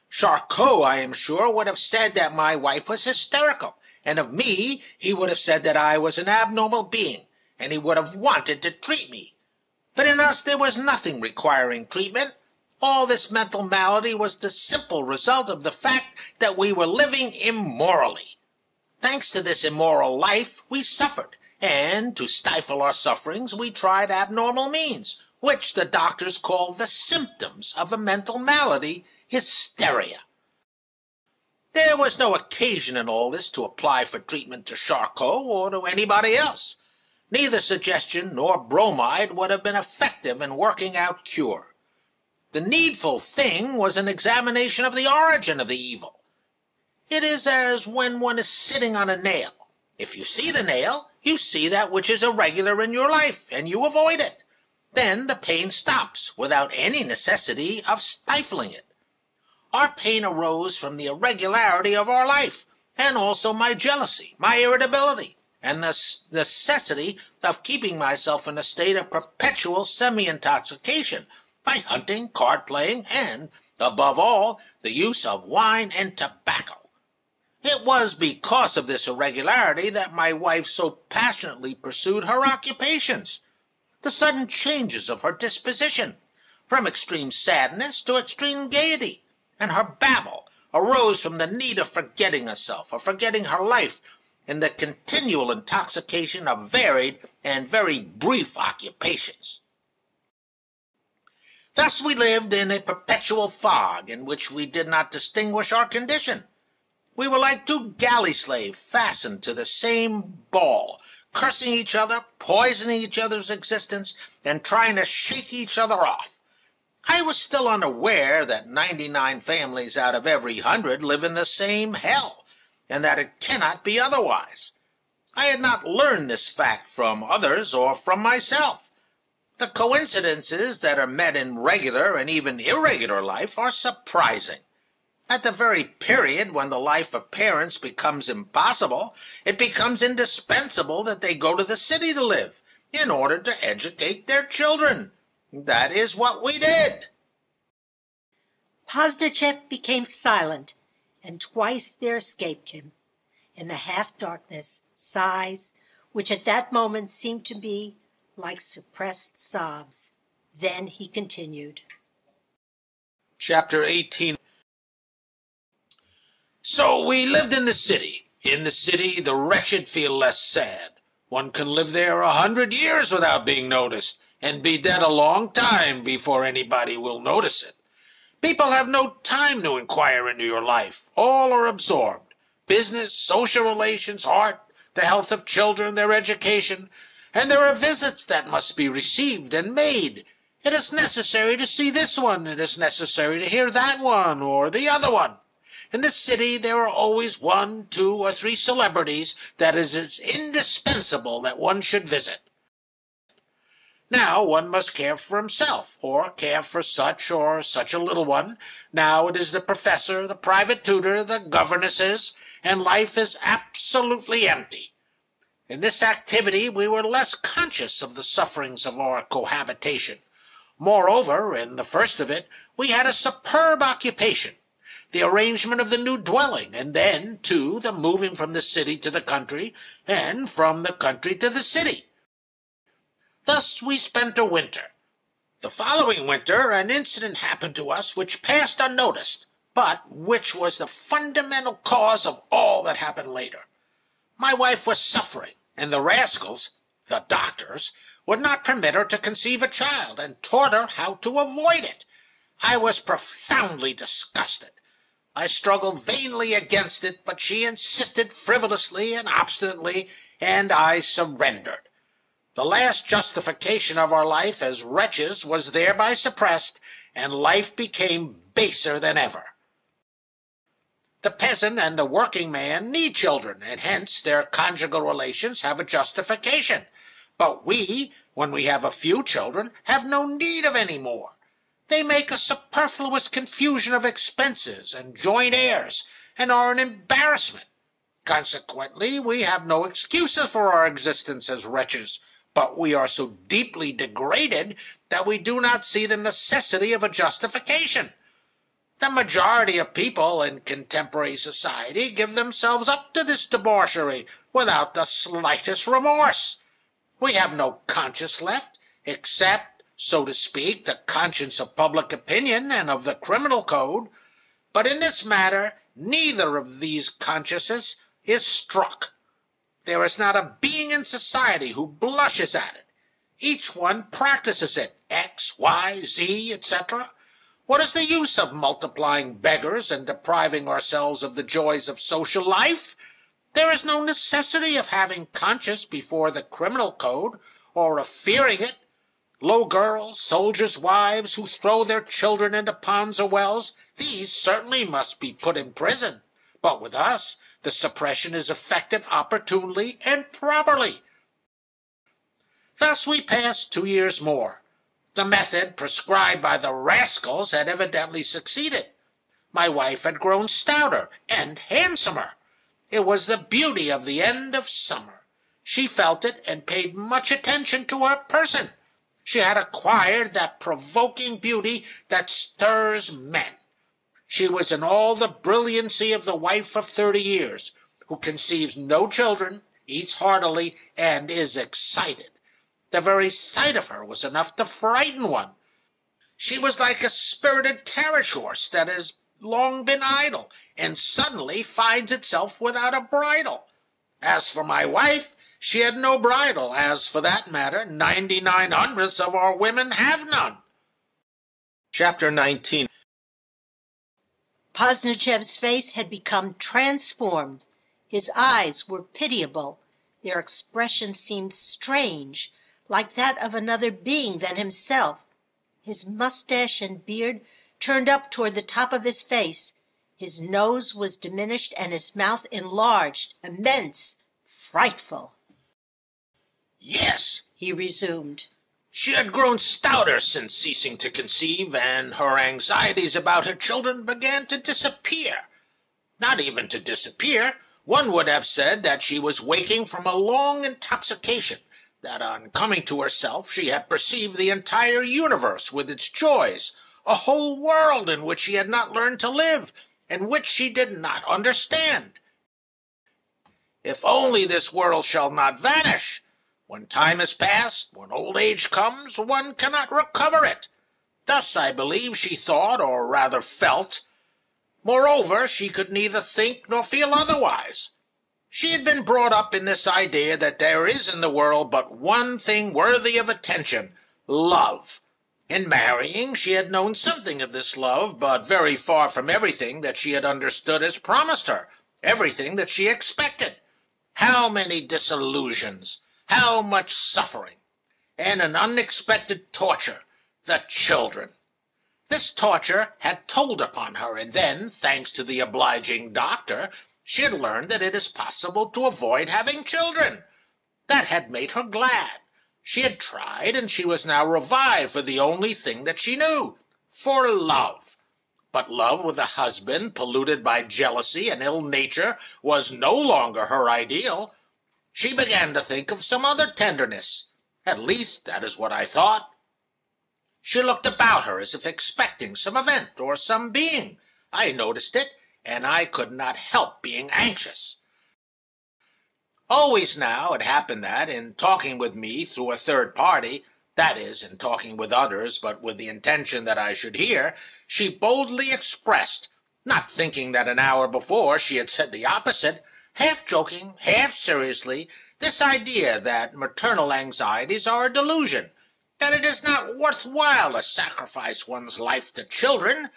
Charcot, I am sure, would have said that my wife was hysterical, and of me he would have said that I was an abnormal being, and he would have wanted to treat me. But in us there was nothing requiring treatment. All this mental malady was the simple result of the fact that we were living immorally. Thanks to this immoral life, we suffered, and to stifle our sufferings we tried abnormal means, which the doctors call the symptoms of a mental malady, hysteria. There was no occasion in all this to apply for treatment to Charcot or to anybody else. Neither suggestion nor bromide would have been effective in working out cure. The needful thing was an examination of the origin of the evil. It is as when one is sitting on a nail. If you see the nail, you see that which is irregular in your life, and you avoid it. Then the pain stops, without any necessity of stifling it. Our pain arose from the irregularity of our life, and also my jealousy, my irritability, and the necessity of keeping myself in a state of perpetual semi-intoxication by hunting, card-playing, and, above all, the use of wine and tobacco. It was because of this irregularity that my wife so passionately pursued her occupations. The sudden changes of her disposition, from extreme sadness to extreme gaiety, and her babble arose from the need of forgetting herself, of forgetting her life, in the continual intoxication of varied and very brief occupations. Thus we lived in a perpetual fog in which we did not distinguish our condition. We were like 2 galley slaves fastened to the same ball, cursing each other, poisoning each other's existence, and trying to shake each other off. I was still unaware that 99 families out of every 100 live in the same hell, and that it cannot be otherwise. I had not learned this fact from others or from myself. The coincidences that are met in regular and even irregular life are surprising. At the very period when the life of parents becomes impossible, it becomes indispensable that they go to the city to live, in order to educate their children. That is what we did. Posdnicheff became silent, and twice there escaped him, in the half-darkness, sighs, which at that moment seemed to be like suppressed sobs. Then he continued. Chapter 18. So we lived in the city. In the city, the wretched feel less sad. One can live there 100 years without being noticed, and be dead a long time before anybody will notice it. People have no time to inquire into your life. All are absorbed. Business, social relations, art, the health of children, their education, and there are visits that must be received and made. It is necessary to see this one, it is necessary to hear that one, or the other one. In the city there are always 1, 2, or 3 celebrities that it is indispensable that one should visit. Now one must care for himself, or care for such or such a little one. Now it is the professor, the private tutor, the governesses, and life is absolutely empty. In this activity we were less conscious of the sufferings of our cohabitation. Moreover, in the first of it, we had a superb occupation, the arrangement of the new dwelling, and then, too, the moving from the city to the country, and from the country to the city. Thus we spent a winter. The following winter an incident happened to us which passed unnoticed, but which was the fundamental cause of all that happened later. My wife was suffering, and the rascals, the doctors, would not permit her to conceive a child, and taught her how to avoid it. I was profoundly disgusted. I struggled vainly against it, but she insisted frivolously and obstinately, and I surrendered. The last justification of our life as wretches was thereby suppressed, and life became baser than ever. The peasant and the working man need children, and hence their conjugal relations have a justification. But we, when we have a few children, have no need of any more. They make a superfluous confusion of expenses and joint heirs, and are an embarrassment. Consequently, we have no excuses for our existence as wretches, but we are so deeply degraded that we do not see the necessity of a justification. The majority of people in contemporary society give themselves up to this debauchery without the slightest remorse. We have no conscience left, except, so to speak, the conscience of public opinion and of the criminal code. But in this matter, neither of these consciences is struck. There is not a being in society who blushes at it. Each one practices it, X, Y, Z, etc. What is the use of multiplying beggars and depriving ourselves of the joys of social life? There is no necessity of having conscience before the criminal code, or of fearing it. Low girls, soldiers' wives, who throw their children into ponds or wells, these certainly must be put in prison. But with us, the suppression is effected opportunely and properly. Thus we passed 2 years more. The method prescribed by the rascals had evidently succeeded. My wife had grown stouter and handsomer. It was the beauty of the end of summer. She felt it and paid much attention to her person. She had acquired that provoking beauty that stirs men. She was in all the brilliancy of the wife of 30 years, who conceives no children, eats heartily, and is excited. The very sight of her was enough to frighten one. She was like a spirited carriage horse that has long been idle, and suddenly finds itself without a bridle. As for my wife, she had no bridle, as, for that matter, 99/100 of our women have none. Chapter 19. Posnichev's face had become transformed. His eyes were pitiable. Their expression seemed strange, like that of another being than himself. His mustache and beard turned up toward the top of his face. His nose was diminished and his mouth enlarged, immense, frightful. Yes, He resumed. she had grown stouter since ceasing to conceive, and her anxieties about her children began to disappear. Not even to disappear. One would have said that she was waking from a long intoxication, that on coming to herself she had perceived the entire universe with its joys, a whole world in which she had not learned to live, and which she did not understand. If only this world shall not vanish! When time is past, when old age comes, one cannot recover it. Thus, I believe, she thought, or rather felt. Moreover, she could neither think nor feel otherwise. She had been brought up in this idea that there is in the world but one thing worthy of attention, love. In marrying, she had known something of this love, but very far from everything that she had understood as promised her, everything that she expected. How many disillusions, how much suffering, and an unexpected torture, the children. This torture had told upon her, and then, thanks to the obliging doctor, she had learned that it is possible to avoid having children. That had made her glad. She had tried, and she was now revived for the only thing that she knew, for love. But love with a husband polluted by jealousy and ill nature was no longer her ideal. She began to think of some other tenderness. At least, that is what I thought. She looked about her as if expecting some event or some being. I noticed it, and I could not help being anxious. Always now it happened that, in talking with me through a third party, that is, in talking with others, but with the intention that I should hear, she boldly expressed, not thinking that an hour before she had said the opposite, half joking, half seriously, this idea that maternal anxieties are a delusion, that it is not worth while to sacrifice one's life to children.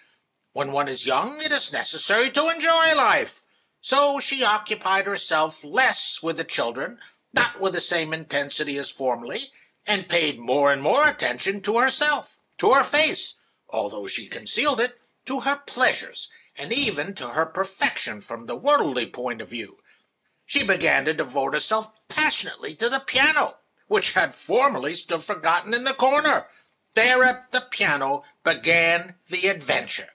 When one is young, it is necessary to enjoy life. So she occupied herself less with the children, not with the same intensity as formerly, and paid more and more attention to herself, to her face, although she concealed it, to her pleasures, and even to her perfection from the worldly point of view. She began to devote herself passionately to the piano, which had formerly stood forgotten in the corner. There at the piano began the adventure.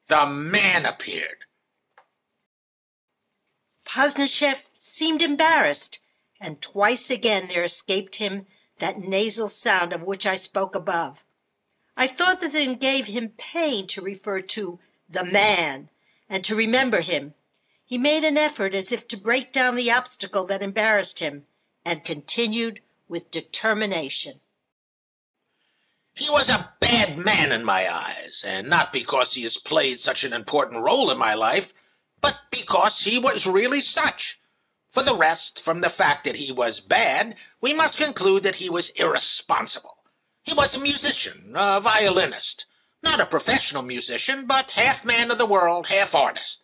The man appeared. Posnicheff seemed embarrassed, and twice again there escaped him that nasal sound of which I spoke above. I thought that it gave him pain to refer to the man, and to remember him. He made an effort as if to break down the obstacle that embarrassed him, and continued with determination. He was a bad man in my eyes, and not because he has played such an important role in my life, but because he was really such. For the rest, from the fact that he was bad, we must conclude that he was irresponsible. He was a musician, a violinist, not a professional musician, but half man of the world, half artist.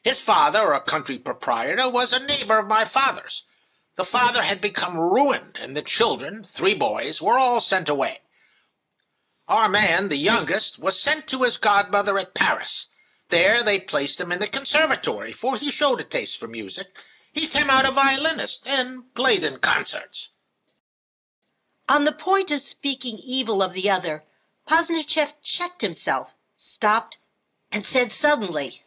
His father, a country proprietor, was a neighbor of my father's. The father had become ruined, and the children, 3 boys, were all sent away. Our man, the youngest, was sent to his godmother at Paris. There they placed him in the conservatory, for he showed a taste for music. He came out a violinist, and played in concerts. On the point of speaking evil of the other, Posnicheff checked himself, stopped, and said suddenly,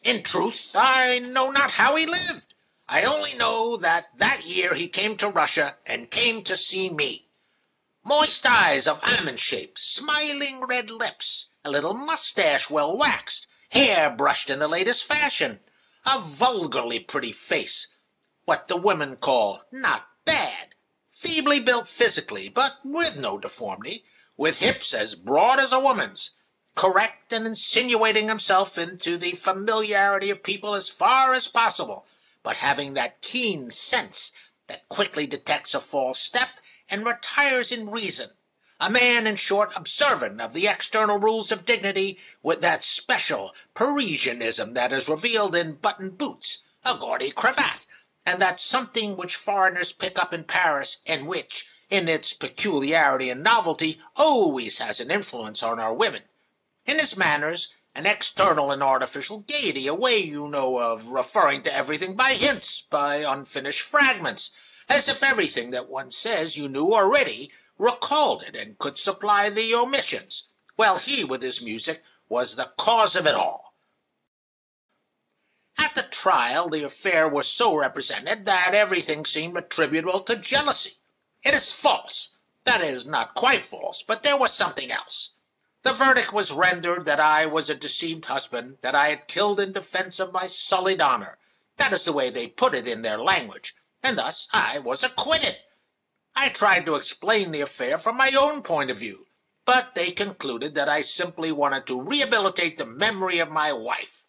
In truth, I know not how he lived. I only know that year he came to Russia, and came to see me. Moist eyes of almond shape, smiling red lips, a little mustache well waxed, hair brushed in the latest fashion, a vulgarly pretty face, what the women call not bad, feebly built physically, but with no deformity, with hips as broad as a woman's, correct and insinuating himself into the familiarity of people as far as possible, but having that keen sense that quickly detects a false step and retires in reason. A man, in short, observant of the external rules of dignity, with that special Parisianism that is revealed in buttoned boots, a gaudy cravat, and that something which foreigners pick up in Paris, and which, in its peculiarity and novelty, always has an influence on our women. In his manners, an external and artificial gaiety, a way, you know, of referring to everything by hints, by unfinished fragments, as if everything that one says you knew already recalled it and could supply the omissions. Well, he, with his music, was the cause of it all. At the trial, the affair was so represented that everything seemed attributable to jealousy. It is false. That is, not quite false, but there was something else. The verdict was rendered that I was a deceived husband, that I had killed in defense of my sullied honor, That is the way they put it in their language, and thus I was acquitted. I tried to explain the affair from my own point of view, but they concluded that I simply wanted to rehabilitate the memory of my wife.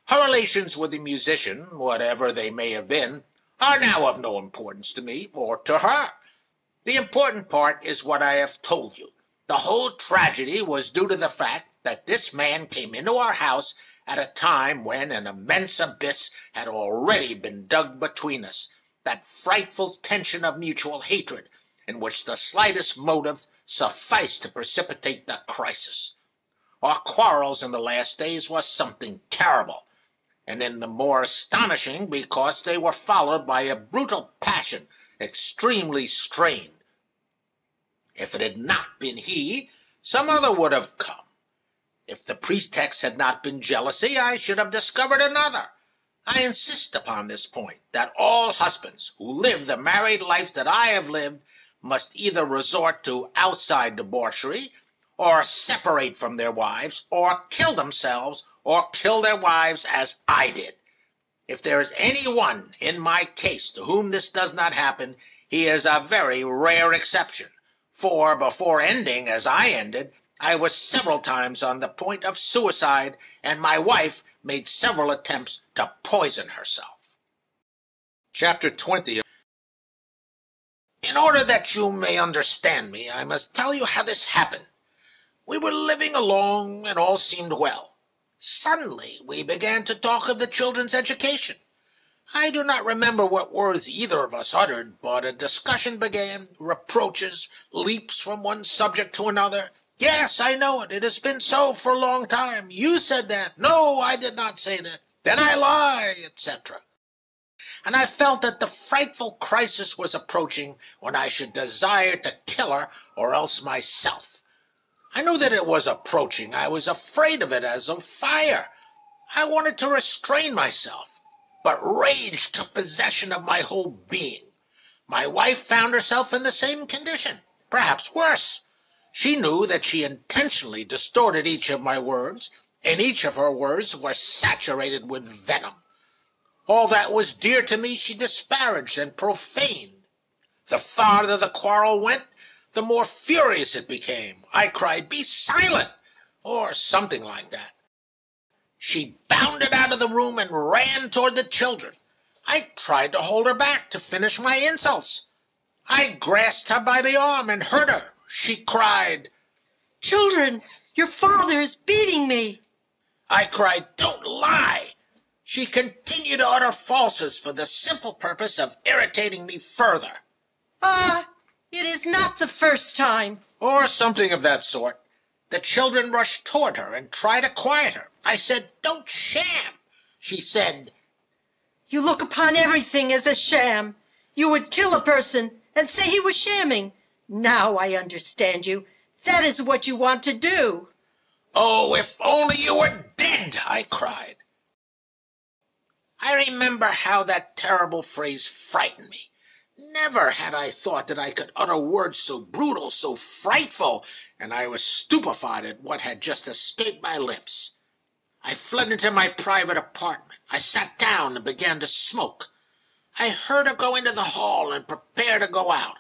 Her relations with the musician, whatever they may have been, are now of no importance to me or to her. The important part is what I have told you. The whole tragedy was due to the fact that this man came into our house at a time when an immense abyss had already been dug between us, that frightful tension of mutual hatred, in which the slightest motive sufficed to precipitate the crisis. Our quarrels in the last days were something terrible, and in the more astonishing because they were followed by a brutal passion extremely strained. If it had not been he, some other would have come. If the pretext had not been jealousy, I should have discovered another. I insist upon this point, that all husbands who live the married life that I have lived must either resort to outside debauchery, or separate from their wives, or kill themselves, or kill their wives as I did. If there is any one in my case to whom this does not happen, he is a very rare exception, for before ending as I ended, I was several times on the point of suicide, and my wife made several attempts to poison herself. Chapter 20. In order that you may understand me, I must tell you how this happened. We were living along, and all seemed well. Suddenly we began to talk of the children's education. I do not remember what words either of us uttered, but a discussion began, reproaches, leaps from one subject to another. Yes, I know it. It has been so for a long time. You said that. No, I did not say that. Then I lie, etc. And I felt that the frightful crisis was approaching when I should desire to kill her or else myself. I knew that it was approaching. I was afraid of it as of fire. I wanted to restrain myself, but rage took possession of my whole being. My wife found herself in the same condition, perhaps worse. She knew that she intentionally distorted each of my words, and each of her words were saturated with venom. All that was dear to me she disparaged and profaned. The farther the quarrel went, the more furious it became. I cried, "Be silent," or something like that. She bounded out of the room and ran toward the children. I tried to hold her back to finish my insults. I grasped her by the arm and hurt her. She cried, "Children, your father is beating me." I cried, "Don't lie." She continued to utter falsehoods for the simple purpose of irritating me further. It is not the first time. Or something of that sort. The children rushed toward her and tried to quiet her. I said, "Don't sham." She said, You look upon everything as a sham. You would kill a person and say he was shamming. Now I understand you. That is what you want to do. "Oh, if only you were dead," I cried. I remember how that terrible phrase frightened me. Never had I thought that I could utter words so brutal, so frightful, and I was stupefied at what had just escaped my lips. I fled into my private apartment. I sat down and began to smoke. I heard her go into the hall and prepare to go out.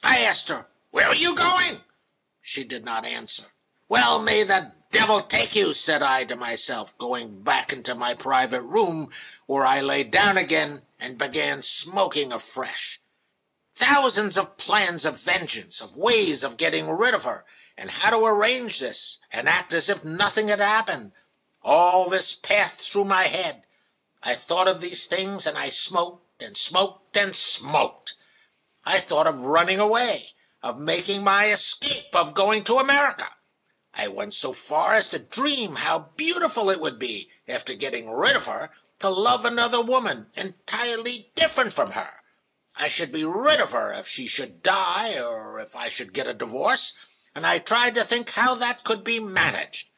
I asked her, "Where are you going?" She did not answer. "Well, may the devil take you," said I to myself, going back into my private room, where I lay down again and began smoking afresh. Thousands of plans of vengeance, of ways of getting rid of her, and how to arrange this, and act as if nothing had happened. All this passed through my head. I thought of these things, and I smoked and smoked and smoked. I thought of running away, of making my escape, of going to America. I went so far as to dream how beautiful it would be, after getting rid of her, to love another woman entirely different from her. I should be rid of her if she should die, or if I should get a divorce, and I tried to think how that could be managed.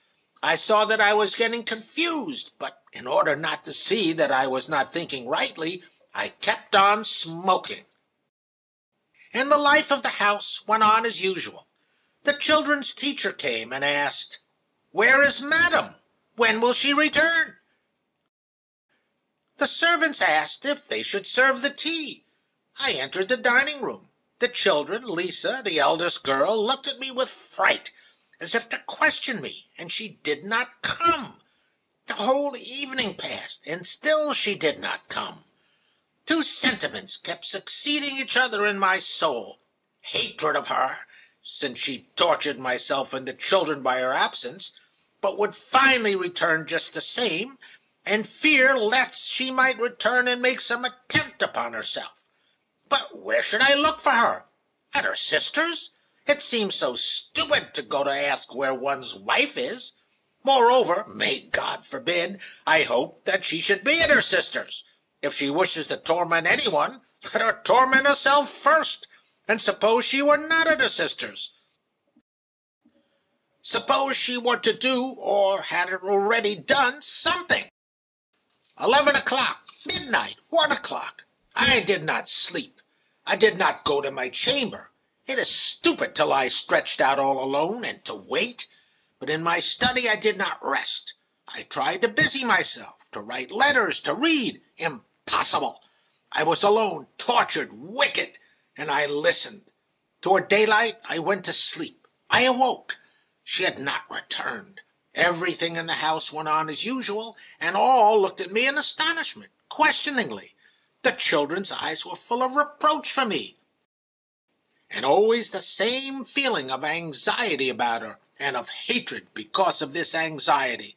I saw that I was getting confused, but in order not to see that I was not thinking rightly, I kept on smoking. And the life of the house went on as usual. The children's teacher came and asked, "Where is Madam? When will she return?" The servants asked if they should serve the tea. I entered the dining room. The children, Lisa, the eldest girl, looked at me with fright, as if to question me, and she did not come. The whole evening passed, and still she did not come. Two sentiments kept succeeding each other in my soul: hatred of her, since she tortured myself and the children by her absence, but would finally return just the same, and fear lest she might return and make some attempt upon herself. But where should I look for her? At her sister's? It seems so stupid to go to ask where one's wife is. Moreover, may God forbid, I hope that she should be at her sister's. If she wishes to torment anyone, let her torment herself first. And suppose she were not at her sister's? Suppose she were to do, or had already done, something. 11 o'clock, midnight, 1 o'clock. I did not sleep. I did not go to my chamber. It is stupid to lie stretched out all alone and to wait. But in my study I did not rest. I tried to busy myself, to write letters, to read. Impossible! I was alone, tortured, wicked, and I listened. Toward daylight I went to sleep. I awoke. She had not returned. Everything in the house went on as usual, and all looked at me in astonishment, questioningly. The children's eyes were full of reproach for me, and always the same feeling of anxiety about her, and of hatred because of this anxiety.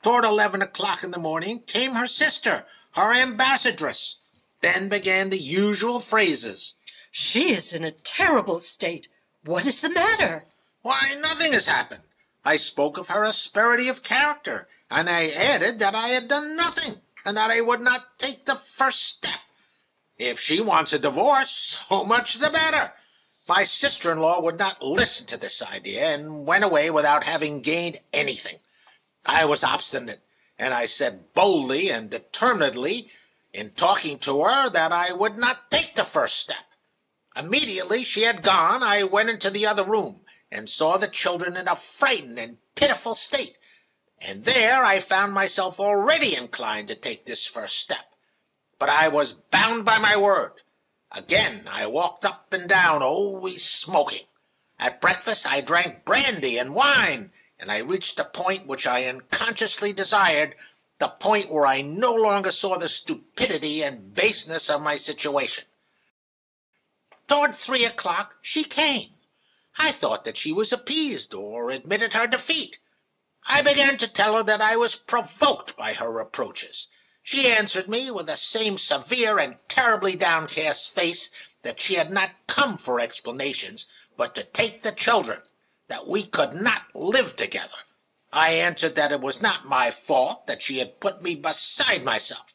Toward 11 o'clock in the morning came her sister, her ambassadress. Then began the usual phrases. She is in a terrible state. What is the matter? Why, nothing has happened. I spoke of her asperity of character, and I added that I had done nothing, and that I would not take the first step. If she wants a divorce, so much the better. My sister-in-law would not listen to this idea, and went away without having gained anything. I was obstinate, and I said boldly and determinedly in talking to her that I would not take the first step. Immediately she had gone, I went into the other room, and saw the children in a frightened and pitiful state, and there I found myself already inclined to take this first step. But I was bound by my word. Again I walked up and down, always smoking. At breakfast I drank brandy and wine, and I reached the point which I unconsciously desired, the point where I no longer saw the stupidity and baseness of my situation. Toward 3 o'clock she came. I thought that she was appeased, or admitted her defeat. I began to tell her that I was provoked by her reproaches. She answered me with the same severe and terribly downcast face that she had not come for explanations, but to take the children, that we could not live together. I answered that it was not my fault, that she had put me beside myself.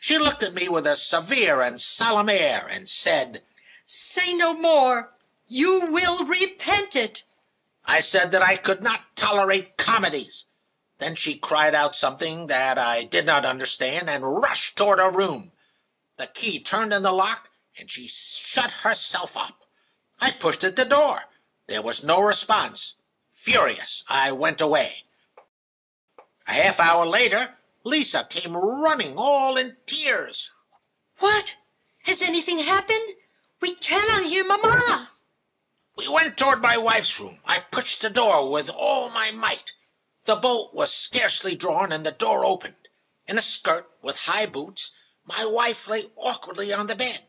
She looked at me with a severe and solemn air, and said, "Say no more. You will repent it." I said that I could not tolerate comedies. Then she cried out something that I did not understand, and rushed toward her room. The key turned in the lock, and she shut herself up. I pushed at the door. There was no response. Furious, I went away. A half-hour later, Lisa came running, all in tears. "What? Has anything happened? We cannot hear Mamma." We went toward my wife's room. I pushed the door with all my might. The bolt was scarcely drawn, and the door opened. In a skirt, with high boots, my wife lay awkwardly on the bed.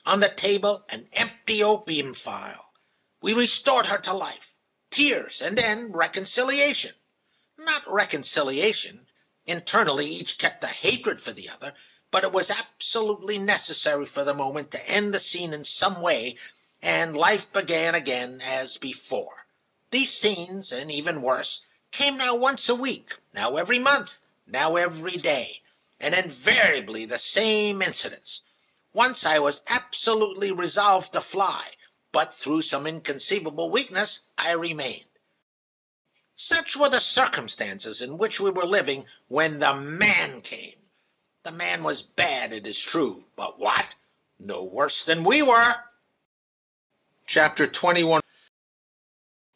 On the table, an empty opium phial. We restored her to life. Tears, and then reconciliation. Not reconciliation. Internally each kept a hatred for the other, but it was absolutely necessary for the moment to end the scene in some way, and life began again as before. These scenes, and even worse, came now once a week, now every month, now every day, and invariably the same incidents. Once I was absolutely resolved to fly, but through some inconceivable weakness I remained. Such were the circumstances in which we were living when the man came. The man was bad, it is true, but what? No worse than we were. Chapter 21.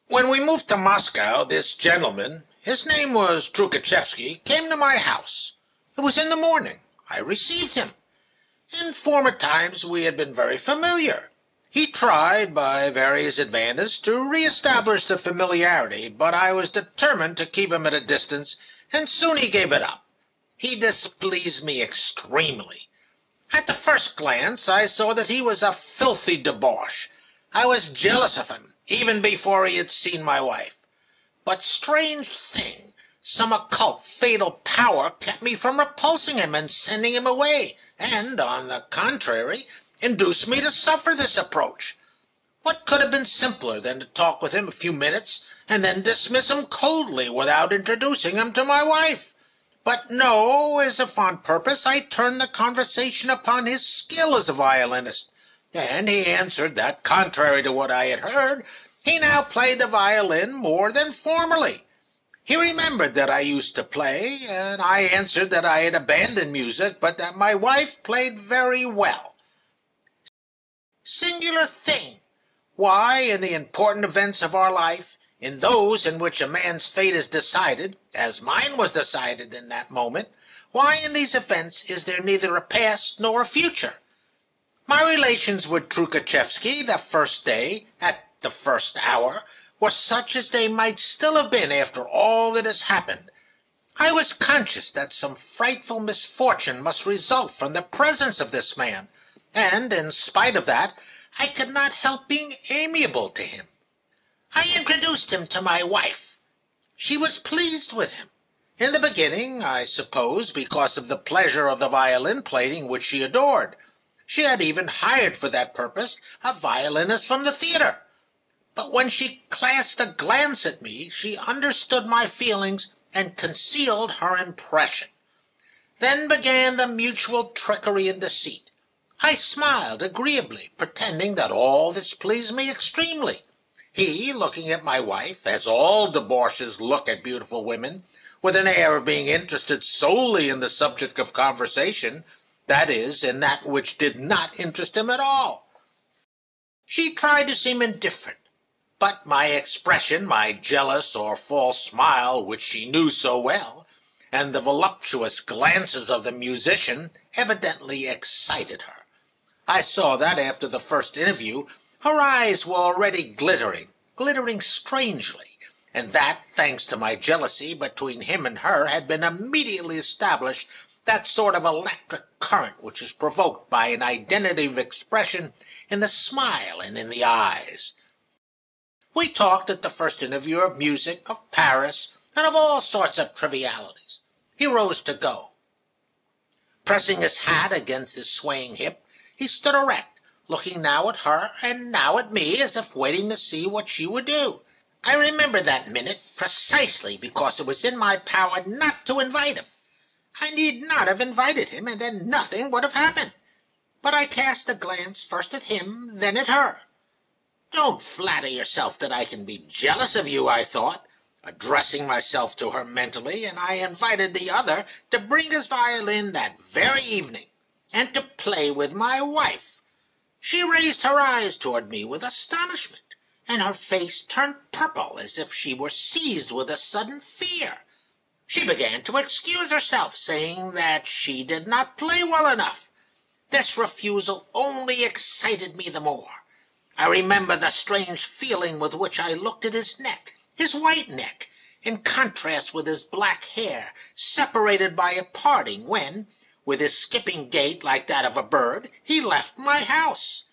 When we moved to Moscow, this gentleman, his name was Trukhachevsky, came to my house. It was in the morning. I received him. In former times we had been very familiar. He tried, by various advances, to re-establish the familiarity, but I was determined to keep him at a distance, and soon he gave it up. He displeased me extremely. At the first glance I saw that he was a filthy debauch. I was jealous of him, even before he had seen my wife. But strange thing, some occult fatal power kept me from repulsing him and sending him away, and, on the contrary, induced me to suffer this approach. What could have been simpler than to talk with him a few minutes, and then dismiss him coldly without introducing him to my wife? But no, as if on purpose, I turned the conversation upon his skill as a violinist, and he answered that, contrary to what I had heard, he now played the violin more than formerly. He remembered that I used to play, and I answered that I had abandoned music, but that my wife played very well. Singular thing! Why, in the important events of our life, in those in which a man's fate is decided, as mine was decided in that moment, why in these events is there neither a past nor a future? My relations with Trukhachevsky the first day, at the first hour, were such as they might still have been after all that has happened. I was conscious that some frightful misfortune must result from the presence of this man, and, in spite of that, I could not help being amiable to him. I introduced him to my wife. She was pleased with him. In the beginning, I suppose, because of the pleasure of the violin playing which she adored. She had even hired for that purpose a violinist from the theatre. But when she cast a glance at me, she understood my feelings and concealed her impression. Then began the mutual trickery and deceit. I smiled agreeably, pretending that all this pleased me extremely. He, looking at my wife, as all debauches look at beautiful women, with an air of being interested solely in the subject of conversation, that is, in that which did not interest him at all. She tried to seem indifferent, but my expression, my jealous or false smile, which she knew so well, and the voluptuous glances of the musician evidently excited her. I saw that after the first interview her eyes were already glittering strangely, and that, thanks to my jealousy, between him and her had been immediately established that sort of electric current which is provoked by an identity of expression in the smile and in the eyes. We talked at the first interview of music, of Paris, and of all sorts of trivialities. He rose to go. Pressing his hat against his swaying hip, he stood erect, looking now at her and now at me as if waiting to see what she would do. I remember that minute precisely because it was in my power not to invite him. I need not have invited him, and then nothing would have happened. But I cast a glance first at him, then at her. "Don't flatter yourself that I can be jealous of you," I thought, addressing myself to her mentally, and I invited the other to bring his violin that very evening, and to play with my wife. She raised her eyes toward me with astonishment, and her face turned purple as if she were seized with a sudden fear. She began to excuse herself, saying that she did not play well enough. This refusal only excited me the more. I remember the strange feeling with which I looked at his neck, his white neck, in contrast with his black hair, separated by a parting when, with his skipping gait like that of a bird, he left my house.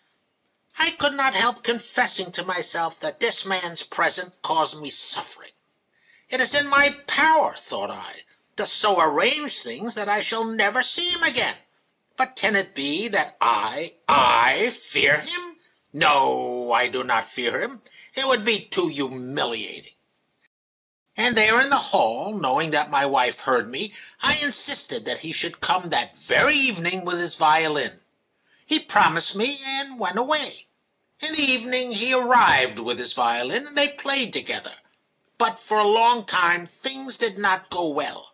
I could not help confessing to myself that this man's presence caused me suffering. It is in my power, thought I, to so arrange things that I shall never see him again. But can it be that I fear him? No, I do not fear him. It would be too humiliating. And there in the hall, knowing that my wife heard me, I insisted that he should come that very evening with his violin. He promised me and went away. In the evening he arrived with his violin, and they played together. But for a long time things did not go well.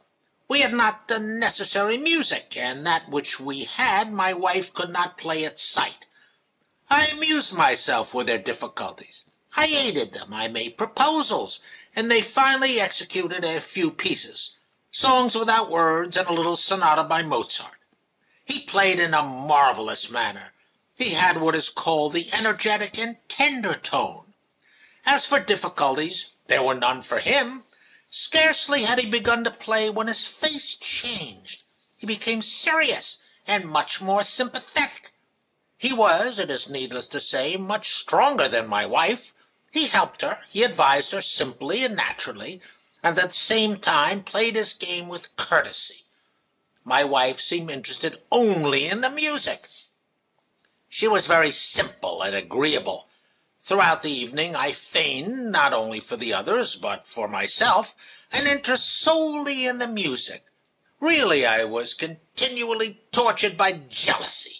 We had not the necessary music, and that which we had my wife could not play at sight. I amused myself with their difficulties. I aided them, I made proposals, and they finally executed a few pieces. songs without words, and a little sonata by Mozart. He played in a marvelous manner. He had what is called the energetic and tender tone. As for difficulties, there were none for him. Scarcely had he begun to play when his face changed. He became serious and much more sympathetic. He was, it is needless to say, much stronger than my wife. He helped her, he advised her simply and naturally, and at the same time played his game with courtesy. My wife seemed interested only in the music. She was very simple and agreeable. Throughout the evening I feigned, not only for the others, but for myself, an interest solely in the music. Really, I was continually tortured by jealousy.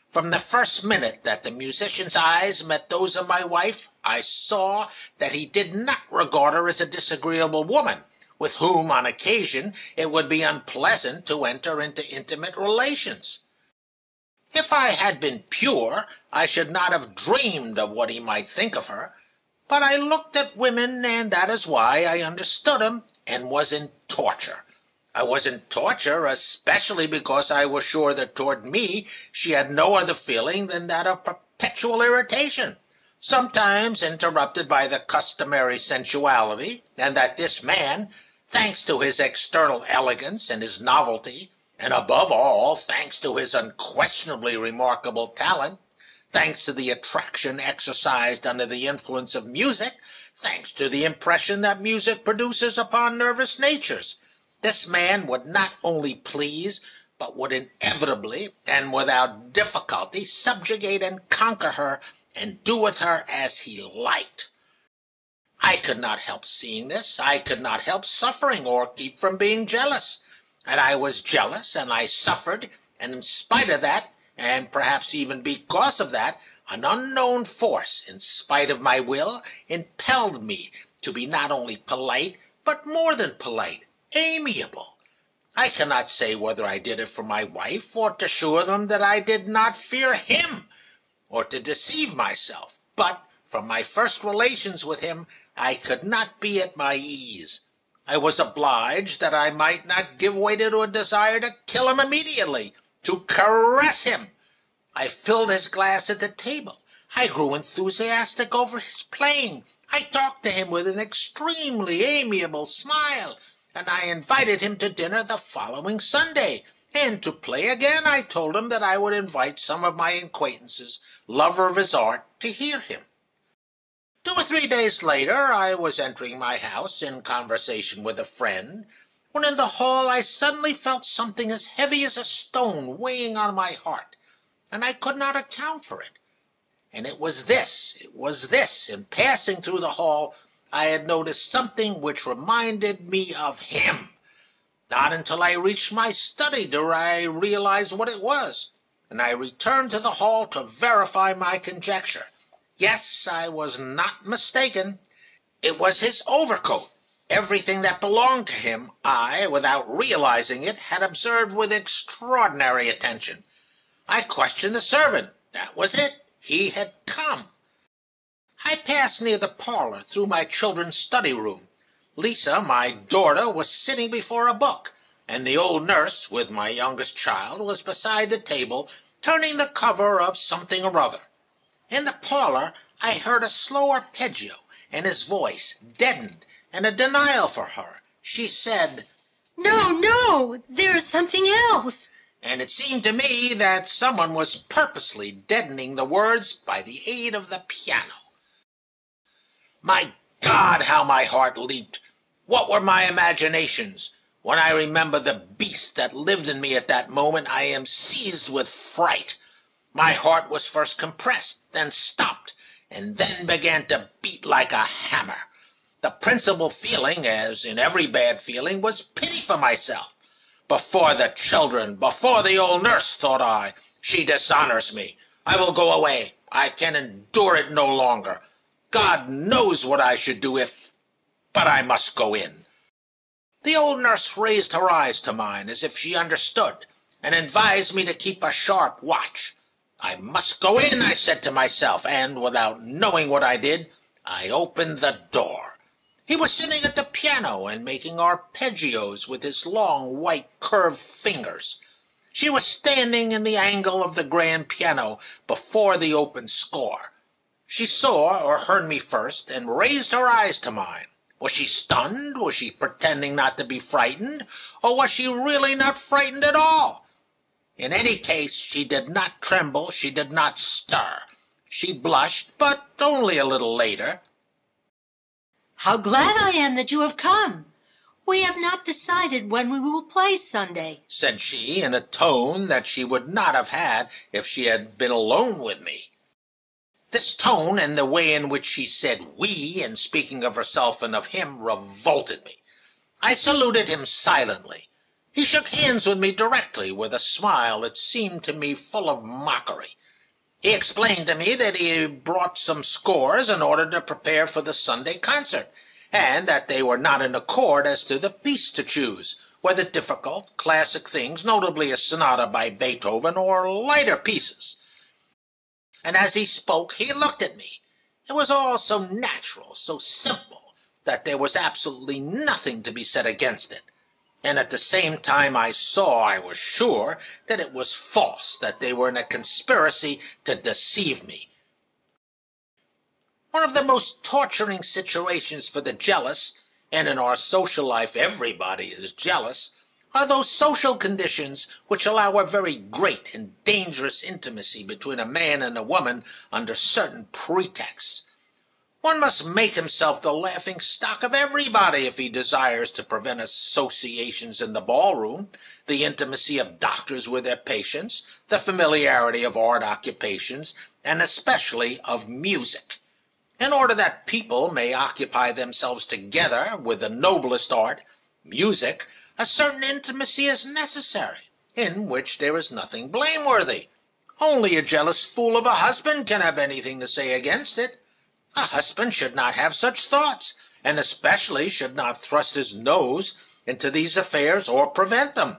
From the first minute that the musician's eyes met those of my wife, I saw that he did not regard her as a disagreeable woman, with whom, on occasion, it would be unpleasant to enter into intimate relations. If I had been pure, I should not have dreamed of what he might think of her. But I looked at women, and that is why I understood him, and was in torture. I was in torture, especially because I was sure that toward me she had no other feeling than that of perpetual irritation, sometimes interrupted by the customary sensuality, and that this man, thanks to his external elegance and his novelty, and above all, thanks to his unquestionably remarkable talent, thanks to the attraction exercised under the influence of music, thanks to the impression that music produces upon nervous natures, this man would not only please, but would inevitably and without difficulty subjugate and conquer her and do with her as he liked. I could not help seeing this. I could not help suffering or keep from being jealous. And I was jealous, and I suffered, and in spite of that, and perhaps even because of that, an unknown force, in spite of my will, impelled me to be not only polite, but more than polite, amiable. I cannot say whether I did it for my wife, or to assure them that I did not fear him, or to deceive myself, but from my first relations with him I could not be at my ease. I was obliged, that I might not give way to a desire to kill him immediately, to caress him. I filled his glass at the table. I grew enthusiastic over his playing. I talked to him with an extremely amiable smile, and I invited him to dinner the following Sunday. And to play again, I told him that I would invite some of my acquaintances, lovers of his art, to hear him. 2 or 3 days later, I was entering my house in conversation with a friend, when in the hall I suddenly felt something as heavy as a stone weighing on my heart, and I could not account for it. And it was this, in passing through the hall, I had noticed something which reminded me of him. Not until I reached my study did I realize what it was, and I returned to the hall to verify my conjecture. Yes, I was not mistaken. It was his overcoat. Everything that belonged to him, I, without realizing it, had observed with extraordinary attention. I questioned the servant. That was it. He had come. I passed near the parlor through my children's study room. Lisa, my daughter, was sitting before a book, and the old nurse, with my youngest child, was beside the table, turning the cover of something or other. In the parlor I heard a slow arpeggio, and his voice, deadened, and a denial for her. She said, No, there is something else. And it seemed to me that someone was purposely deadening the words by the aid of the piano. My God, how my heart leaped! What were my imaginations? When I remember the beast that lived in me at that moment, I am seized with fright. My heart was first compressed, then stopped, and then began to beat like a hammer. The principal feeling, as in every bad feeling, was pity for myself. Before the children, before the old nurse, thought I, she dishonors me. I will go away. I can endure it no longer. God knows what I should do but I must go in. The old nurse raised her eyes to mine as if she understood, and advised me to keep a sharp watch. I must go in, I said to myself, and, without knowing what I did, I opened the door. He was sitting at the piano and making arpeggios with his long, white, curved fingers. She was standing in the angle of the grand piano before the open score. She saw or heard me first and raised her eyes to mine. Was she stunned? Was she pretending not to be frightened? Or was she really not frightened at all? In any case, she did not tremble, she did not stir. She blushed, but only a little later. How glad I am that you have come. We have not decided when we will play Sunday, said she, in a tone that she would not have had if she had been alone with me. This tone and the way in which she said "we" in speaking of herself and of him revolted me. I saluted him silently. He shook hands with me directly, with a smile that seemed to me full of mockery. He explained to me that he had brought some scores in order to prepare for the Sunday concert, and that they were not in accord as to the piece to choose, whether difficult, classic things, notably a sonata by Beethoven, or lighter pieces. And as he spoke, he looked at me. It was all so natural, so simple, that there was absolutely nothing to be said against it. And at the same time I saw, I was sure, that it was false, that they were in a conspiracy to deceive me. One of the most torturing situations for the jealous, and in our social life everybody is jealous, are those social conditions which allow a very great and dangerous intimacy between a man and a woman under certain pretexts. One must make himself the laughing-stock of everybody if he desires to prevent associations in the ballroom, the intimacy of doctors with their patients, the familiarity of art occupations, and especially of music. In order that people may occupy themselves together with the noblest art, music, a certain intimacy is necessary, in which there is nothing blameworthy. Only a jealous fool of a husband can have anything to say against it. A husband should not have such thoughts, and especially should not thrust his nose into these affairs or prevent them.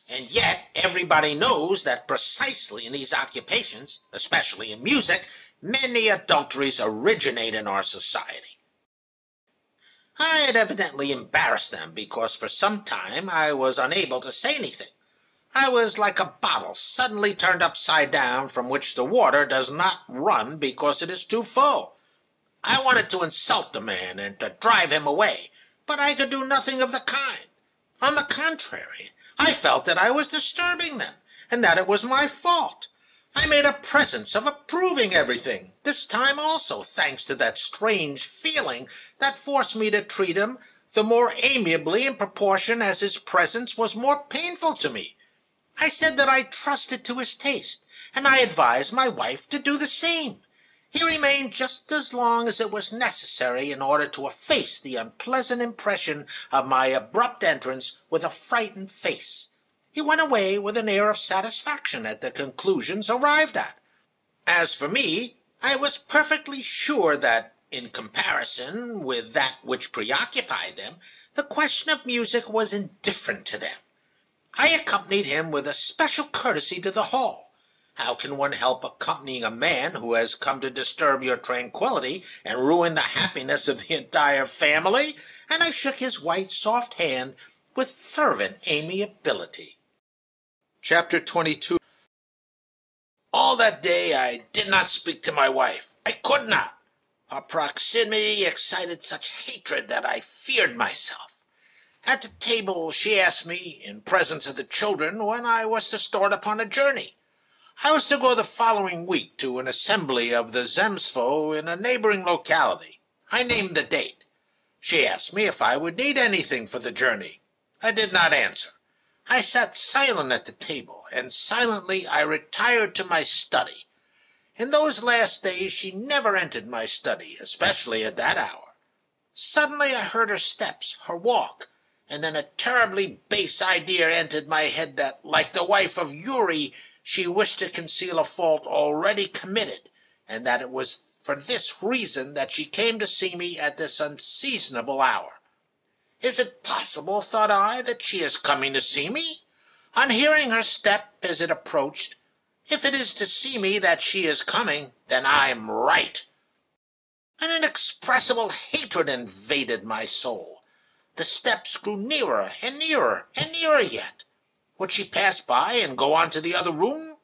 And yet everybody knows that precisely in these occupations, especially in music, many adulteries originate in our society. I had evidently embarrassed them, because for some time I was unable to say anything. I was like a bottle suddenly turned upside down, from which the water does not run because it is too full. I wanted to insult the man and to drive him away, but I could do nothing of the kind. On the contrary, I felt that I was disturbing them, and that it was my fault. I made a presence of approving everything, this time also, thanks to that strange feeling that forced me to treat him the more amiably in proportion as his presence was more painful to me. I said that I trusted to his taste, and I advised my wife to do the same. He remained just as long as it was necessary in order to efface the unpleasant impression of my abrupt entrance with a frightened face. He went away with an air of satisfaction at the conclusions arrived at. As for me, I was perfectly sure that, in comparison with that which preoccupied them, the question of music was indifferent to them. I accompanied him with a special courtesy to the hall. How can one help accompanying a man who has come to disturb your tranquillity and ruin the happiness of the entire family? And I shook his white, soft hand with fervent amiability. Chapter 22. All that day I did not speak to my wife. I could not. Her proximity excited such hatred that I feared myself. At the table she asked me, in presence of the children, when I was to start upon a journey. I was to go the following week to an assembly of the Zemstvo in a neighboring locality. I named the date. She asked me if I would need anything for the journey. I did not answer. I sat silent at the table, and silently I retired to my study. In those last days she never entered my study, especially at that hour. Suddenly I heard her steps, her walk, and then a terribly base idea entered my head that, like the wife of Uri, she wished to conceal a fault already committed, and that it was for this reason that she came to see me at this unseasonable hour. Is it possible, thought I, that she is coming to see me? On hearing her step as it approached, if it is to see me that she is coming, then I'm right. An inexpressible hatred invaded my soul. The steps grew nearer and nearer and nearer yet. Would she pass by and go on to the other room?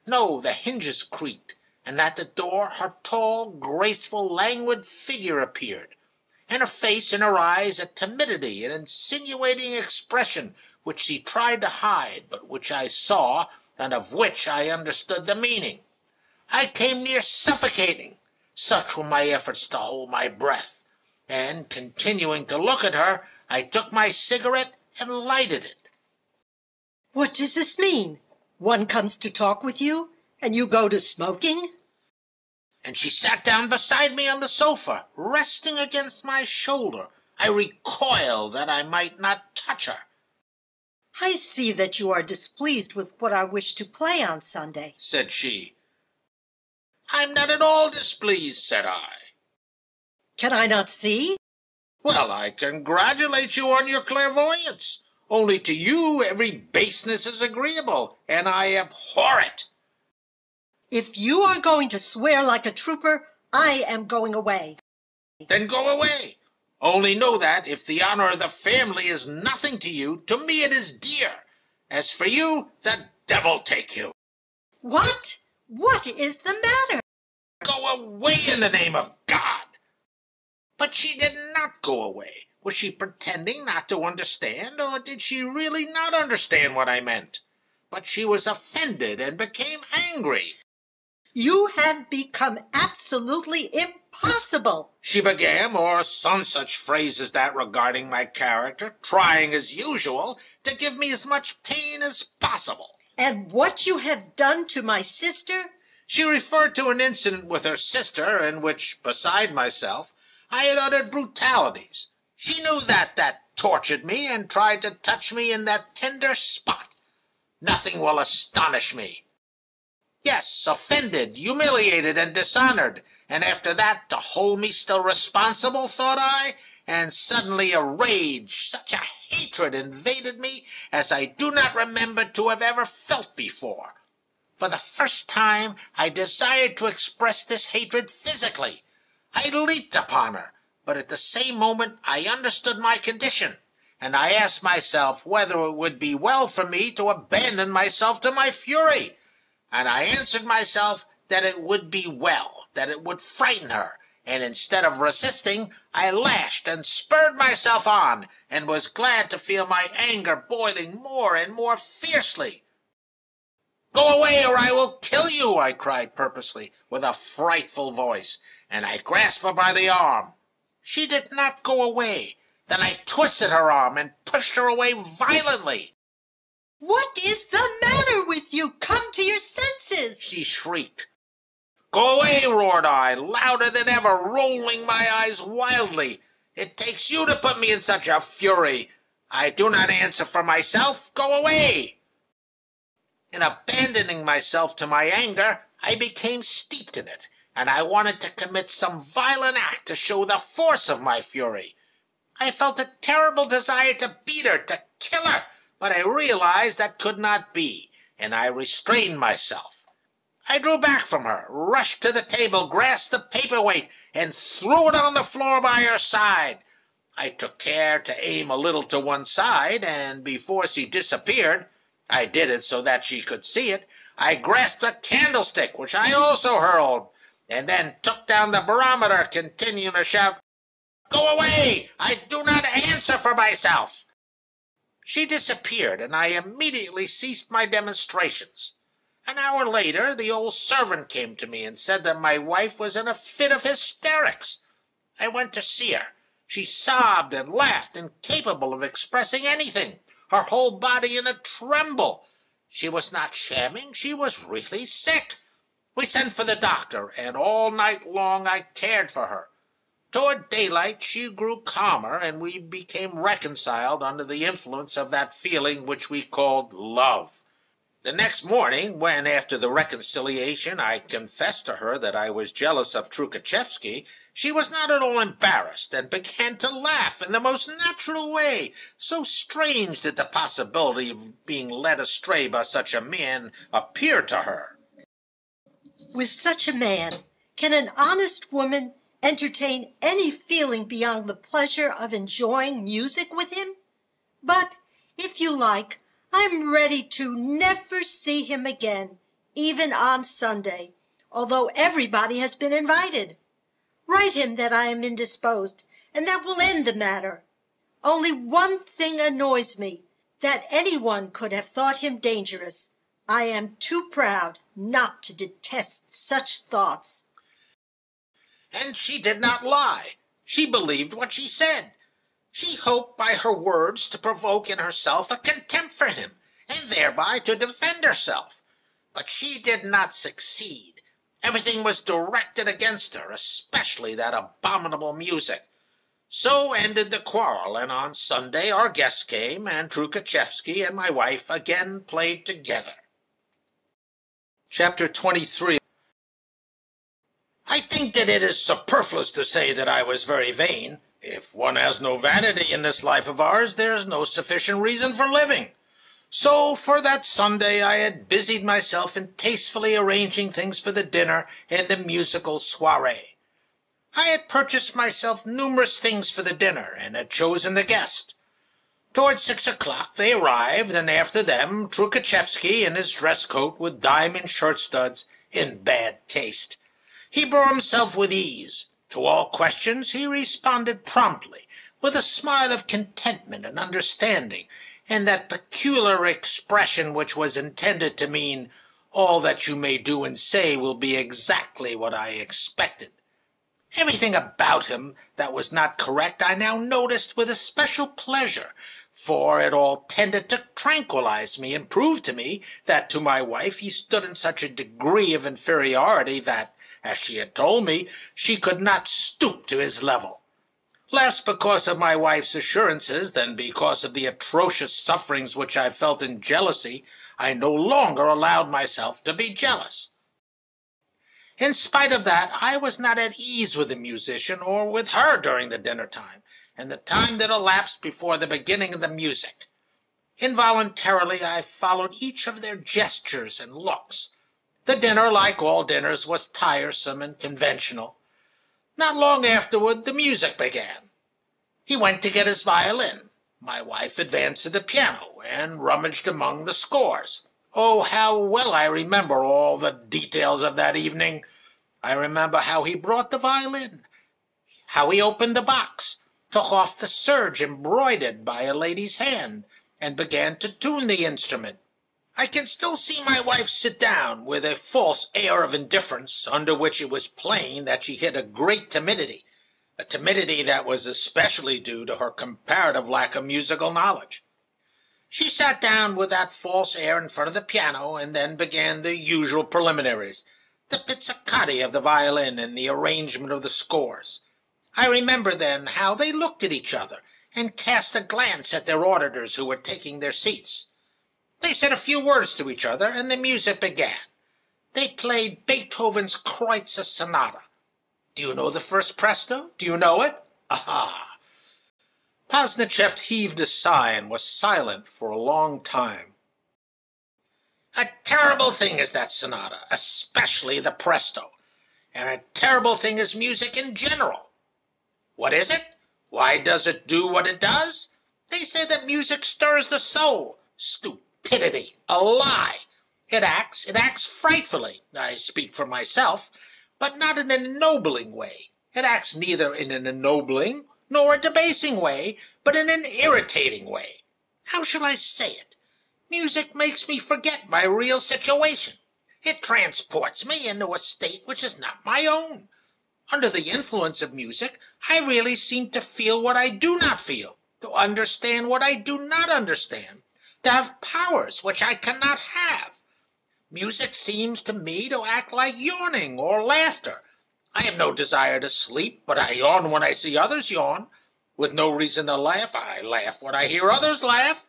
No, the hinges creaked, and at the door her tall, graceful, languid figure appeared, and her face and her eyes a timidity and insinuating expression which she tried to hide, but which I saw, and of which I understood the meaning. I came near suffocating. Such were my efforts to hold my breath, and, continuing to look at her, I took my cigarette and lighted it. What does this mean? One comes to talk with you, and you go to smoking? And she sat down beside me on the sofa, resting against my shoulder. I recoiled that I might not touch her. I see that you are displeased with what I wish to play on Sunday, said she. I'm not at all displeased, said I. Can I not see? Well, I congratulate you on your clairvoyance. Only to you every baseness is agreeable, and I abhor it. If you are going to swear like a trooper, I am going away. Then go away. Only know that, if the honor of the family is nothing to you, to me it is dear. As for you, the devil take you. What? What is the matter? Go away in the name of God. But she did not go away. Was she pretending not to understand, or did she really not understand what I meant? But she was offended and became angry. You have become absolutely impossible, she began, or some such phrase as that regarding my character, trying as usual to give me as much pain as possible. And what you have done to my sister? She referred to an incident with her sister in which, beside myself, I had uttered brutalities. She knew that tortured me and tried to touch me in that tender spot. Nothing will astonish me. Yes, offended, humiliated, and dishonored, and after that to hold me still responsible, thought I, and suddenly a rage, such a hatred invaded me as I do not remember to have ever felt before. For the first time I desired to express this hatred physically. I leaped upon her, but at the same moment I understood my condition, and I asked myself whether it would be well for me to abandon myself to my fury. And I answered myself that it would be well, that it would frighten her, and instead of resisting, I lashed and spurred myself on, and was glad to feel my anger boiling more and more fiercely. Go away, or I will kill you, I cried purposely, with a frightful voice, and I grasped her by the arm. She did not go away. Then I twisted her arm and pushed her away violently. What is the matter with you? Come to your senses, she shrieked. Go away, roared I, louder than ever, rolling my eyes wildly. It takes you to put me in such a fury. I do not answer for myself. Go away. In abandoning myself to my anger, I became steeped in it, and I wanted to commit some violent act to show the force of my fury. I felt a terrible desire to beat her, to kill her, but I realized that could not be, and I restrained myself. I drew back from her, rushed to the table, grasped the paperweight, and threw it on the floor by her side. I took care to aim a little to one side, and before she disappeared, I did it so that she could see it, I grasped a candlestick, which I also hurled, and then took down the barometer, continuing to shout, Go away! I do not answer for myself. She disappeared, and I immediately ceased my demonstrations. An hour later, the old servant came to me and said that my wife was in a fit of hysterics. I went to see her. She sobbed and laughed, incapable of expressing anything, her whole body in a tremble. She was not shamming, she was really sick. We sent for the doctor, and all night long I cared for her. Toward daylight she grew calmer, and we became reconciled under the influence of that feeling which we called love. The next morning, when after the reconciliation I confessed to her that I was jealous of Trukhachevsky, she was not at all embarrassed, and began to laugh in the most natural way. So strange did the possibility of being led astray by such a man appear to her. With such a man, can an honest woman entertain any feeling beyond the pleasure of enjoying music with him? But, if you like, I'm ready to never see him again, even on Sunday, although everybody has been invited. Write him that I am indisposed, and that will end the matter. Only one thing annoys me, that anyone could have thought him dangerous. I am too proud not to detest such thoughts. And she did not lie. She believed what she said. She hoped by her words to provoke in herself a contempt for him, and thereby to defend herself. But she did not succeed. Everything was directed against her, especially that abominable music. So ended the quarrel, and on Sunday our guests came, and Trukhachevsky and my wife again played together. Chapter 23. I think that it is superfluous to say that I was very vain. If one has no vanity in this life of ours, there's no sufficient reason for living. So for that Sunday I had busied myself in tastefully arranging things for the dinner and the musical soiree. I had purchased myself numerous things for the dinner, and had chosen the guest. Towards 6 o'clock they arrived, and after them Trukhachevsky in his dress coat with diamond shirt studs in bad taste. He bore himself with ease. To all questions he responded promptly, with a smile of contentment and understanding, and that peculiar expression which was intended to mean, "All that you may do and say will be exactly what I expected." Everything about him that was not correct I now noticed with especial pleasure, for it all tended to tranquilize me and prove to me that to my wife he stood in such a degree of inferiority that, as she had told me, she could not stoop to his level. Less because of my wife's assurances than because of the atrocious sufferings which I felt in jealousy, I no longer allowed myself to be jealous. In spite of that, I was not at ease with the musician or with her during the dinner time, and the time that elapsed before the beginning of the music. Involuntarily I followed each of their gestures and looks. The dinner, like all dinners, was tiresome and conventional. Not long afterward the music began. He went to get his violin. My wife advanced to the piano and rummaged among the scores. Oh, how well I remember all the details of that evening! I remember how he brought the violin, how he opened the box, took off the serge embroidered by a lady's hand, and began to tune the instrument. I can still see my wife sit down with a false air of indifference, under which it was plain that she hid a great timidity, a timidity that was especially due to her comparative lack of musical knowledge. She sat down with that false air in front of the piano, and then began the usual preliminaries, the pizzicati of the violin and the arrangement of the scores. I remember then how they looked at each other, and cast a glance at their auditors who were taking their seats. They said a few words to each other, and the music began. They played Beethoven's Kreutzer Sonata. Do you know the first presto? Do you know it? Aha! Posnicheff heaved a sigh and was silent for a long time. A terrible thing is that sonata, especially the presto, and a terrible thing is music in general. What is it? Why does it do what it does? They say that music stirs the soul. Stupidity! A lie! It acts frightfully. I speak for myself, but not in an ennobling way. It acts neither in an ennobling nor a debasing way, but in an irritating way. How shall I say it? Music makes me forget my real situation. It transports me into a state which is not my own. Under the influence of music, I really seem to feel what I do not feel, to understand what I do not understand, to have powers which I cannot have. Music seems to me to act like yawning or laughter. I have no desire to sleep, but I yawn when I see others yawn. With no reason to laugh, I laugh when I hear others laugh.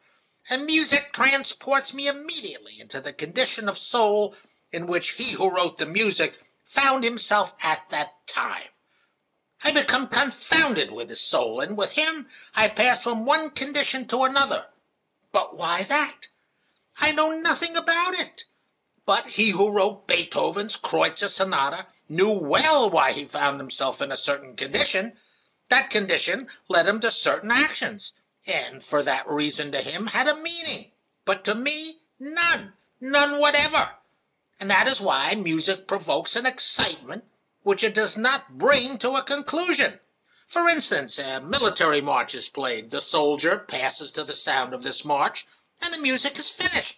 And music transports me immediately into the condition of soul in which he who wrote the music found himself at that time. I become confounded with his soul, and with him I pass from one condition to another. But why that? I know nothing about it. But he who wrote Beethoven's Kreutzer Sonata knew well why he found himself in a certain condition. That condition led him to certain actions, and for that reason to him had a meaning, but to me none, none whatever. And that is why music provokes an excitement which it does not bring to a conclusion. For instance, a military march is played. The soldier passes to the sound of this march, and the music is finished.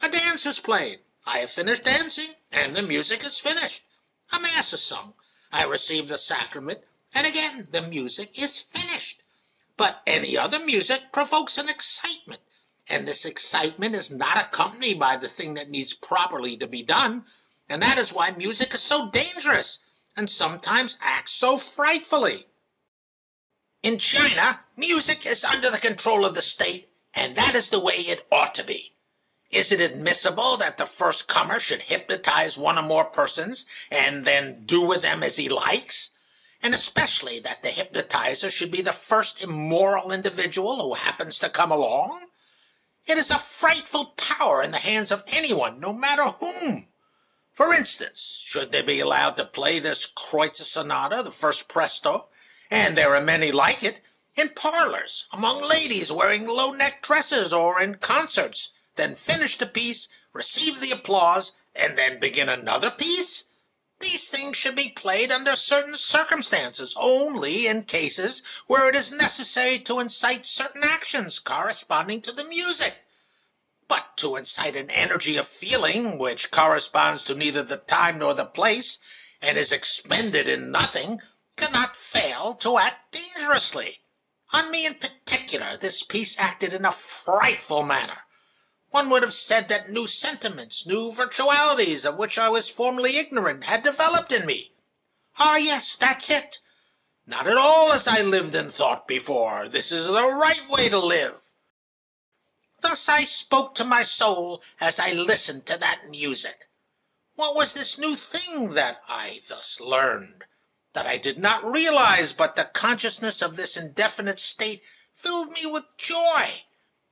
A dance is played. I have finished dancing, and the music is finished. A mass is sung. I receive the sacrament, and again the music is finished. But any other music provokes an excitement, and this excitement is not accompanied by the thing that needs properly to be done, and that is why music is so dangerous, and sometimes acts so frightfully. In China, music is under the control of the state, and that is the way it ought to be. Is it admissible that the first comer should hypnotize one or more persons and then do with them as he likes? And especially that the hypnotizer should be the first immoral individual who happens to come along? It is a frightful power in the hands of anyone, no matter whom. For instance, should they be allowed to play this Kreutzer Sonata, the first presto, and there are many like it, in parlors, among ladies wearing low-necked dresses, or in concerts, then finish the piece, receive the applause, and then begin another piece? These things should be played under certain circumstances, only in cases where it is necessary to incite certain actions corresponding to the music. But to incite an energy of feeling which corresponds to neither the time nor the place, and is expended in nothing, cannot fail to act dangerously. On me in particular, this piece acted in a frightful manner. One would have said that new sentiments, new virtualities of which I was formerly ignorant, had developed in me. Ah, yes, that's it. Not at all as I lived and thought before. This is the right way to live. Thus I spoke to my soul as I listened to that music. What was this new thing that I thus learned, that I did not realize, but the consciousness of this indefinite state filled me with joy?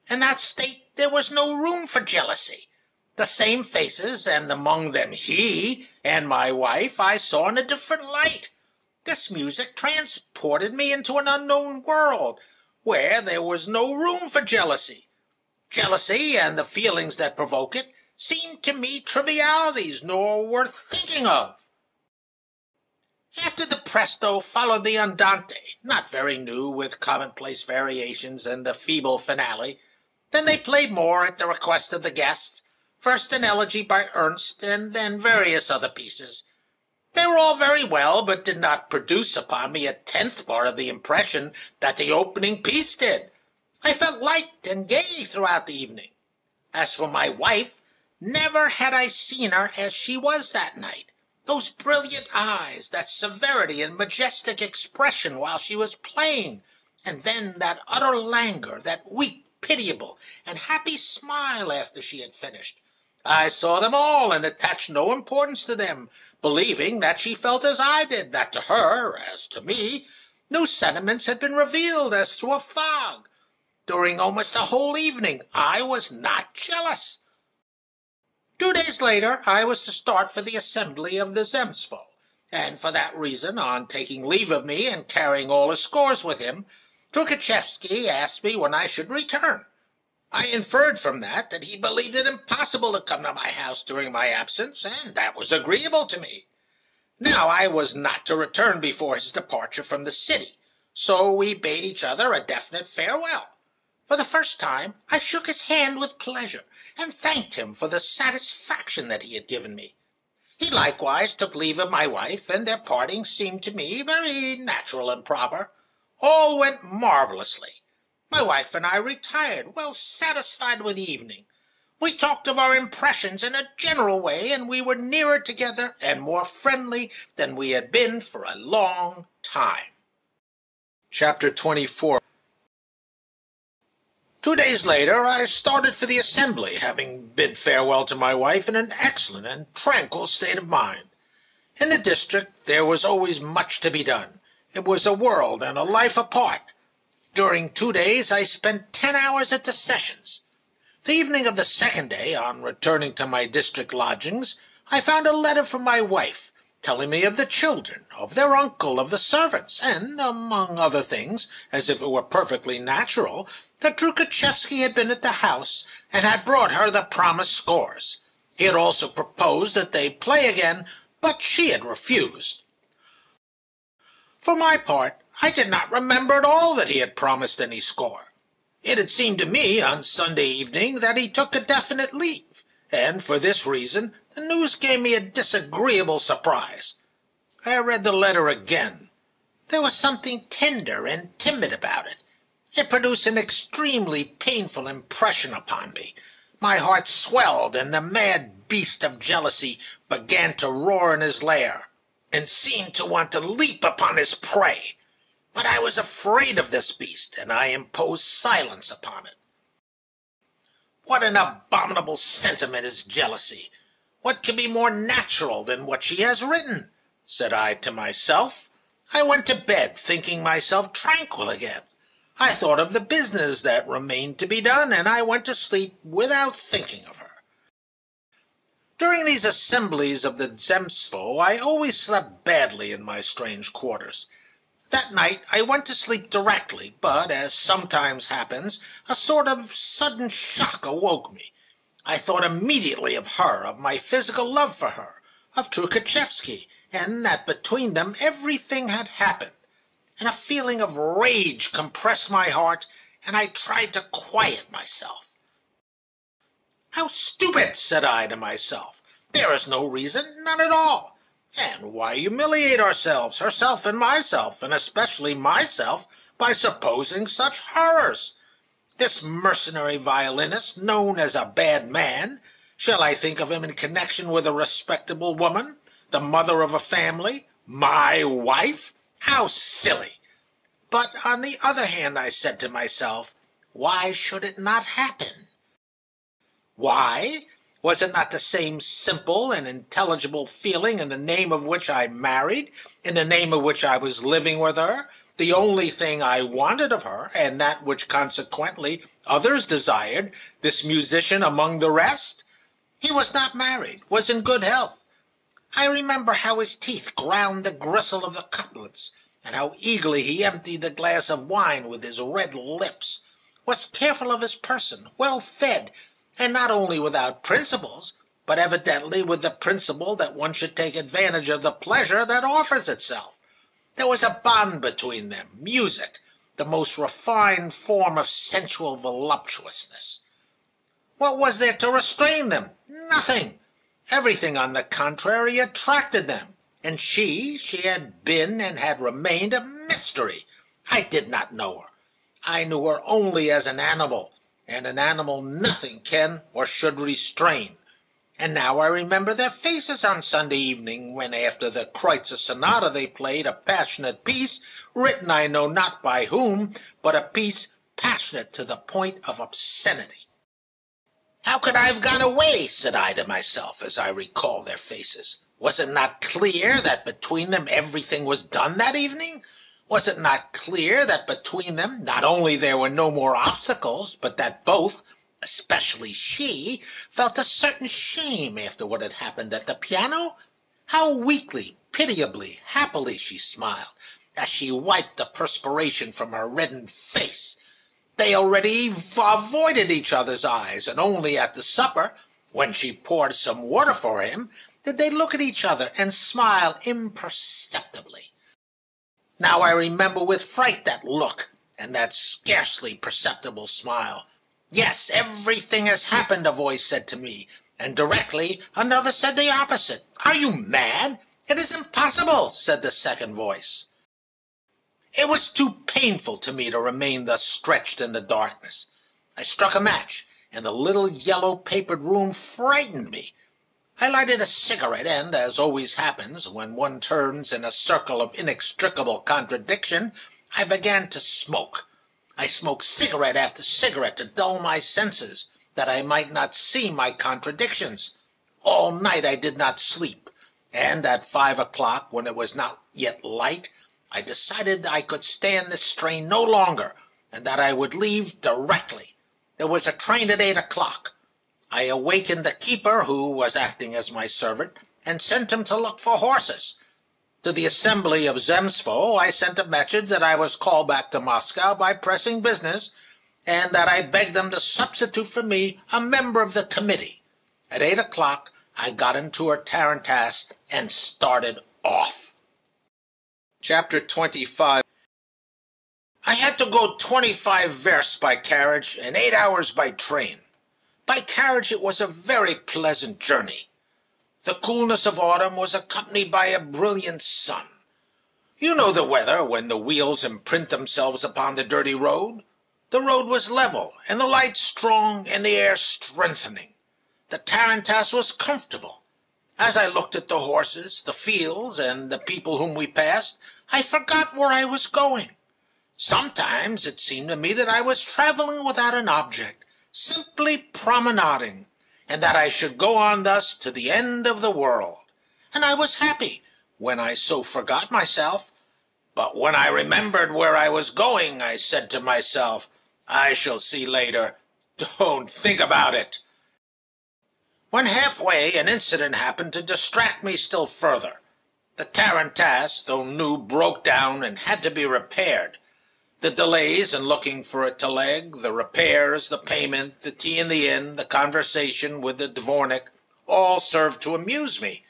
In that state there was no room for jealousy. The same faces, and among them he and my wife, I saw in a different light. This music transported me into an unknown world, where there was no room for jealousy. Jealousy and the feelings that provoke it seemed to me trivialities, nor worth thinking of. After the presto followed the andante, not very new, with commonplace variations and the feeble finale. Then they played more at the request of the guests, first an elegy by Ernst, and then various other pieces. They were all very well, but did not produce upon me a tenth part of the impression that the opening piece did. I felt light and gay throughout the evening. As for my wife, never had I seen her as she was that night. Those brilliant eyes, that severity and majestic expression while she was playing, and then that utter languor, that weak, pitiable, and happy smile after she had finished. I saw them all and attached no importance to them, believing that she felt as I did, that to her, as to me, new sentiments had been revealed as through a fog. During almost the whole evening I was not jealous. 2 days later I was to start for the assembly of the Zemstvo, and for that reason, on taking leave of me and carrying all his scores with him, Tukhachevsky asked me when I should return. I inferred from that he believed it impossible to come to my house during my absence, and that was agreeable to me. Now I was not to return before his departure from the city, so we bade each other a definite farewell. For the first time I shook his hand with pleasure, and thanked him for the satisfaction that he had given me. He likewise took leave of my wife, and their parting seemed to me very natural and proper. All went marvelously. My wife and I retired, well satisfied with the evening. We talked of our impressions in a general way, and we were nearer together and more friendly than we had been for a long time. Chapter 24. 2 days later I started for the assembly, having bid farewell to my wife in an excellent and tranquil state of mind. In the district there was always much to be done. It was a world and a life apart. During 2 days I spent 10 hours at the sessions. The evening of the second day, on returning to my district lodgings, I found a letter from my wife, telling me of the children, of their uncle, of the servants, and, among other things, as if it were perfectly natural, that Trukhachevsky had been at the house and had brought her the promised scores. He had also proposed that they play again, but she had refused. For my part, I did not remember at all that he had promised any score. It had seemed to me on Sunday evening that he took a definite leave, and for this reason the news gave me a disagreeable surprise. I read the letter again. There was something tender and timid about it. It produced an extremely painful impression upon me. My heart swelled, and the mad beast of jealousy began to roar in his lair, and seemed to want to leap upon his prey. But I was afraid of this beast, and I imposed silence upon it. What an abominable sentiment is jealousy! What can be more natural than what she has written? Said I to myself. I went to bed, thinking myself tranquil again. I thought of the business that remained to be done, and I went to sleep without thinking of her. During these assemblies of the Zemstvo, I always slept badly in my strange quarters. That night I went to sleep directly, but, as sometimes happens, a sort of sudden shock awoke me. I thought immediately of her, of my physical love for her, of Trukhachevsky, and that between them everything had happened. And a feeling of rage compressed my heart, and I tried to quiet myself. "How stupid!" said I to myself. "There is no reason, none at all. And why humiliate ourselves, herself and myself, and especially myself, by supposing such horrors? This mercenary violinist, known as a bad man, shall I think of him in connection with a respectable woman, the mother of a family, my wife? How silly! But on the other hand, I said to myself, why should it not happen? Why? Was it not the same simple and intelligible feeling in the name of which I married, in the name of which I was living with her, the only thing I wanted of her, and that which consequently others desired, this musician among the rest? He was not married, was in good health. I remember how his teeth ground the gristle of the cutlets, and how eagerly he emptied the glass of wine with his red lips, was careful of his person, well fed, and not only without principles, but evidently with the principle that one should take advantage of the pleasure that offers itself. There was a bond between them, music, the most refined form of sensual voluptuousness. What was there to restrain them? Nothing. Everything, on the contrary, attracted them, and she had been and had remained a mystery. I did not know her. I knew her only as an animal, and an animal nothing can or should restrain. And now I remember their faces on Sunday evening, when after the Kreutzer Sonata they played a passionate piece, written I know not by whom, but a piece passionate to the point of obscenity. How could I have gone away, said I to myself, as I recalled their faces. Was it not clear that between them everything was done that evening? Was it not clear that between them not only there were no more obstacles, but that both, especially she, felt a certain shame after what had happened at the piano? How weakly, pitiably, happily she smiled, as she wiped the perspiration from her reddened face. They already avoided each other's eyes, and only at the supper, when she poured some water for him, did they look at each other and smile imperceptibly. Now I remember with fright that look, and that scarcely perceptible smile. Yes, everything has happened, a voice said to me, and directly another said the opposite. Are you mad? It is impossible, said the second voice. It was too painful to me to remain thus stretched in the darkness. I struck a match, and the little yellow-papered room frightened me. I lighted a cigarette, and, as always happens when one turns in a circle of inextricable contradiction, I began to smoke. I smoked cigarette after cigarette to dull my senses, that I might not see my contradictions. All night I did not sleep, and at 5 o'clock, when it was not yet light, I decided I could stand this strain no longer, and that I would leave directly. There was a train at 8 o'clock. I awakened the keeper, who was acting as my servant, and sent him to look for horses. To the assembly of Zemstvo I sent a message that I was called back to Moscow by pressing business, and that I begged them to substitute for me a member of the committee. At 8 o'clock I got into a tarantass and started off. Chapter 25. I had to go 25 versts by carriage and 8 hours by train. By carriage it was a very pleasant journey. The coolness of autumn was accompanied by a brilliant sun. You know the weather when the wheels imprint themselves upon the dirty road. The road was level, and the light strong, and the air strengthening. The tarantass was comfortable. As I looked at the horses, the fields, and the people whom we passed, I forgot where I was going. Sometimes it seemed to me that I was traveling without an object, simply promenading, and that I should go on thus to the end of the world. And I was happy when I so forgot myself. But when I remembered where I was going, I said to myself, I shall see later. Don't think about it. When halfway, an incident happened to distract me still further. The tarantass, though new, broke down and had to be repaired. The delays in looking for a teleg, the repairs, the payment, the tea in the inn, the conversation with the dvornik, all served to amuse me.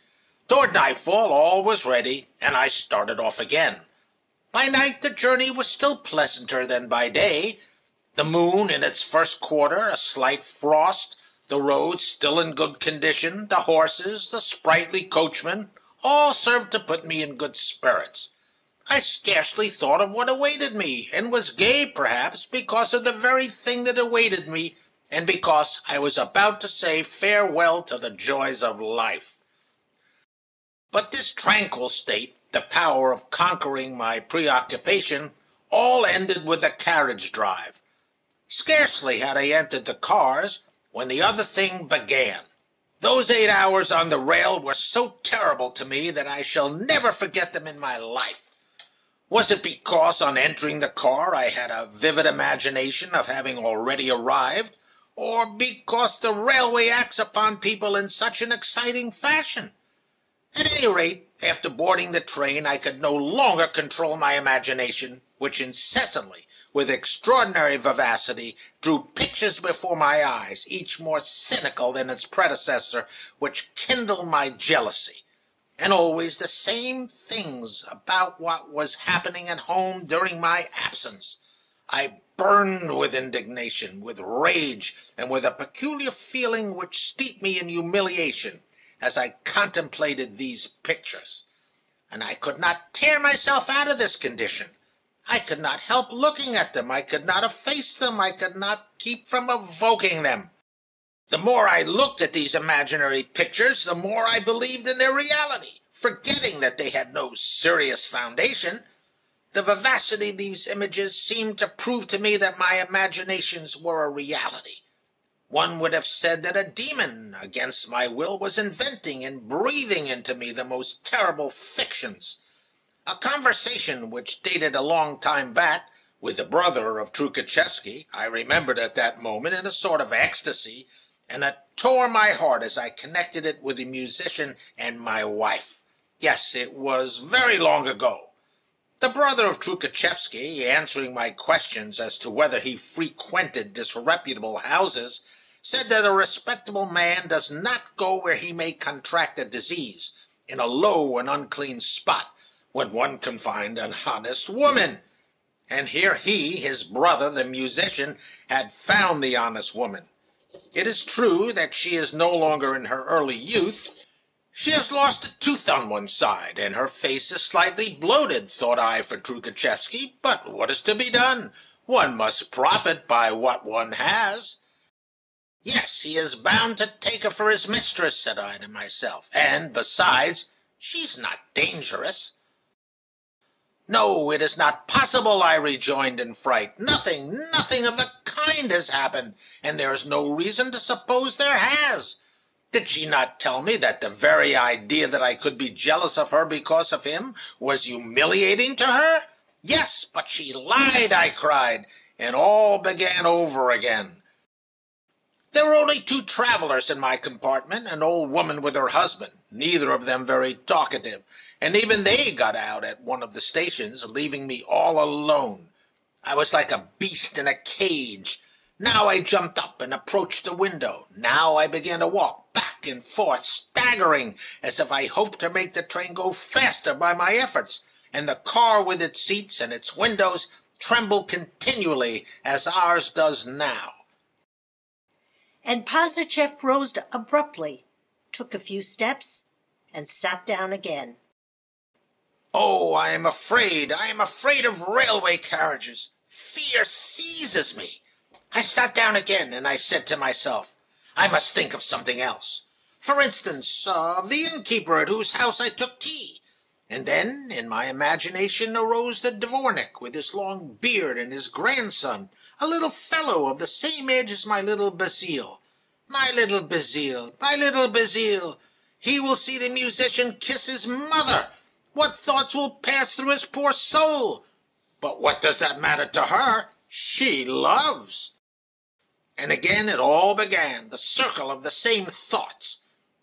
Toward nightfall all was ready, and I started off again. By night the journey was still pleasanter than by day. The moon in its first quarter, a slight frost, the roads still in good condition, the horses, the sprightly coachman, all served to put me in good spirits. I scarcely thought of what awaited me, and was gay, perhaps, because of the very thing that awaited me, and because I was about to say farewell to the joys of life. But this tranquil state, the power of conquering my preoccupation, all ended with the carriage drive. Scarcely had I entered the cars when the other thing began. Those 8 hours on the rail were so terrible to me that I shall never forget them in my life. Was it because on entering the car I had a vivid imagination of having already arrived, or because the railway acts upon people in such an exciting fashion? At any rate, after boarding the train, I could no longer control my imagination, which incessantly, with extraordinary vivacity, drew pictures before my eyes, each more cynical than its predecessor, which kindled my jealousy. And always the same things about what was happening at home during my absence. I burned with indignation, with rage, and with a peculiar feeling which steeped me in humiliation as I contemplated these pictures. And I could not tear myself out of this condition. I could not help looking at them. I could not efface them. I could not keep from evoking them. The more I looked at these imaginary pictures, the more I believed in their reality, forgetting that they had no serious foundation. The vivacity of these images seemed to prove to me that my imaginations were a reality. One would have said that a demon, against my will, was inventing and breathing into me the most terrible fictions. A conversation which dated a long time back, with the brother of Trukhachevsky, I remembered at that moment in a sort of ecstasy, and it tore my heart as I connected it with the musician and my wife. Yes, it was very long ago. The brother of Trukhachevsky, answering my questions as to whether he frequented disreputable houses, said that a respectable man does not go where he may contract a disease, in a low and unclean spot, when one can find an honest woman. And here he, his brother, the musician, had found the honest woman. It is true that she is no longer in her early youth. She has lost a tooth on one side, and her face is slightly bloated, thought I for Trukhachevsky. But what is to be done? One must profit by what one has. Yes, he is bound to take her for his mistress, said I to myself. And, besides, she's not dangerous. No, it is not possible, I rejoined in fright. Nothing of the kind has happened, and there is no reason to suppose there has. Did she not tell me that the very idea that I could be jealous of her because of him was humiliating to her? Yes, but she lied, I cried, and all began over again. There were only two travelers in my compartment, an old woman with her husband, neither of them very talkative, and even they got out at one of the stations, leaving me all alone. I was like a beast in a cage. Now I jumped up and approached the window. Now I began to walk back and forth, staggering, as if I hoped to make the train go faster by my efforts, and the car with its seats and its windows trembled continually, as ours does now. And Pazdachev rose abruptly, took a few steps, and sat down again. Oh, I am afraid of railway carriages. Fear seizes me. I sat down again, and I said to myself, I must think of something else. For instance, of the innkeeper at whose house I took tea. And then, in my imagination, arose the dvornik with his long beard and his grandson, a little fellow of the same age as my little Basile. My little Basile, my little Basile! He will see the musician kiss his mother. What thoughts will pass through his poor soul? But what does that matter to her? She loves. And again it all began, the circle of the same thoughts.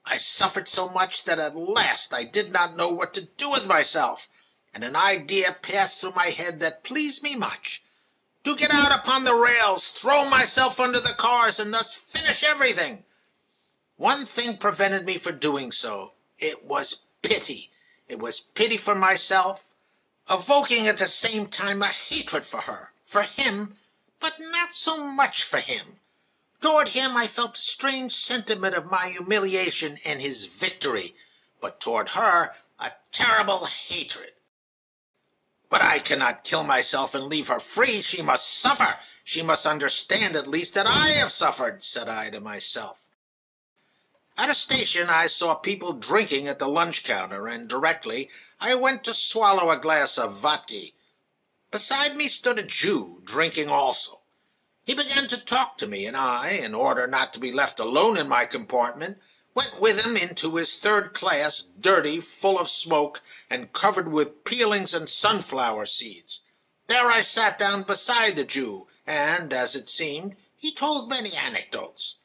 I suffered so much that at last I did not know what to do with myself, and an idea passed through my head that pleased me much. To get out upon the rails, throw myself under the cars, and thus finish everything. One thing prevented me from doing so. It was pity. It was pity for myself, evoking at the same time a hatred for her, for him, but not so much for him. Toward him I felt a strange sentiment of my humiliation and his victory, but toward her a terrible hatred. But I cannot kill myself and leave her free. She must suffer. She must understand at least that I have suffered, said I to myself. At a station I saw people drinking at the lunch counter, and directly I went to swallow a glass of vodka. Beside me stood a Jew, drinking also. He began to talk to me, and I, in order not to be left alone in my compartment, went with him into his third class, dirty, full of smoke, and covered with peelings and sunflower seeds. There I sat down beside the Jew, and, as it seemed, he told many anecdotes.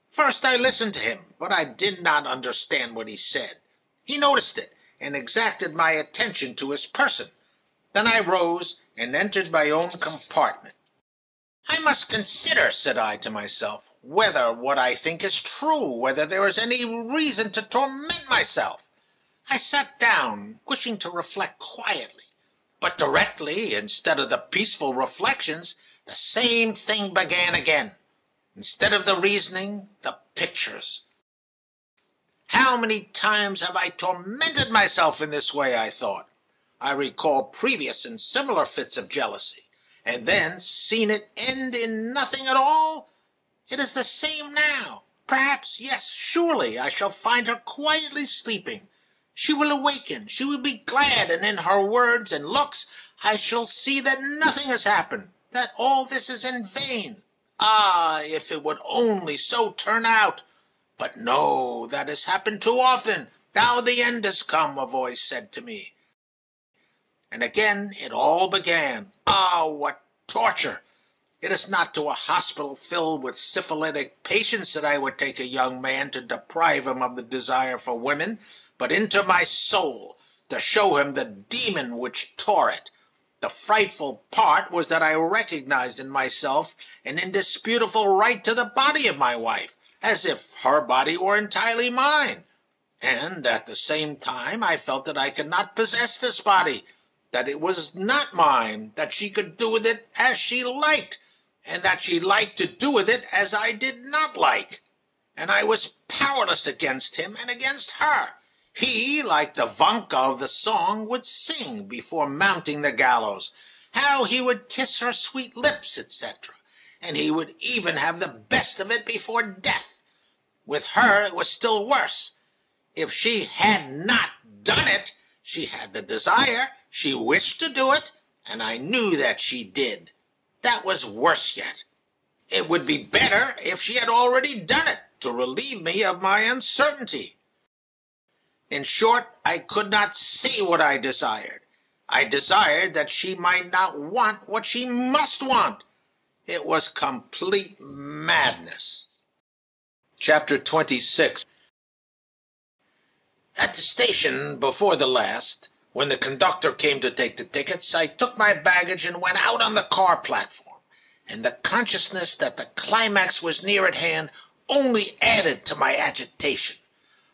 First I listened to him, but I did not understand what he said. He noticed it, and exacted my attention to his person. Then I rose and entered my own compartment. I must consider, said I to myself, whether what I think is true, whether there is any reason to torment myself. I sat down, wishing to reflect quietly. But directly, instead of the peaceful reflections, the same thing began again. Instead of the reasoning, the pictures. How many times have I tormented myself in this way, I thought. I recall previous and similar fits of jealousy, and then seen it end in nothing at all. It is the same now. Perhaps, yes, surely, I shall find her quietly sleeping. She will awaken, she will be glad, and in her words and looks I shall see that nothing has happened, that all this is in vain. Ah, if it would only so turn out! But no, that has happened too often. Now the end has come, a voice said to me. And again it all began. Ah, what torture! It is not to a hospital filled with syphilitic patients that I would take a young man to deprive him of the desire for women, but into my soul, to show him the demon which tore it. The frightful part was that I recognized in myself an indisputable right to the body of my wife, as if her body were entirely mine. And at the same time I felt that I could not possess this body, that it was not mine, that she could do with it as she liked, and that she liked to do with it as I did not like. And I was powerless against him and against her. He, like the Vanka of the song, would sing before mounting the gallows, how he would kiss her sweet lips, etc., and he would even have the best of it before death. With her it was still worse. If she had not done it, she had the desire, she wished to do it, and I knew that she did. That was worse yet. It would be better if she had already done it, to relieve me of my uncertainty. In short, I could not say what I desired. I desired that she might not want what she must want. It was complete madness. Chapter 26. At the station before the last, when the conductor came to take the tickets, I took my baggage and went out on the car platform, and the consciousness that the climax was near at hand only added to my agitation.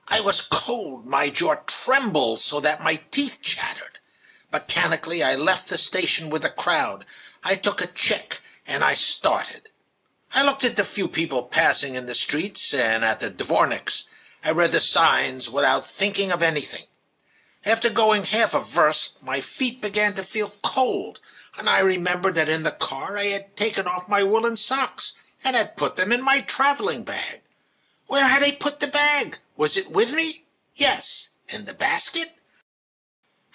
I was cold, my jaw trembled so that my teeth chattered. Mechanically, I left the station with the crowd. I took a check, and I started. I looked at the few people passing in the streets and at the dvorniks. I read the signs without thinking of anything. After going half a verst, my feet began to feel cold, and I remembered that in the car I had taken off my woolen socks and had put them in my traveling bag. Where had I put the bag? Was it with me? Yes. In the basket?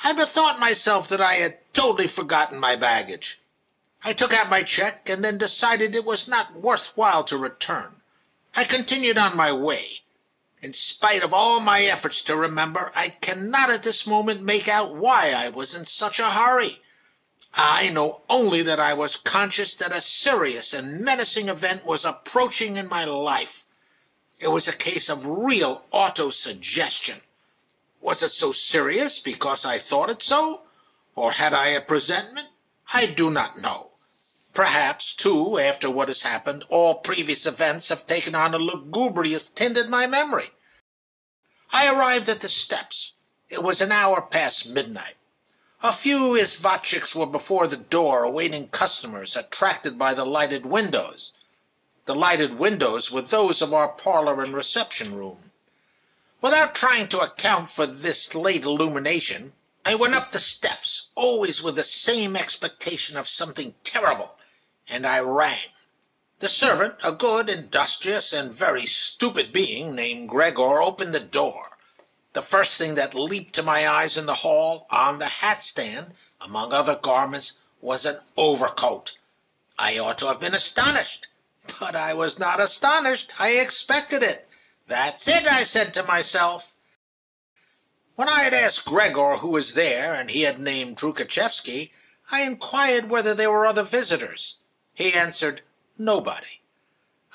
I bethought myself that I had totally forgotten my baggage. I took out my check and then decided it was not worthwhile to return. I continued on my way. In spite of all my efforts to remember, I cannot at this moment make out why I was in such a hurry. I know only that I was conscious that a serious and menacing event was approaching in my life. It was a case of real autosuggestion. Was it so serious because I thought it so? Or had I a presentiment? I do not know. Perhaps, too, after what has happened, all previous events have taken on a lugubrious tint in my memory. I arrived at the steps. It was an hour past midnight. A few izvotchiks were before the door awaiting customers, attracted by the lighted windows. The lighted windows were those of our parlor and reception room. Without trying to account for this late illumination, I went up the steps, always with the same expectation of something terrible, and I rang. The servant, a good, industrious, and very stupid being named Gregor, opened the door. The first thing that leaped to my eyes in the hall, on the hat-stand, among other garments, was an overcoat. I ought to have been astonished, but I was not astonished. I expected it. That's it, I said to myself. When I had asked Gregor who was there, and he had named Trukhachevsky, I inquired whether there were other visitors. He answered, nobody.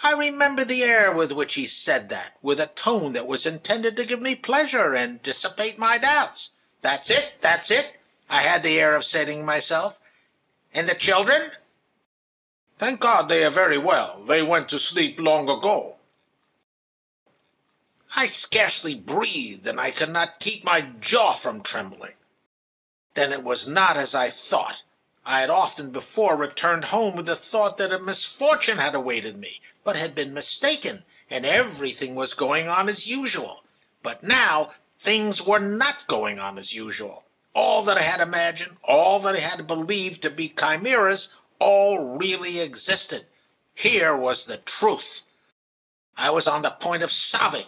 I remember the air with which he said that, with a tone that was intended to give me pleasure and dissipate my doubts. That's it, I had the air of saying to myself. And the children? Thank God they are very well. They went to sleep long ago. I scarcely breathed, and I could not keep my jaw from trembling. Then it was not as I thought. I had often before returned home with the thought that a misfortune had awaited me, but had been mistaken, and everything was going on as usual. But now things were not going on as usual. All that I had imagined, all that I had believed to be chimeras, all really existed. Here was the truth. I was on the point of sobbing,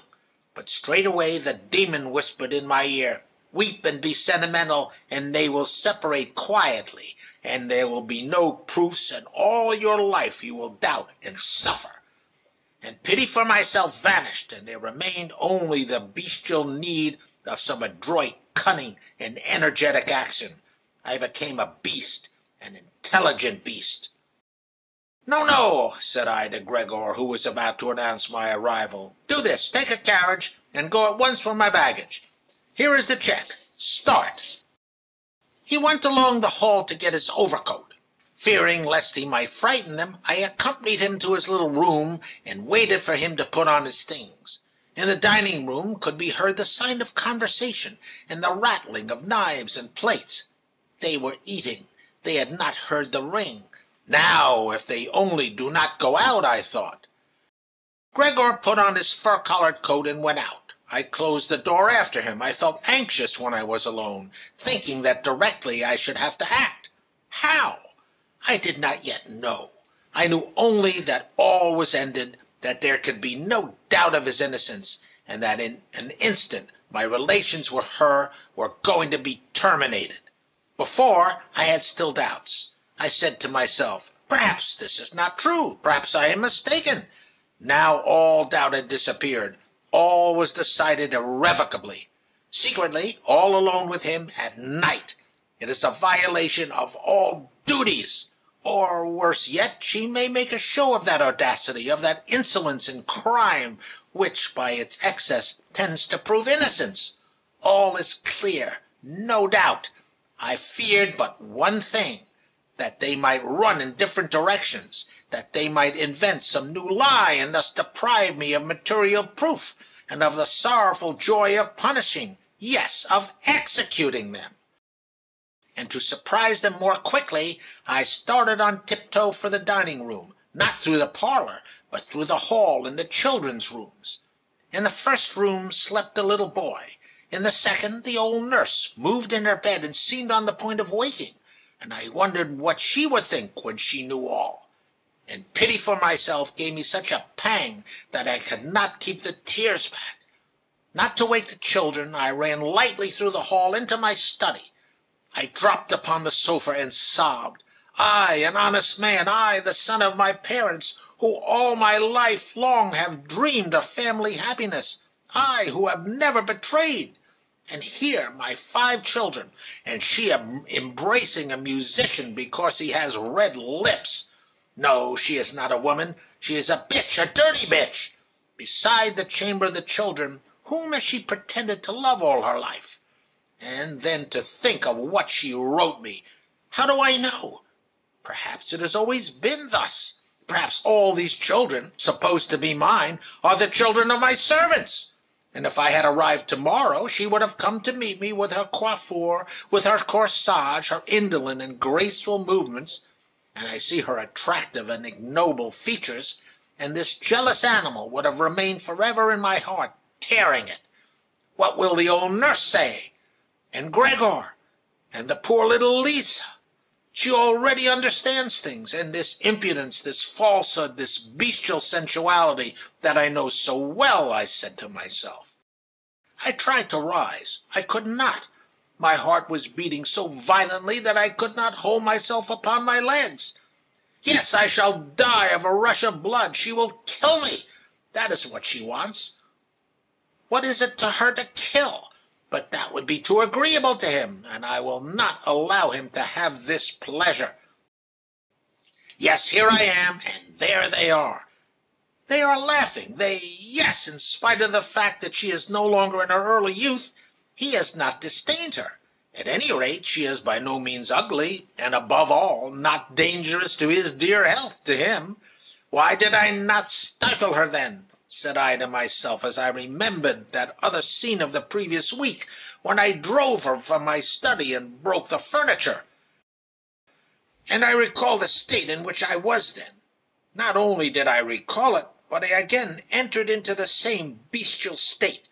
but straightway the demon whispered in my ear, weep and be sentimental, and they will separate quietly, and there will be no proofs, and all your life you will doubt and suffer. And pity for myself vanished, and there remained only the bestial need of some adroit, cunning, and energetic action. I became a beast, an intelligent beast. No, said I to Gregor, who was about to announce my arrival. Do this, take a carriage, and go at once for my baggage. Here is the check. Start. He went along the hall to get his overcoat. Fearing lest he might frighten them, I accompanied him to his little room and waited for him to put on his things. In the dining room could be heard the sound of conversation and the rattling of knives and plates. They were eating. They had not heard the ring. Now, if they only do not go out, I thought. Gregor put on his fur-collared coat and went out. I closed the door after him. I felt anxious when I was alone, thinking that directly I should have to act. How? I did not yet know. I knew only that all was ended, that there could be no doubt of his innocence, and that in an instant my relations with her were going to be terminated. Before, I had still doubts. I said to myself, perhaps this is not true. Perhaps I am mistaken. Now all doubt had disappeared. All was decided irrevocably. Secretly, all alone with him at night. It is a violation of all duties. Or, worse yet, she may make a show of that audacity, of that insolence in crime, which, by its excess, tends to prove innocence. All is clear, no doubt. I feared but one thing, that they might run in different directions, that they might invent some new lie and thus deprive me of material proof, and of the sorrowful joy of punishing, yes, of executing them. And to surprise them more quickly, I started on tiptoe for the dining-room, not through the parlor, but through the hall and the children's rooms. In the first room slept the little boy. In the second, the old nurse moved in her bed and seemed on the point of waking, and I wondered what she would think when she knew all. And pity for myself gave me such a pang that I could not keep the tears back. Not to wake the children, I ran lightly through the hall into my study. I dropped upon the sofa and sobbed. I, an honest man, I, the son of my parents, who all my life long have dreamed of family happiness, I, who have never betrayed. And here my 5 children, and she embracing a musician because he has red lips. No, she is not a woman. She is a bitch, a dirty bitch. Beside the chamber of the children, whom has she pretended to love all her life? And then to think of what she wrote me. How do I know? Perhaps it has always been thus. Perhaps all these children, supposed to be mine, are the children of my servants. And if I had arrived tomorrow, she would have come to meet me with her coiffure, with her corsage, her indolent and graceful movements, and I see her attractive and ignoble features, and this jealous animal would have remained forever in my heart, tearing it. What will the old nurse say? And Gregor? And the poor little Lisa? She already understands things, and this impudence, this falsehood, this bestial sensuality that I know so well, I said to myself. I tried to rise. I could not. My heart was beating so violently that I could not hold myself upon my legs. Yes, I shall die of a rush of blood. She will kill me. That is what she wants. What is it to her to kill? But that would be too agreeable to him, and I will not allow him to have this pleasure. Yes, here I am, and there they are. They are laughing. Yes, in spite of the fact that she is no longer in her early youth, he has not disdained her. At any rate, she is by no means ugly, and above all, not dangerous to his dear health, to him. Why did I not stifle her then? Said I to myself as I remembered that other scene of the previous week, when I drove her from my study and broke the furniture. And I recalled the state in which I was then. Not only did I recall it, but I again entered into the same bestial state,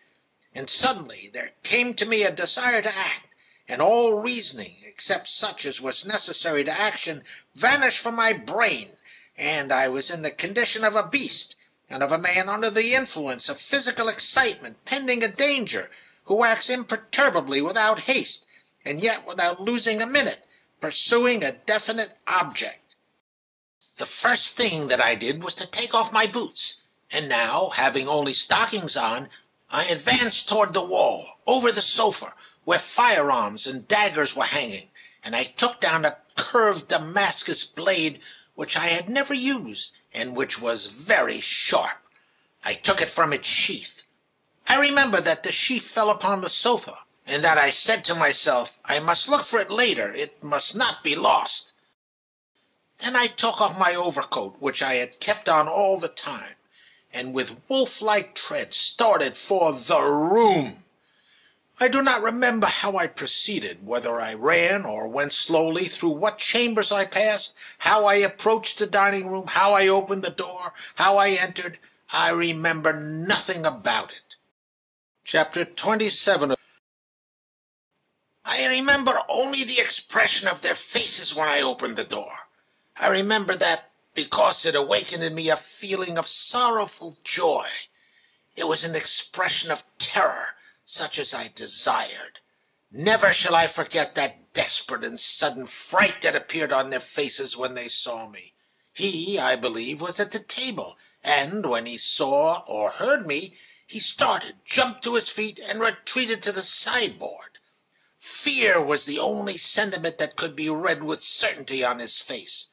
and suddenly there came to me a desire to act, and all reasoning, except such as was necessary to action, vanished from my brain, and I was in the condition of a beast, and of a man under the influence of physical excitement, pending a danger, who acts imperturbably without haste, and yet without losing a minute, pursuing a definite object. The first thing that I did was to take off my boots, and now, having only stockings on, I advanced toward the wall, over the sofa, where firearms and daggers were hanging, and I took down a curved Damascus blade which I had never used, and which was very sharp. I took it from its sheath. I remember that the sheath fell upon the sofa, and that I said to myself, I must look for it later, it must not be lost. Then I took off my overcoat, which I had kept on all the time, and with wolf-like tread started for the room. I do not remember how I proceeded, whether I ran or went slowly, through what chambers I passed, how I approached the dining-room, how I opened the door, how I entered. I remember nothing about it. Chapter 27. I remember only the expression of their faces when I opened the door. I remember that because it awakened in me a feeling of sorrowful joy. It was an expression of terror, such as I desired. Never shall I forget that desperate and sudden fright that appeared on their faces when they saw me. He, I believe, was at the table, and when he saw or heard me, he started, jumped to his feet, and retreated to the sideboard. Fear was the only sentiment that could be read with certainty on his face.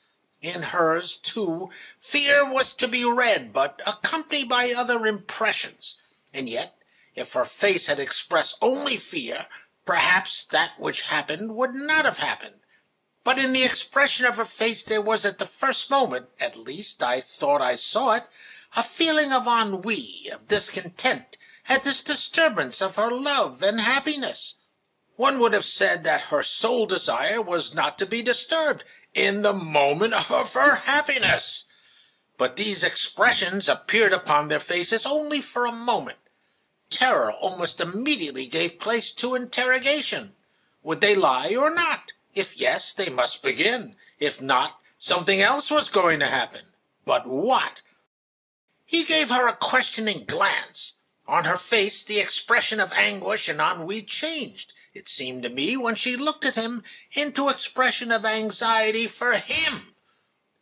In hers, too, fear was to be read, but accompanied by other impressions. And yet, if her face had expressed only fear, perhaps that which happened would not have happened. But in the expression of her face there was at the first moment, at least I thought I saw it, a feeling of ennui, of discontent, at this disturbance of her love and happiness. One would have said that her sole desire was not to be disturbed in the moment of her happiness. But these expressions appeared upon their faces only for a moment. Terror almost immediately gave place to interrogation. Would they lie or not? If yes, they must begin. If not, something else was going to happen. But what? He gave her a questioning glance. On her face the expression of anguish and ennui changed, it seemed to me, when she looked at him, into expression of anxiety for him.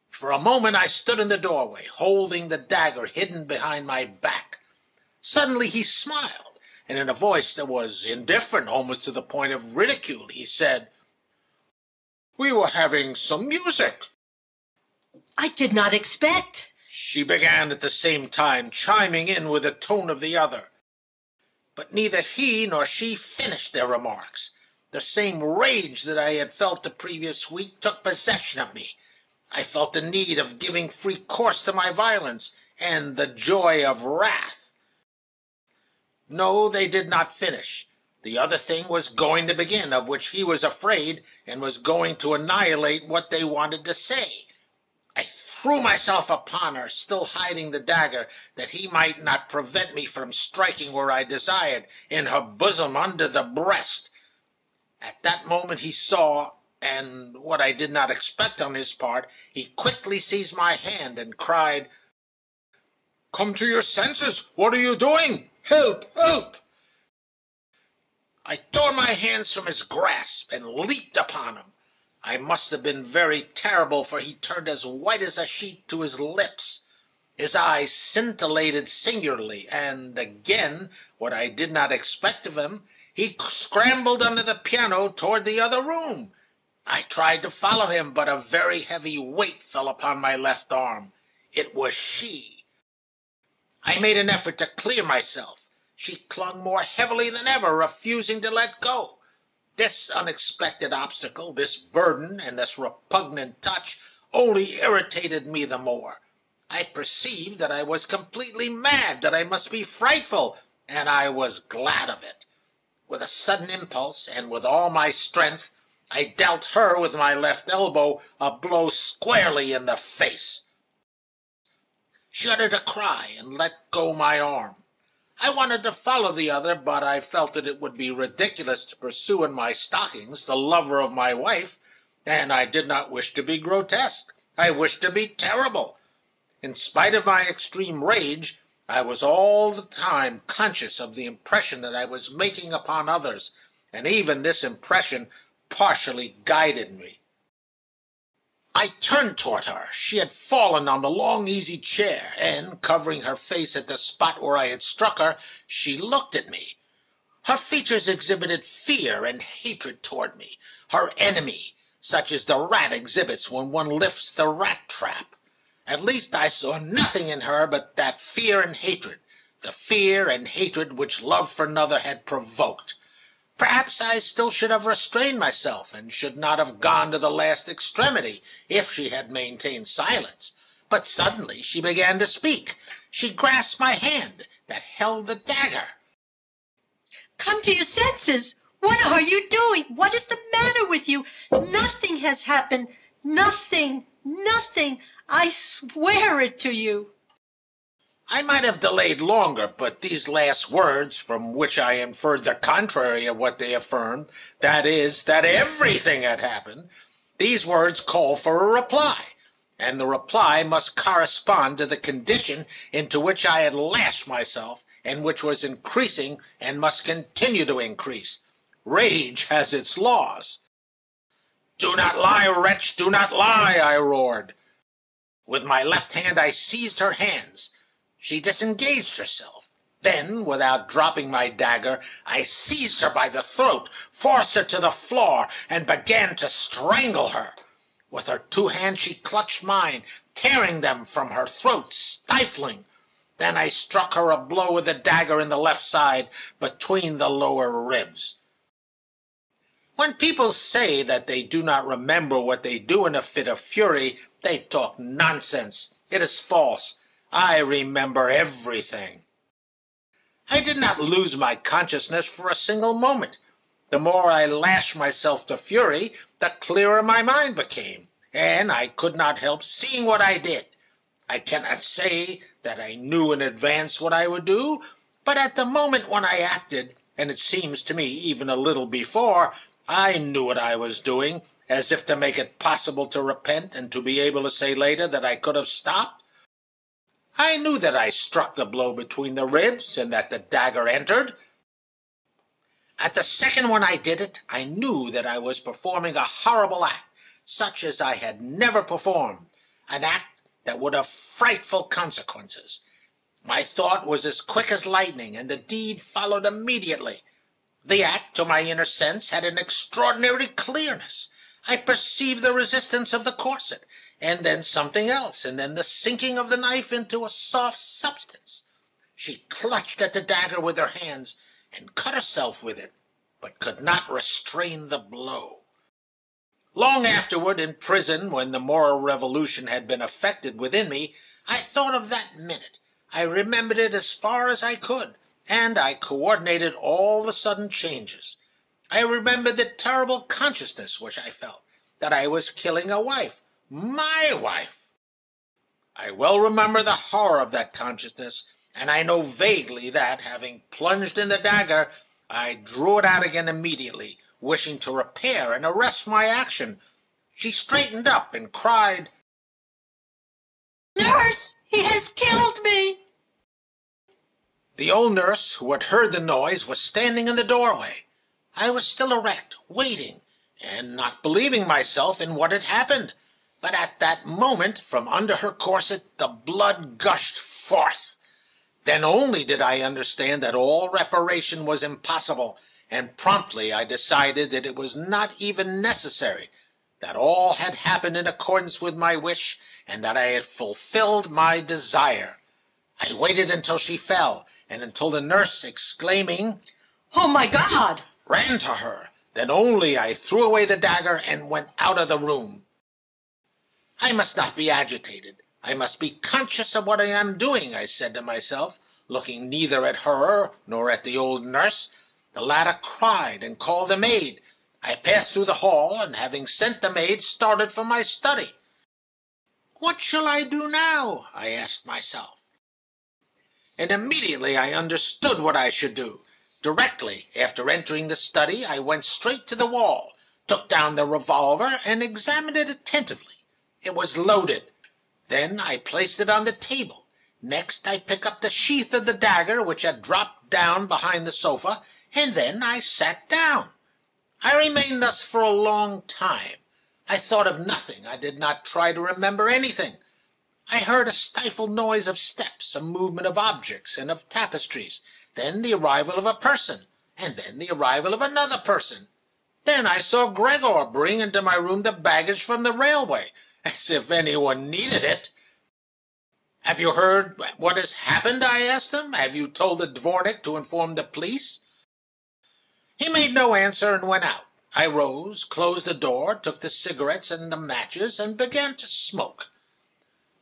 For a moment I stood in the doorway, holding the dagger hidden behind my back. Suddenly he smiled, and in a voice that was indifferent, almost to the point of ridicule, he said, "We were having some music." I did not expect. She began at the same time, chiming in with the tone of the other. But neither he nor she finished their remarks. The same rage that I had felt the previous week took possession of me. I felt the need of giving free course to my violence, and the joy of wrath. No, they did not finish. The other thing was going to begin, of which he was afraid, and was going to annihilate what they wanted to say. I threw myself upon her, still hiding the dagger, that he might not prevent me from striking where I desired, in her bosom under the breast. At that moment he saw, and what I did not expect on his part, he quickly seized my hand and cried, "Come to your senses! What are you doing? Help! Help!" I tore my hands from his grasp and leaped upon him. I must have been very terrible, for he turned as white as a sheet to his lips. His eyes scintillated singularly, and again, what I did not expect of him, he scrambled under the piano toward the other room. I tried to follow him, but a very heavy weight fell upon my left arm. It was she. I made an effort to clear myself. She clung more heavily than ever, refusing to let go. This unexpected obstacle, this burden, and this repugnant touch only irritated me the more. I perceived that I was completely mad, that I must be frightful, and I was glad of it. With a sudden impulse, and with all my strength, I dealt her with my left elbow a blow squarely in the face. She uttered a cry and let go my arm. I wanted to follow the other, but I felt that it would be ridiculous to pursue in my stockings the lover of my wife, and I did not wish to be grotesque. I wished to be terrible. In spite of my extreme rage, I was all the time conscious of the impression that I was making upon others, and even this impression partially guided me. I turned toward her. She had fallen on the long easy chair, and, covering her face at the spot where I had struck her, she looked at me. Her features exhibited fear and hatred toward me, her enemy, such as the rat exhibits when one lifts the rat trap. At least I saw nothing in her but that fear and hatred, the fear and hatred which love for another had provoked. Perhaps I still should have restrained myself, and should not have gone to the last extremity, if she had maintained silence. But suddenly she began to speak. She grasped my hand that held the dagger. Come to your senses! What are you doing? What is the matter with you? Nothing has happened. Nothing. Nothing. I swear it to you. I might have delayed longer, but these last words, from which I inferred the contrary of what they affirmed, that is, that everything had happened, these words called for a reply, and the reply must correspond to the condition into which I had lashed myself, and which was increasing and must continue to increase. Rage has its laws. "Do not lie, wretch, do not lie," I roared. With my left hand I seized her hands. She disengaged herself. Then, without dropping my dagger, I seized her by the throat, forced her to the floor, and began to strangle her. With her 2 hands she clutched mine, tearing them from her throat, stifling. Then I struck her a blow with the dagger in the left side, between the lower ribs. When people say that they do not remember what they do in a fit of fury, they talk nonsense. It is false. I remember everything. I did not lose my consciousness for a single moment. The more I lashed myself to fury, the clearer my mind became, and I could not help seeing what I did. I cannot say that I knew in advance what I would do, but at the moment when I acted, and it seems to me even a little before, I knew what I was doing, as if to make it possible to repent and to be able to say later that I could have stopped. I knew that I struck the blow between the ribs and that the dagger entered. At the second when I did it, I knew that I was performing a horrible act, such as I had never performed, an act that would have frightful consequences. My thought was as quick as lightning, and the deed followed immediately. The act, to my inner sense, had an extraordinary clearness. I perceived the resistance of the corset, and then something else, and then the sinking of the knife into a soft substance. She clutched at the dagger with her hands, and cut herself with it, but could not restrain the blow. Long afterward, in prison, when the moral revolution had been effected within me, I thought of that minute. I remembered it as far as I could, and I coordinated all the sudden changes. I remembered the terrible consciousness which I felt, that I was killing a wife, my wife. I well remember the horror of that consciousness, and I know vaguely that, having plunged in the dagger, I drew it out again immediately, wishing to repair and arrest my action. She straightened up and cried, "Nurse, he has killed me!" The old nurse, who had heard the noise, was standing in the doorway. I was still erect, waiting, and not believing myself in what had happened. But at that moment, from under her corset, the blood gushed forth. Then only did I understand that all reparation was impossible, and promptly I decided that it was not even necessary, that all had happened in accordance with my wish, and that I had fulfilled my desire. I waited until she fell, and until the nurse, exclaiming, "Oh, my God!" ran to her. Then only I threw away the dagger and went out of the room. I must not be agitated. I must be conscious of what I am doing, I said to myself, looking neither at her nor at the old nurse. The latter cried and called the maid. I passed through the hall, and having sent the maid, started for my study. What shall I do now? I asked myself. And immediately I understood what I should do. Directly after entering the study, I went straight to the wall, took down the revolver, and examined it attentively. It was loaded. Then I placed it on the table. Next I picked up the sheath of the dagger, which had dropped down behind the sofa, and then I sat down. I remained thus for a long time. I thought of nothing. I did not try to remember anything. I heard a stifled noise of steps, a movement of objects and of tapestries, then the arrival of a person, and then the arrival of another person. Then I saw Gregor bring into my room the baggage from the railway, as if anyone needed it. "Have you heard what has happened?" I asked him. "Have you told the dvornik to inform the police?" He made no answer and went out. I rose, closed the door, took the cigarettes and the matches, and began to smoke.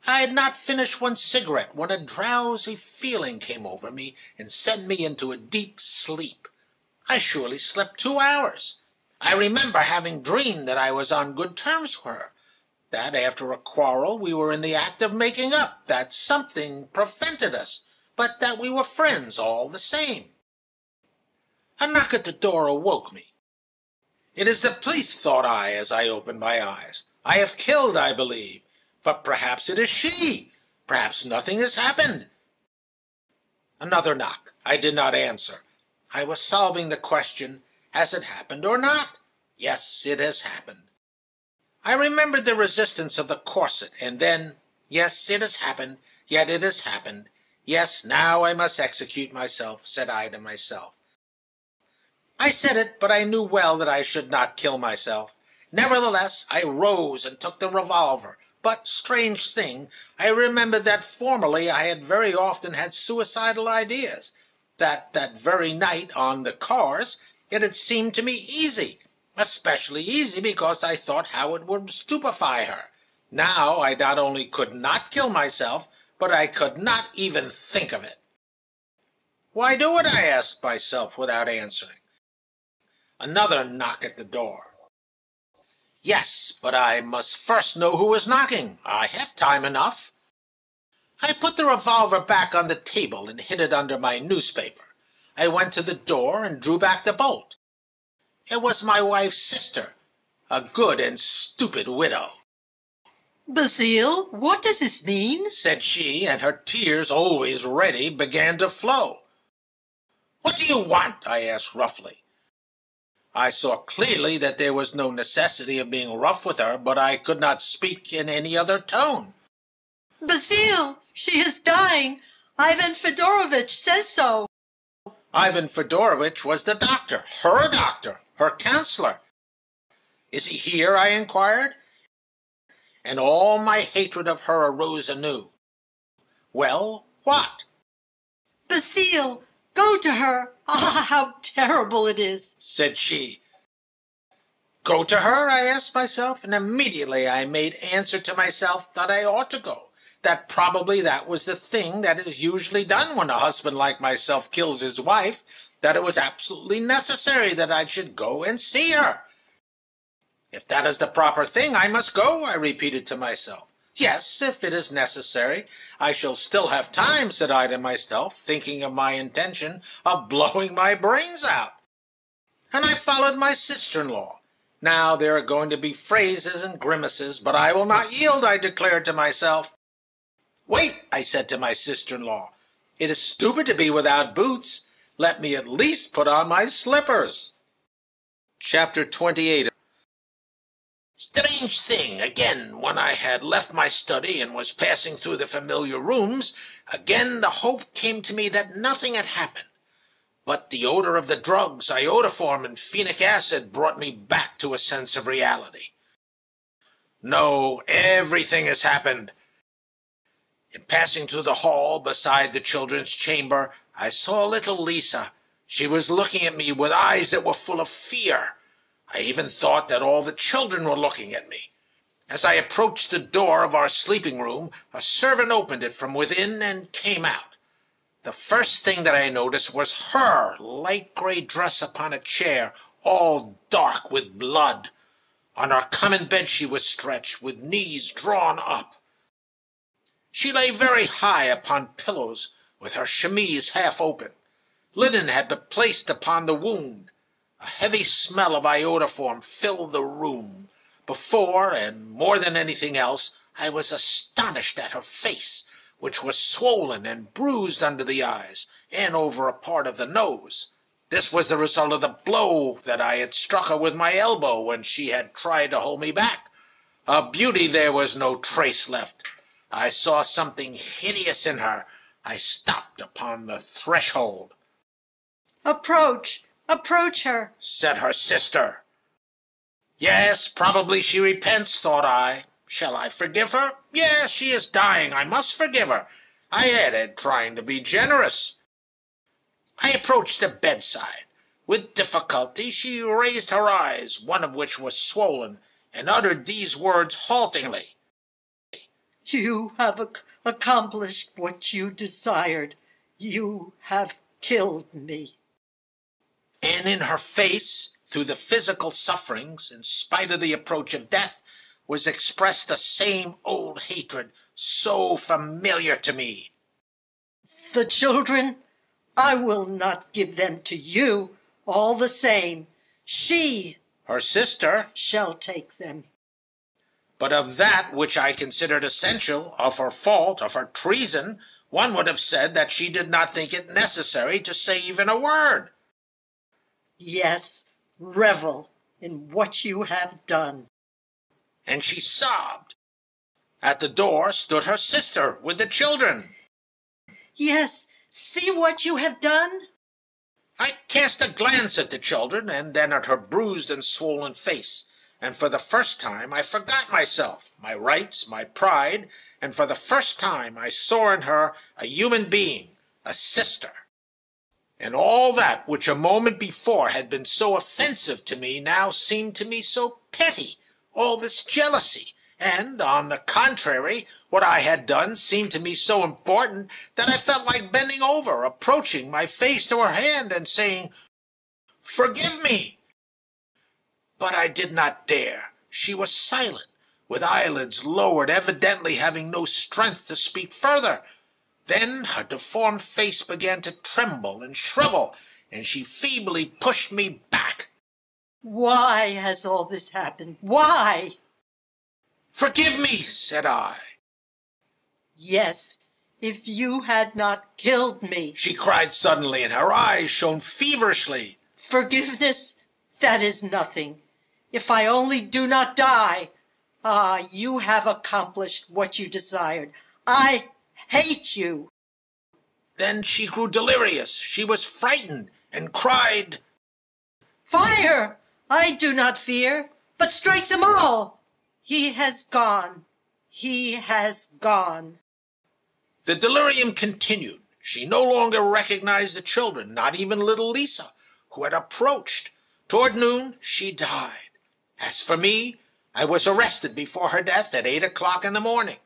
I had not finished one cigarette when a drowsy feeling came over me and sent me into a deep sleep. I surely slept 2 hours. I remember having dreamed that I was on good terms with her, that after a quarrel we were in the act of making up, that something prevented us, but that we were friends all the same. A knock at the door awoke me. It is the police, thought I, as I opened my eyes. I have killed, I believe, but perhaps it is she. Perhaps nothing has happened. Another knock. I did not answer. I was solving the question, has it happened or not? Yes, it has happened. I remembered the resistance of the corset, and then, yes, it has happened, yet it has happened. Yes, now I must execute myself, said I to myself. I said it, but I knew well that I should not kill myself. Nevertheless, I rose and took the revolver. But, strange thing, I remembered that formerly I had very often had suicidal ideas. That very night on the cars it had seemed to me easy, especially easy because I thought how it would stupefy her. Now I not only could not kill myself, but I could not even think of it. Why do it? I asked myself without answering. Another knock at the door. Yes, but I must first know who is knocking. I have time enough. I put the revolver back on the table and hid it under my newspaper. I went to the door and drew back the bolt. It was my wife's sister, a good and stupid widow. Basile, what does this mean? Said she, and her tears, always ready, began to flow. What do you want? I asked roughly. I saw clearly that there was no necessity of being rough with her, but I could not speak in any other tone. Basile, she is dying. Ivan Fedorovitch says so. Ivan Fedorovitch was the doctor, her counselor. Is he here? I inquired. And all my hatred of her arose anew. Well, what? Basile, go to her. Ah, how terrible it is, said she. Go to her? I asked myself, and immediately I made answer to myself that I ought to go, that probably that was the thing that is usually done when a husband like myself kills his wife, that it was absolutely necessary that I should go and see her. If that is the proper thing, I must go, I repeated to myself. Yes, if it is necessary, I shall still have time, said I to myself, thinking of my intention of blowing my brains out. And I followed my sister-in-law. Now there are going to be phrases and grimaces, but I will not yield, I declared to myself. Wait, I said to my sister-in-law. It is stupid to be without boots. Let me at least put on my slippers. Chapter 28. Strange thing, again, when I had left my study and was passing through the familiar rooms, again the hope came to me that nothing had happened. But the odor of the drugs, iodoform and phenic acid, brought me back to a sense of reality. No, everything has happened. In passing through the hall beside the children's chamber, I saw little Lisa. She was looking at me with eyes that were full of fear. I even thought that all the children were looking at me. As I approached the door of our sleeping room, a servant opened it from within and came out. The first thing that I noticed was her light gray dress upon a chair, all dark with blood. On our common bed she was stretched, with knees drawn up. She lay very high upon pillows, with her chemise half open. Linen had been placed upon the wound. A heavy smell of iodoform filled the room. Before, and more than anything else, I was astonished at her face, which was swollen and bruised under the eyes, and over a part of the nose. This was the result of the blow that I had struck her with my elbow when she had tried to hold me back. Of beauty there was no trace left. I saw something hideous in her. I stopped upon the threshold. Approach her, said her sister. Yes, probably she repents, thought I. Shall I forgive her? Yes, she is dying. I must forgive her, I added, trying to be generous. I approached the bedside. With difficulty she raised her eyes, one of which was swollen, and uttered these words haltingly. You have accomplished what you desired. You have killed me. And in her face, through the physical sufferings, in spite of the approach of death, was expressed the same old hatred, so familiar to me. The children, I will not give them to you. All the same, she, her sister, shall take them. But of that which I considered essential, of her fault, of her treason, one would have said that she did not think it necessary to say even a word. Yes, revel in what you have done. And she sobbed. At the door stood her sister with the children. Yes, see what you have done. I cast a glance at the children, and then at her bruised and swollen face. and for the first time I forgot myself, my rights, my pride, and for the first time I saw in her a human being, a sister. And all that which a moment before had been so offensive to me now seemed to me so petty, all this jealousy, and, on the contrary, what I had done seemed to me so important that I felt like bending over, approaching my face to her hand, and saying, "Forgive me." But I did not dare. She was silent, with eyelids lowered, evidently having no strength to speak further. Then her deformed face began to tremble and shrivel, and she feebly pushed me back. Why has all this happened? Why? "Forgive me," said I. Yes, if you had not killed me. She cried suddenly, and her eyes shone feverishly. Forgiveness? That is nothing. If I only do not die. Ah, you have accomplished what you desired. I hate you. Then she grew delirious. She was frightened and cried, Fire! I do not fear, but strike them all. He has gone. He has gone. The delirium continued. She no longer recognized the children, not even little Lisa, who had approached. Toward noon, she died. As for me, I was arrested before her death at 8 o'clock in the morning.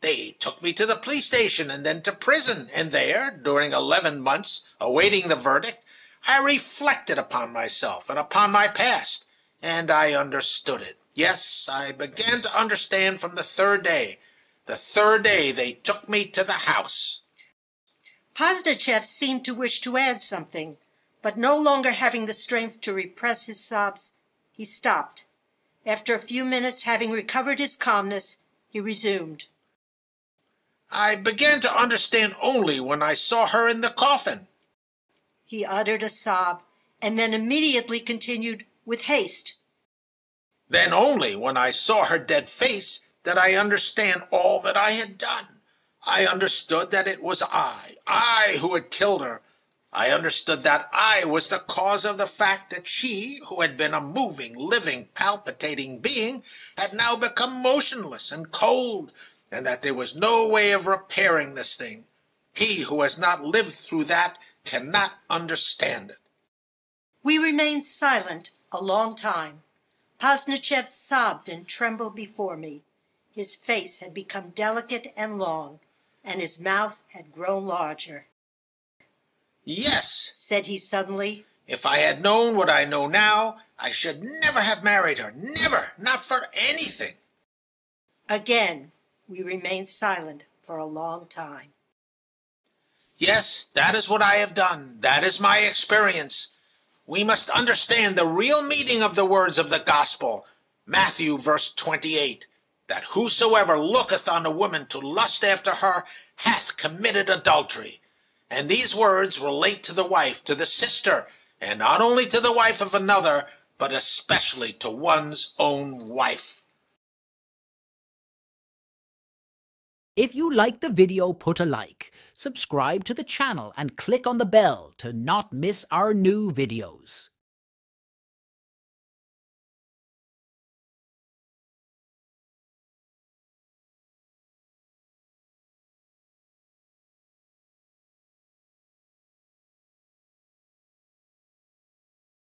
They took me to the police station and then to prison, and there, during 11 months, awaiting the verdict, I reflected upon myself and upon my past, and I understood it. Yes, I began to understand from the third day. The third day they took me to the house. Posdnichev seemed to wish to add something, but no longer having the strength to repress his sobs, he stopped. After a few minutes, having recovered his calmness, he resumed. I began to understand only when I saw her in the coffin. He uttered a sob, and then immediately continued with haste. Then only when I saw her dead face did I understand all that I had done. I understood that it was I who had killed her. I understood that I was the cause of the fact that she, who had been a moving, living, palpitating being, had now become motionless and cold, and that there was no way of repairing this thing. He who has not lived through that cannot understand it. We remained silent a long time. Posdnichev sobbed and trembled before me. His face had become delicate and long, and his mouth had grown larger. "Yes," said he suddenly, "if I had known what I know now, I should never have married her. Never, not for anything." Again, we remained silent for a long time. Yes, that is what I have done. That is my experience. We must understand the real meaning of the words of the gospel, Matthew verse 28, that whosoever looketh on a woman to lust after her hath committed adultery. And these words relate to the wife, to the sister, and not only to the wife of another, but especially to one's own wife. If you liked the video, put a like, subscribe to the channel and click on the bell to not miss our new videos.